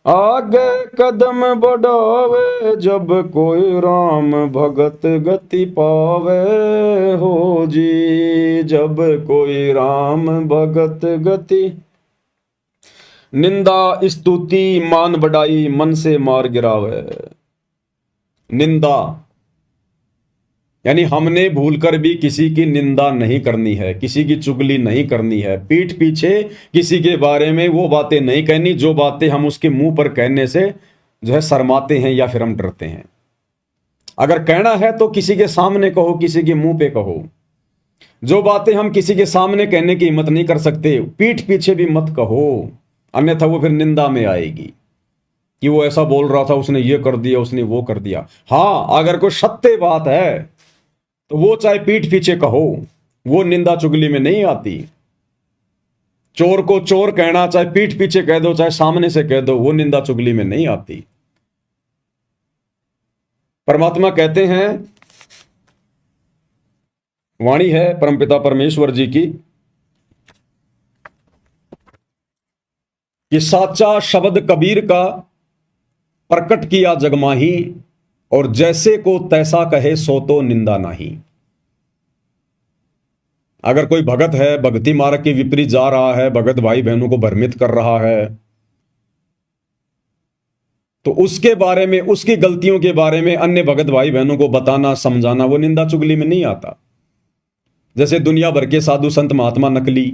आगे कदम बढ़ावे। जब कोई राम भगत गति पावे, हो जी जब कोई राम भगत गति। निंदा स्तुति मान बढ़ाई, मन से मार गिरावे। निंदा यानी हमने भूलकर भी किसी की निंदा नहीं करनी है, किसी की चुगली नहीं करनी है, पीठ पीछे किसी के बारे में वो बातें नहीं कहनी जो बातें हम उसके मुंह पर कहने से जो है शर्माते हैं या फिर हम डरते हैं। अगर कहना है तो किसी के सामने कहो, किसी के मुंह पे कहो। जो बातें हम किसी के सामने कहने की हिम्मत नहीं कर सकते, पीठ पीछे भी मत कहो, अन्यथा वो फिर निंदा में आएगी कि वो ऐसा बोल रहा था, उसने ये कर दिया, उसने वो कर दिया। हां, अगर कोई सत्य बात है तो वो चाहे पीठ पीछे कहो, वो निंदा चुगली में नहीं आती। चोर को चोर कहना चाहे पीठ पीछे कह दो चाहे सामने से कह दो, वो निंदा चुगली में नहीं आती। परमात्मा कहते हैं, वाणी है परमपिता परमेश्वर जी की, कि साचा शब्द कबीर का प्रकट किया जगमाही, और जैसे को तैसा कहे सो तो निंदा नहीं। अगर कोई भगत है, भक्ति मार्ग के विपरीत जा रहा है, भगत भाई बहनों को भ्रमित कर रहा है, तो उसके बारे में, उसकी गलतियों के बारे में अन्य भगत भाई बहनों को बताना, समझाना, वो निंदा चुगली में नहीं आता। जैसे दुनिया भर के साधु संत महात्मा नकली,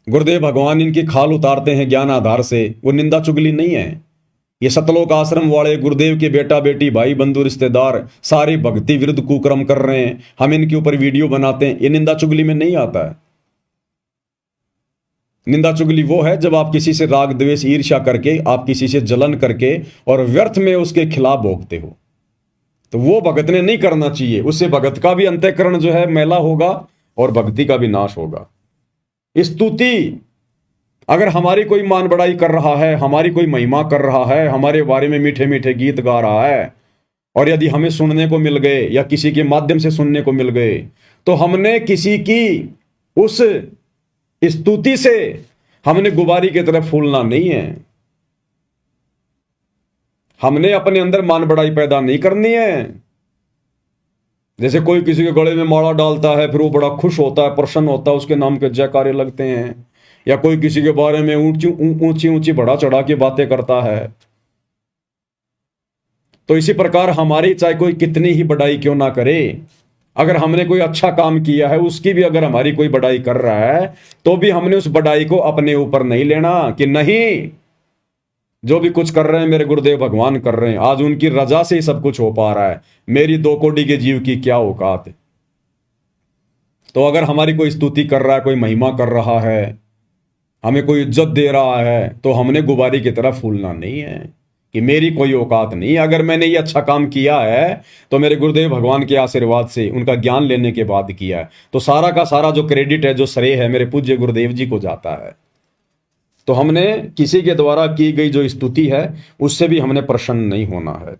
गुरुदेव भगवान इनकी खाल उतारते हैं ज्ञान आधार से, वो निंदा चुगली नहीं है। ये सतलोक आश्रम वाले गुरुदेव के बेटा बेटी भाई बंधु रिश्तेदार सारे भक्ति विरुद्ध कुकर्म कर रहे हैं, हम इनके ऊपर वीडियो बनाते हैं, ये निंदा चुगली में नहीं आता है। निंदा चुगली वो है जब आप किसी से राग द्वेष ईर्ष्या करके, आप किसी से जलन करके और व्यर्थ में उसके खिलाफ भोगते हो, तो वो भगत ने नहीं करना चाहिए। उससे भगत का भी अंतःकरण जो है मैला होगा और भक्ति का भी नाश होगा। स्तुति, अगर हमारी कोई मान बढ़ाई कर रहा है, हमारी कोई महिमा कर रहा है, हमारे बारे में मीठे मीठे गीत गा रहा है, और यदि हमें सुनने को मिल गए या किसी के माध्यम से सुनने को मिल गए, तो हमने किसी की उस स्तुति से हमने गुबारी की तरफ फूलना नहीं है। हमने अपने अंदर मान बढ़ाई पैदा नहीं करनी है। जैसे कोई किसी के गले में माला डालता है, फिर वो बड़ा खुश होता है, प्रसन्न होता है, उसके नाम के जयकारे लगते हैं, या कोई किसी के बारे में ऊंची ऊंची बढ़ा चढ़ा के बातें करता है। तो इसी प्रकार हमारी चाहे कोई कितनी ही बढ़ाई क्यों ना करे, अगर हमने कोई अच्छा काम किया है, उसकी भी अगर हमारी कोई बढ़ाई कर रहा है, तो भी हमने उस बढ़ाई को अपने ऊपर नहीं लेना कि नहीं, जो भी कुछ कर रहे हैं मेरे गुरुदेव भगवान कर रहे हैं, आज उनकी रजा से ही सब कुछ हो पा रहा है, मेरी 2 कोटि के जीव की क्या औकात है। तो अगर हमारी कोई स्तुति कर रहा है, कोई महिमा कर रहा है, हमें कोई इज्जत दे रहा है, तो हमने गुबारी की तरफ फूलना नहीं है कि मेरी कोई औकात नहीं। अगर मैंने ये अच्छा काम किया है तो मेरे गुरुदेव भगवान के आशीर्वाद से, उनका ज्ञान लेने के बाद किया है, तो सारा का सारा जो क्रेडिट है, जो श्रेय है, मेरे पूज्य गुरुदेव जी को जाता है। तो हमने किसी के द्वारा की गई जो स्तुति है उससे भी हमने प्रसन्न नहीं होना है।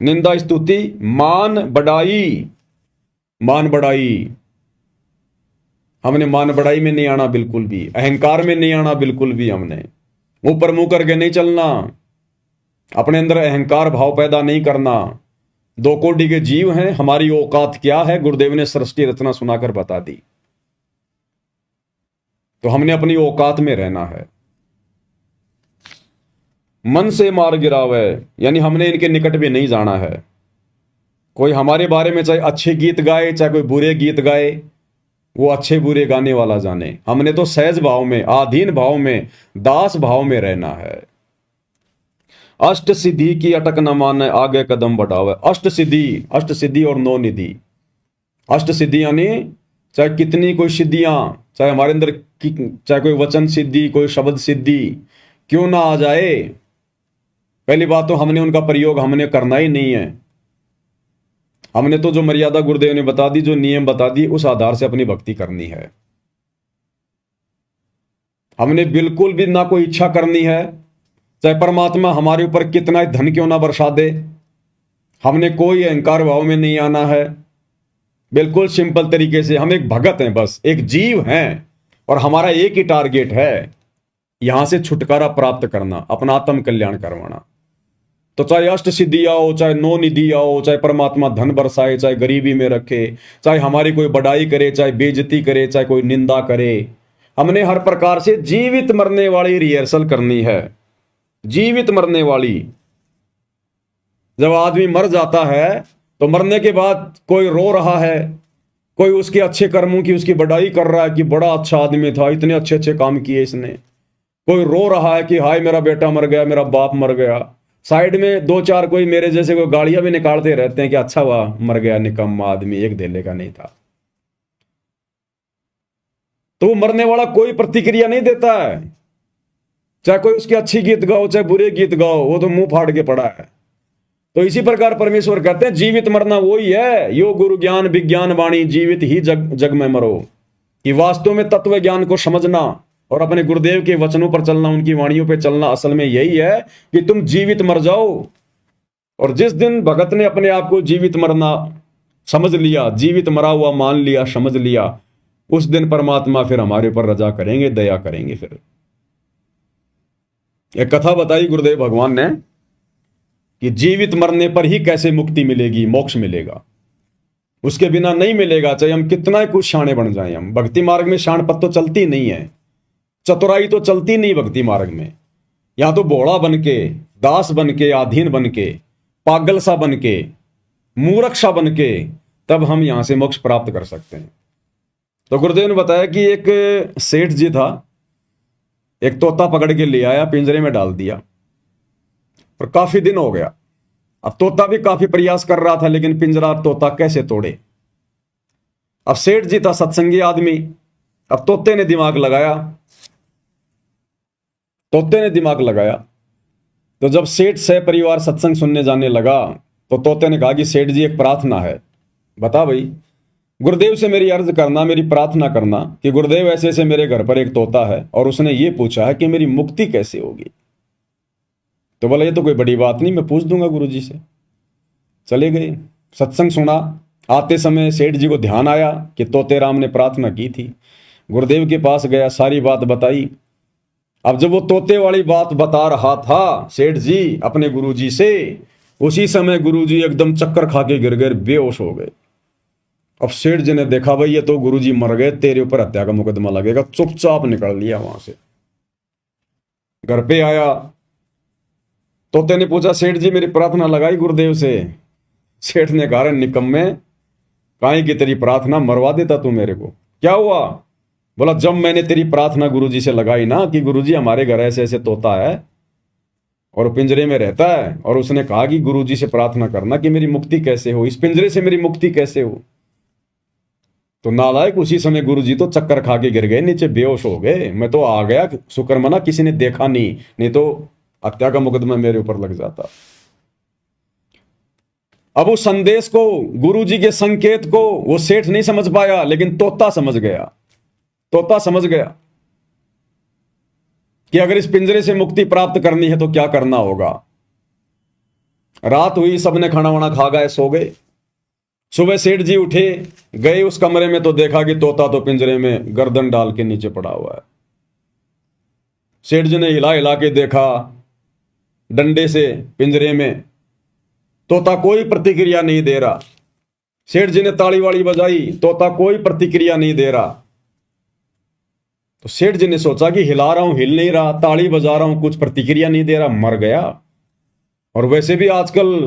निंदा स्तुति मान बढ़ाई, मान बढ़ाई, हमने मान बढ़ाई में नहीं आना बिल्कुल भी, अहंकार में नहीं आना बिल्कुल भी, हमने ऊपर मुंह करके नहीं चलना, अपने अंदर अहंकार भाव पैदा नहीं करना। 2 कोटि के जीव हैं, हमारी औकात क्या है गुरुदेव ने सृष्टि रचना सुनाकर बता दी। तो हमने अपनी औकात में रहना है। मन से मार गिरावे, यानी हमने इनके निकट भी नहीं जाना है। कोई हमारे बारे में चाहे अच्छे गीत गाए, चाहे कोई बुरे गीत गाए, वो अच्छे बुरे गाने वाला जाने, हमने तो सहज भाव में, आधीन भाव में, दास भाव में रहना है। अष्ट सिद्धि की अटक न माने, आगे कदम बढ़ावे। अष्ट सिद्धि और 9 निधि। अष्ट सिद्धि यानी चाहे कितनी कोई सिद्धियां, चाहे हमारे अंदर चाहे कोई वचन सिद्धि, कोई शब्द सिद्धि क्यों ना आ जाए, पहली बात तो हमने उनका प्रयोग हमने करना ही नहीं है। हमने तो जो मर्यादा गुरुदेव ने बता दी, जो नियम बता दी, उस आधार से अपनी भक्ति करनी है। हमने बिल्कुल भी ना कोई इच्छा करनी है, चाहे परमात्मा हमारे ऊपर कितना धन क्यों ना बरसा दे, हमने कोई अहंकार भाव में नहीं आना है। बिल्कुल सिंपल तरीके से हम एक भगत हैं, बस एक जीव हैं, और हमारा एक ही टारगेट है, यहां से छुटकारा प्राप्त करना, अपना आत्म कल्याण करवाना। तो चाहे अष्ट सिद्धि आओ, चाहे 9 निधि आओ, चाहे परमात्मा धन बरसाए, चाहे गरीबी में रखे, चाहे हमारी कोई बढ़ाई करे, चाहे बेइज्जती करे, चाहे कोई निंदा करे, हमने हर प्रकार से जीवित मरने वाली रिहर्सल करनी है। जीवित मरने वाली। जब आदमी मर जाता है तो मरने के बाद कोई रो रहा है, कोई उसके अच्छे कर्मों की उसकी बढ़ाई कर रहा है कि बड़ा अच्छा आदमी था, इतने अच्छे अच्छे काम किए इसने। कोई रो रहा है कि हाय मेरा बेटा मर गया, मेरा बाप मर गया। साइड में 2-4 कोई मेरे जैसे कोई गालियां भी निकालते रहते हैं कि अच्छा हुआ मर गया, निकम्मा आदमी, एक धेले का नहीं था। तो वो मरने वाला कोई प्रतिक्रिया नहीं देता है, चाहे कोई उसके अच्छी गीत गाओ, चाहे बुरे गीत गाओ, वो तो मुंह फाड़ के पड़ा है। तो इसी प्रकार परमेश्वर कहते हैं जीवित मरना वही है, यो गुरु ज्ञान विज्ञान वाणी, जीवित ही जग में मरो। कि वास्तव में तत्व ज्ञान को समझना और अपने गुरुदेव के वचनों पर चलना, उनकी वाणियों पर चलना, असल में यही है कि तुम जीवित मर जाओ। और जिस दिन भगत ने अपने आप को जीवित मरना समझ लिया, जीवित मरा हुआ मान लिया, समझ लिया, उस दिन परमात्मा फिर हमारे ऊपर रजा करेंगे, दया करेंगे। फिर एक कथा बताई गुरुदेव भगवान ने कि जीवित मरने पर ही कैसे मुक्ति मिलेगी, मोक्ष मिलेगा, उसके बिना नहीं मिलेगा। चाहे हम कितना ही कुछ शाणे बन जाएं, हम भक्ति मार्ग में शाणपत तो चलती नहीं है, चतुराई तो चलती नहीं भक्ति मार्ग में। यहां तो भोला बन के, दास बन के, अधीन बन के, पागल सा बन के, मूर्ख सा बन के, तब हम यहां से मोक्ष प्राप्त कर सकते हैं। तो गुरुदेव ने बताया कि एक सेठ जी था, एक तोता पकड़ के ले आया, पिंजरे में डाल दिया, पर काफी दिन हो गया। अब तोता भी काफी प्रयास कर रहा था, लेकिन पिंजरा तोता कैसे तोड़े। अब सेठ जी था सत्संगी आदमी, अब तोते ने दिमाग लगाया, तो जब सेठ से परिवार सत्संग सुनने जाने लगा तो तोते ने कहा कि सेठ जी एक प्रार्थना है। बता भाई, गुरुदेव से मेरी अर्ज करना, मेरी प्रार्थना करना कि गुरुदेव ऐसे ऐसे मेरे घर पर एक तोता है और उसने ये पूछा है कि मेरी मुक्ति कैसे होगी। तो बोला ये तो कोई बड़ी बात नहीं, मैं पूछ दूंगा गुरुजी से। चले गए, सत्संग सुना। आते समय सेठ जी को ध्यान आया कि तोते राम ने प्रार्थना की थी। गुरुदेव के पास गया, सारी बात बताई। अब जब वो तोते वाली बात बता रहा था सेठ जी अपने गुरुजी से, उसी समय गुरुजी एकदम चक्कर खा के गिर गए, बेहोश हो गए। अब सेठ जी ने देखा भाई ये तो गुरुजी मर गए, तेरे ऊपर हत्या का मुकदमा लगेगा। चुपचाप निकल लिया वहां से। घर पे आया, तोते ने पूछा सेठ जी मेरी प्रार्थना लगाई गुरुदेव से। सेठ ने कहा निकम्मे, काहे की तेरी प्रार्थना, मरवा देता तू मेरे को। क्या हुआ? बोला जब मैंने तेरी प्रार्थना गुरुजी से लगाई ना कि गुरुजी हमारे घर ऐसे ऐसे तोता है और पिंजरे में रहता है, और उसने कहा कि गुरुजी से प्रार्थना करना कि मेरी मुक्ति कैसे हो, इस पिंजरे से मेरी मुक्ति कैसे हो। तो नालायक उसी समय गुरुजी तो चक्कर खा के गिर गए, नीचे बेहोश हो गए। मैं तो आ गया, शुक्र मना किसी ने देखा नहीं तो हत्या का मुकदमा मेरे ऊपर लग जाता। अब उस संदेश को, गुरुजी के संकेत को वो सेठ नहीं समझ पाया, लेकिन तोता समझ गया। तोता समझ गया कि अगर इस पिंजरे से मुक्ति प्राप्त करनी है तो क्या करना होगा। रात हुई, सबने खाना वाना खा गए, सो गए। सुबह सेठ जी उठे, गए उस कमरे में तो देखा कि तोता तो पिंजरे में गर्दन डाल के नीचे पड़ा हुआ है। सेठ जी ने हिला हिला के देखा डंडे से पिंजरे में, तोता कोई प्रतिक्रिया नहीं दे रहा। सेठ जी ने ताली वाली बजाई, तोता कोई प्रतिक्रिया नहीं दे रहा। तो सेठ जी ने सोचा कि हिला रहा हूं, हिल नहीं रहा, ताली बजा रहा हूं, कुछ प्रतिक्रिया नहीं दे रहा, मर गया। और वैसे भी आजकल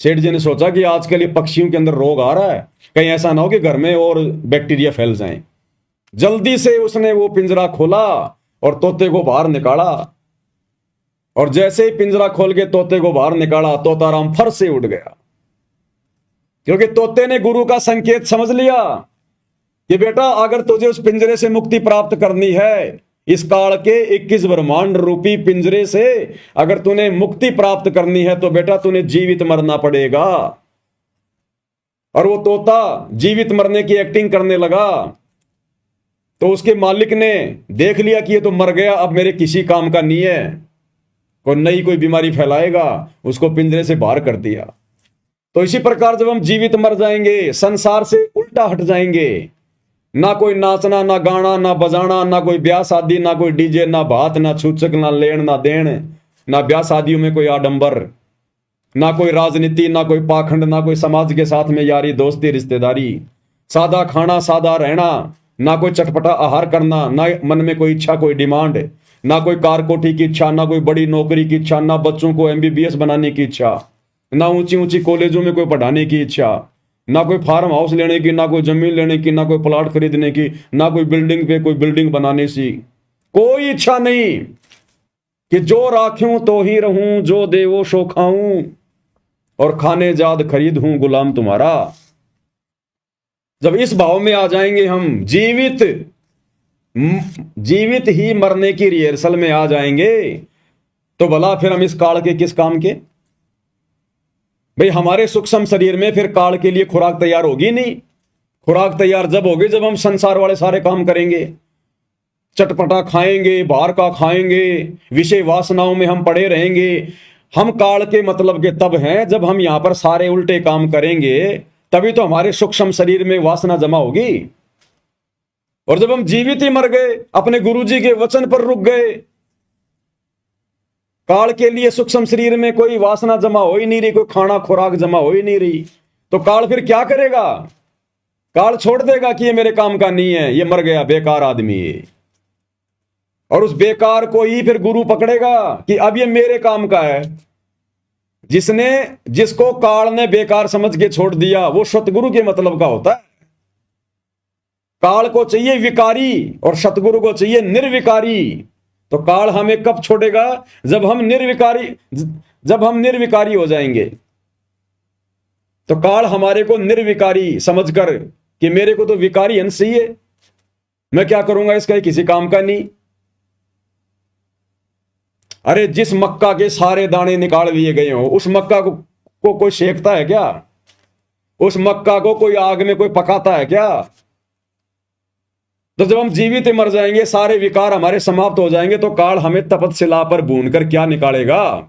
सेठ जी ने सोचा कि आजकल ये पक्षियों के अंदर रोग आ रहा है, कहीं ऐसा ना हो कि घर में और बैक्टीरिया फैल जाएं। जल्दी से उसने वो पिंजरा खोला और तोते को बाहर निकाला, और जैसे ही पिंजरा खोल के तोते को बाहर निकाला, तोताराम फर से उड़ गया, क्योंकि तोते ने गुरु का संकेत समझ लिया कि बेटा अगर तुझे उस पिंजरे से मुक्ति प्राप्त करनी है, इस काल के 21 ब्रह्मांड रूपी पिंजरे से अगर तूने मुक्ति प्राप्त करनी है तो बेटा तूने जीवित मरना पड़ेगा। और वो तोता जीवित मरने की एक्टिंग करने लगा, तो उसके मालिक ने देख लिया कि ये तो मर गया, अब मेरे किसी काम का नहीं है, कोई बीमारी फैलाएगा, उसको पिंजरे से बाहर कर दिया। तो इसी प्रकार जब हम जीवित मर जाएंगे, संसार से उल्टा हट जाएंगे, ना कोई नाचना, ना गाना, ना बजाना, ना कोई ब्याह शादी, ना कोई डीजे, ना भात, ना छूचक, ना लेन ना देन, ना ब्याह शादियों में कोई आडंबर, ना कोई राजनीति, ना कोई पाखंड, ना कोई समाज के साथ में यारी दोस्ती रिश्तेदारी, सादा खाना, सादा रहना, ना कोई चटपटा आहार करना, ना मन में कोई इच्छा, कोई डिमांड, ना कोई कार कोठी की इच्छा, ना कोई बड़ी नौकरी की इच्छा, ना बच्चों को MBBS बनाने की इच्छा, ना ऊंची ऊंची कॉलेजों में कोई पढ़ाने की इच्छा, ना कोई फार्म हाउस लेने की, ना कोई जमीन लेने की, ना कोई प्लॉट खरीदने की, ना कोई बिल्डिंग पे कोई बिल्डिंग बनाने की कोई इच्छा नहीं, कि जो राख्यूं तो ही रहूं, जो देवो सो खाऊं, और खाने जाद खरीद हूं गुलाम तुम्हारा। जब इस भाव में आ जाएंगे हम, जीवित ही मरने की रिहर्सल में आ जाएंगे, तो भला फिर हम इस काल के किस काम के। भाई हमारे सूक्ष्म शरीर में फिर काल के लिए खुराक तैयार होगी नहीं। खुराक तैयार जब होगी जब हम संसार वाले सारे काम करेंगे, चटपटा खाएंगे, बाहर का खाएंगे, विषय वासनाओं में हम पड़े रहेंगे। हम काल के मतलब के तब हैं जब हम यहां पर सारे उल्टे काम करेंगे, तभी तो हमारे सूक्ष्म शरीर में वासना जमा होगी। और जब हम जीवित ही मर गए, अपने गुरुजी के वचन पर रुक गए, काल के लिए सूक्ष्म शरीर में कोई वासना जमा हो ही नहीं रही, कोई खाना खुराक जमा हो ही नहीं रही, तो काल फिर क्या करेगा? काल छोड़ देगा कि ये मेरे काम का नहीं है, ये मर गया, बेकार आदमी है। और उस बेकार को ही फिर गुरु पकड़ेगा कि अब ये मेरे काम का है। जिसको काल ने बेकार समझ के छोड़ दिया वो सतगुरु के मतलब का होता है। काल को चाहिए विकारी और सतगुरु को चाहिए निर्विकारी। तो काल हमें कब छोड़ेगा? जब हम निर्विकारी हो जाएंगे। तो काल हमारे को निर्विकारी समझकर कि मेरे को तो विकारी अंश ही है, मैं क्या करूंगा, इसका किसी काम का नहीं। अरे जिस मक्का के सारे दाने निकाल दिए गए हो, उस मक्का को कोई सेकता है क्या? उस मक्का को कोई आग में कोई पकाता है क्या? तो जब हम जीवित मर जाएंगे, सारे विकार हमारे समाप्त हो जाएंगे, तो काल हमें तपतशिला पर भूनकर क्या निकालेगा?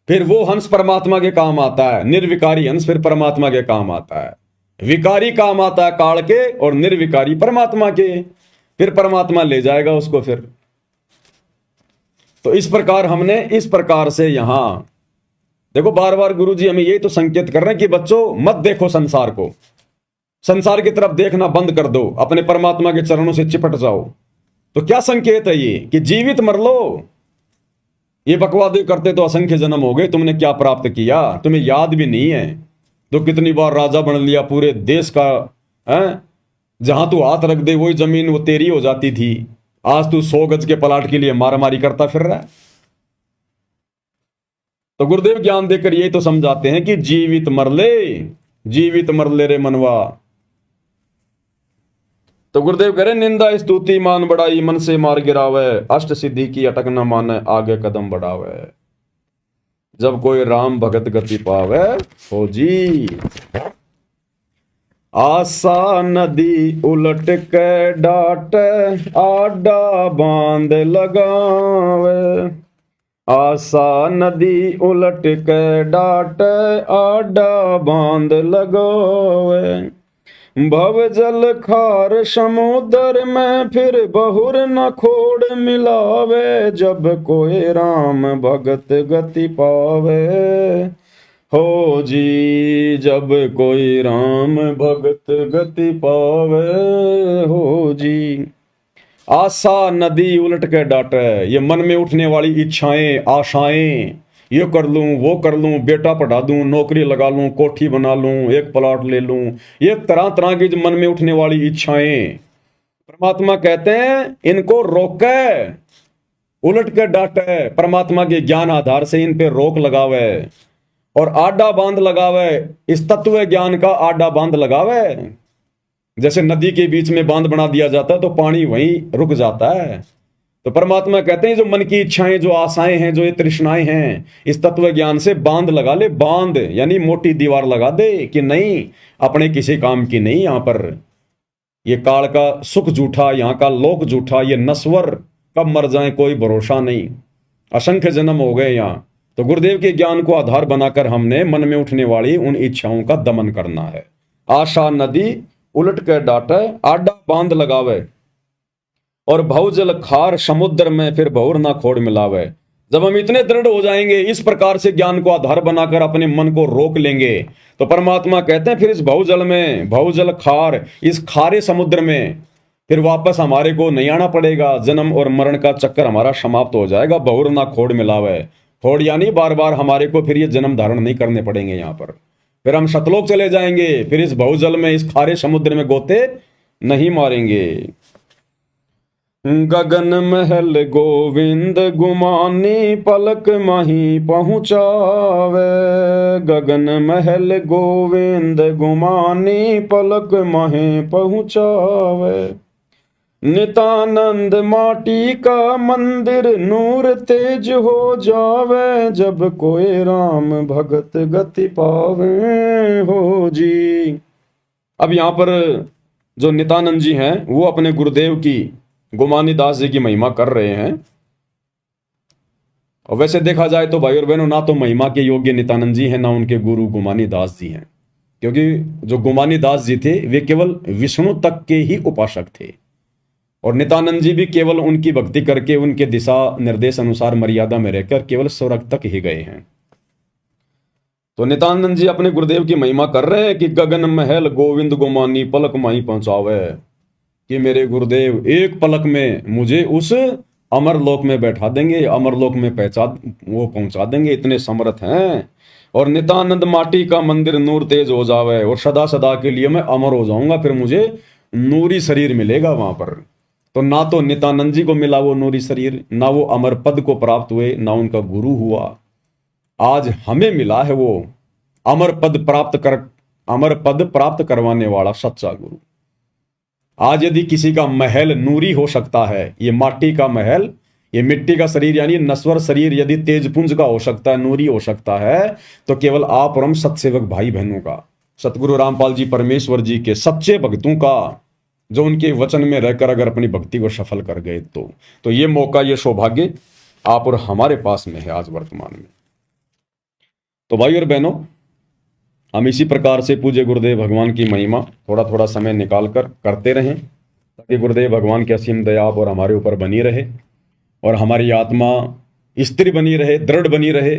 फिर वो हंस परमात्मा के काम आता है। निर्विकारी हंस फिर परमात्मा के काम आता है। विकारी काम आता है काल के और निर्विकारी परमात्मा के। फिर परमात्मा ले जाएगा उसको फिर। तो इस प्रकार से यहां देखो, बार बार गुरुजी हमें यही तो संकेत कर रहे हैं कि बच्चों मत देखो संसार को, संसार की तरफ देखना बंद कर दो, अपने परमात्मा के चरणों से चिपट जाओ। तो क्या संकेत है ये कि जीवित मर लो। ये बकवादे करते तो असंख्य जन्म हो गए, तुमने क्या प्राप्त किया तुम्हें याद भी नहीं है। तो कितनी बार राजा बन लिया पूरे देश का, है? जहां तू हाथ रख दे वही जमीन वो तेरी हो जाती थी। आज तू 100 गज के प्लाट के लिए मारामारी करता फिर रहा है। तो गुरुदेव ज्ञान देकर यही तो समझाते हैं कि जीवित मर ले रे मनवा। तो गुरुदेव कह रहे निंदा स्तुति मान बढ़ाई, मन से मार गिरावे, अष्ट सिद्धि की अटक न माने, आगे कदम बढ़ावे। जब कोई राम भगत गति पावे, हो जी। आशा नदी उलट के डाट, आडा बांध लगावे। आशा नदी उलट के डाट, आडा बांध लगावे। भव जल खार समुद्र में, फिर बहुर न खोड़ मिलावे। जब कोई राम भगत गति पावे, हो जी। जब कोई राम भगत गति पावे, हो जी। आशा नदी उलट के डाटे, ये मन में उठने वाली इच्छाएं, आशाएं, ये कर लूं वो कर लूं, बेटा पढ़ा दूं, नौकरी लगा लूं, कोठी बना लूं, एक प्लॉट ले लूं, ये तरह तरह की जो मन में उठने वाली इच्छाएं, परमात्मा कहते हैं इनको रोके, उलट के डाटे। परमात्मा के ज्ञान आधार से इन पे रोक लगावे और आडा बांध लगावे। इस तत्व ज्ञान का आडा बांध लगावे। जैसे नदी के बीच में बांध बना दिया जाता है तो पानी वहीं रुक जाता है। तो परमात्मा कहते हैं जो मन की इच्छाएं, जो आशाएं हैं, जो ये तृष्णाएं हैं, इस तत्व ज्ञान से बांध लगा ले। बांध यानी मोटी दीवार लगा दे कि नहीं, अपने किसी काम की नहीं। यहां पर ये काल का सुख झूठा, यहां का लोक झूठा, ये नश्वर, कब मर जाए कोई भरोसा नहीं। असंख्य जन्म हो गए यहां। तो गुरुदेव के ज्ञान को आधार बनाकर हमने मन में उठने वाली उन इच्छाओं का दमन करना है। आशा नदी उलट कर डाटे, आडा बांध लगावे। और भवजल खार समुद्र में, फिर बहुर ना खोड़ मिलावे। जब हम इतने दृढ़ हो जाएंगे, इस प्रकार से ज्ञान को आधार बनाकर अपने मन को रोक लेंगे, तो परमात्मा कहते हैं फिर इस भवजल में, भवजल खार, इस खारे समुद्र में फिर वापस हमारे को नहीं आना पड़ेगा। जन्म और मरण का चक्कर हमारा समाप्त हो जाएगा। बहुर ना खोड़ मिलावे। खोड़ यानी बार बार हमारे को फिर ये जन्म धारण नहीं करने पड़ेंगे। यहाँ पर फिर हम सतलोक चले जाएंगे। फिर इस बहुजल में, इस खारे समुद्र में गोते नहीं मारेंगे। गगन महल गोविंद गुमानी, पलक माही पहुंचावे। गगन महल गोविंद गुमानी, पलक माही पहुंचावे। नितानंद माटी का मंदिर, नूर तेज हो जावे। जब कोई राम भगत गति पावे, हो जी। अब यहां पर जो नितानंद जी हैं वो अपने गुरुदेव की, गुमानी दास जी की महिमा कर रहे हैं। और वैसे देखा जाए तो भाई और बहनों, ना तो महिमा के योग्य नितानंद जी हैं, ना उनके गुरु गुमानी दास जी हैं। क्योंकि जो गुमानी दास जी थे वे केवल विष्णु तक के ही उपासक थे, और नितानंद जी भी केवल उनकी भक्ति करके, उनके दिशा निर्देश अनुसार मर्यादा में रहकर केवल स्वर्ग तक ही गए हैं। तो नितानंद जी अपने गुरुदेव की महिमा कर रहे हैं कि गगन महल गोविंद गुमानी, पलक माही पहुंचावे। कि मेरे गुरुदेव एक पलक में मुझे उस अमर लोक में बैठा देंगे, अमर लोक में पहुंचा देंगे, इतने समर्थ हैं। और नित्यानंद माटी का मंदिर नूर तेज हो जावे और सदा सदा के लिए मैं अमर हो जाऊंगा, फिर मुझे नूरी शरीर मिलेगा वहां पर। तो ना तो नित्यानंद जी को मिला वो नूरी शरीर, ना वो अमर पद को प्राप्त हुए, ना उनका गुरु हुआ। आज हमें मिला है वो अमर पद प्राप्त करवाने वाला सच्चा गुरु। आज यदि किसी का महल नूरी हो सकता है, ये माटी का महल, ये मिट्टी का शरीर यानी नश्वर शरीर यदि तेजपुंज का हो सकता है, नूरी हो सकता है, तो केवल आप और हम सत्सेवक भाई बहनों का, सतगुरु रामपाल जी परमेश्वर जी के सच्चे भक्तों का, जो उनके वचन में रहकर अगर अपनी भक्ति को सफल कर गए तो ये मौका, ये सौभाग्य आप और हमारे पास में है आज वर्तमान में। तो भाई और बहनों, हम इसी प्रकार से पूज्य गुरुदेव भगवान की महिमा थोड़ा थोड़ा समय निकाल कर करते रहें, ताकि गुरुदेव भगवान की असीम दया आप और हमारे ऊपर बनी रहे और हमारी आत्मा स्थिर बनी रहे, दृढ़ बनी रहे।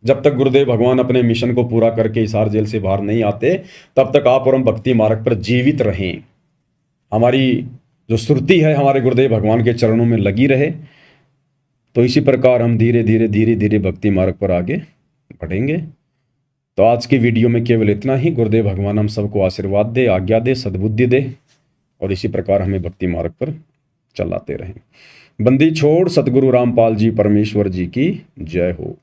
जब तक गुरुदेव भगवान अपने मिशन को पूरा करके हिसार जेल से बाहर नहीं आते, तब तक आप और हम भक्ति मार्ग पर जीवित रहें। हमारी जो श्रुति है हमारे गुरुदेव भगवान के चरणों में लगी रहे। तो इसी प्रकार हम धीरे धीरे भक्ति मार्ग पर आगे बढ़ेंगे। तो आज की वीडियो में केवल इतना ही। गुरुदेव भगवान हम सबको आशीर्वाद दे, आज्ञा दे, सद्बुद्धि दे और इसी प्रकार हमें भक्ति मार्ग पर चलाते रहें। बंदी छोड़ सतगुरु रामपाल जी परमेश्वर जी की जय हो।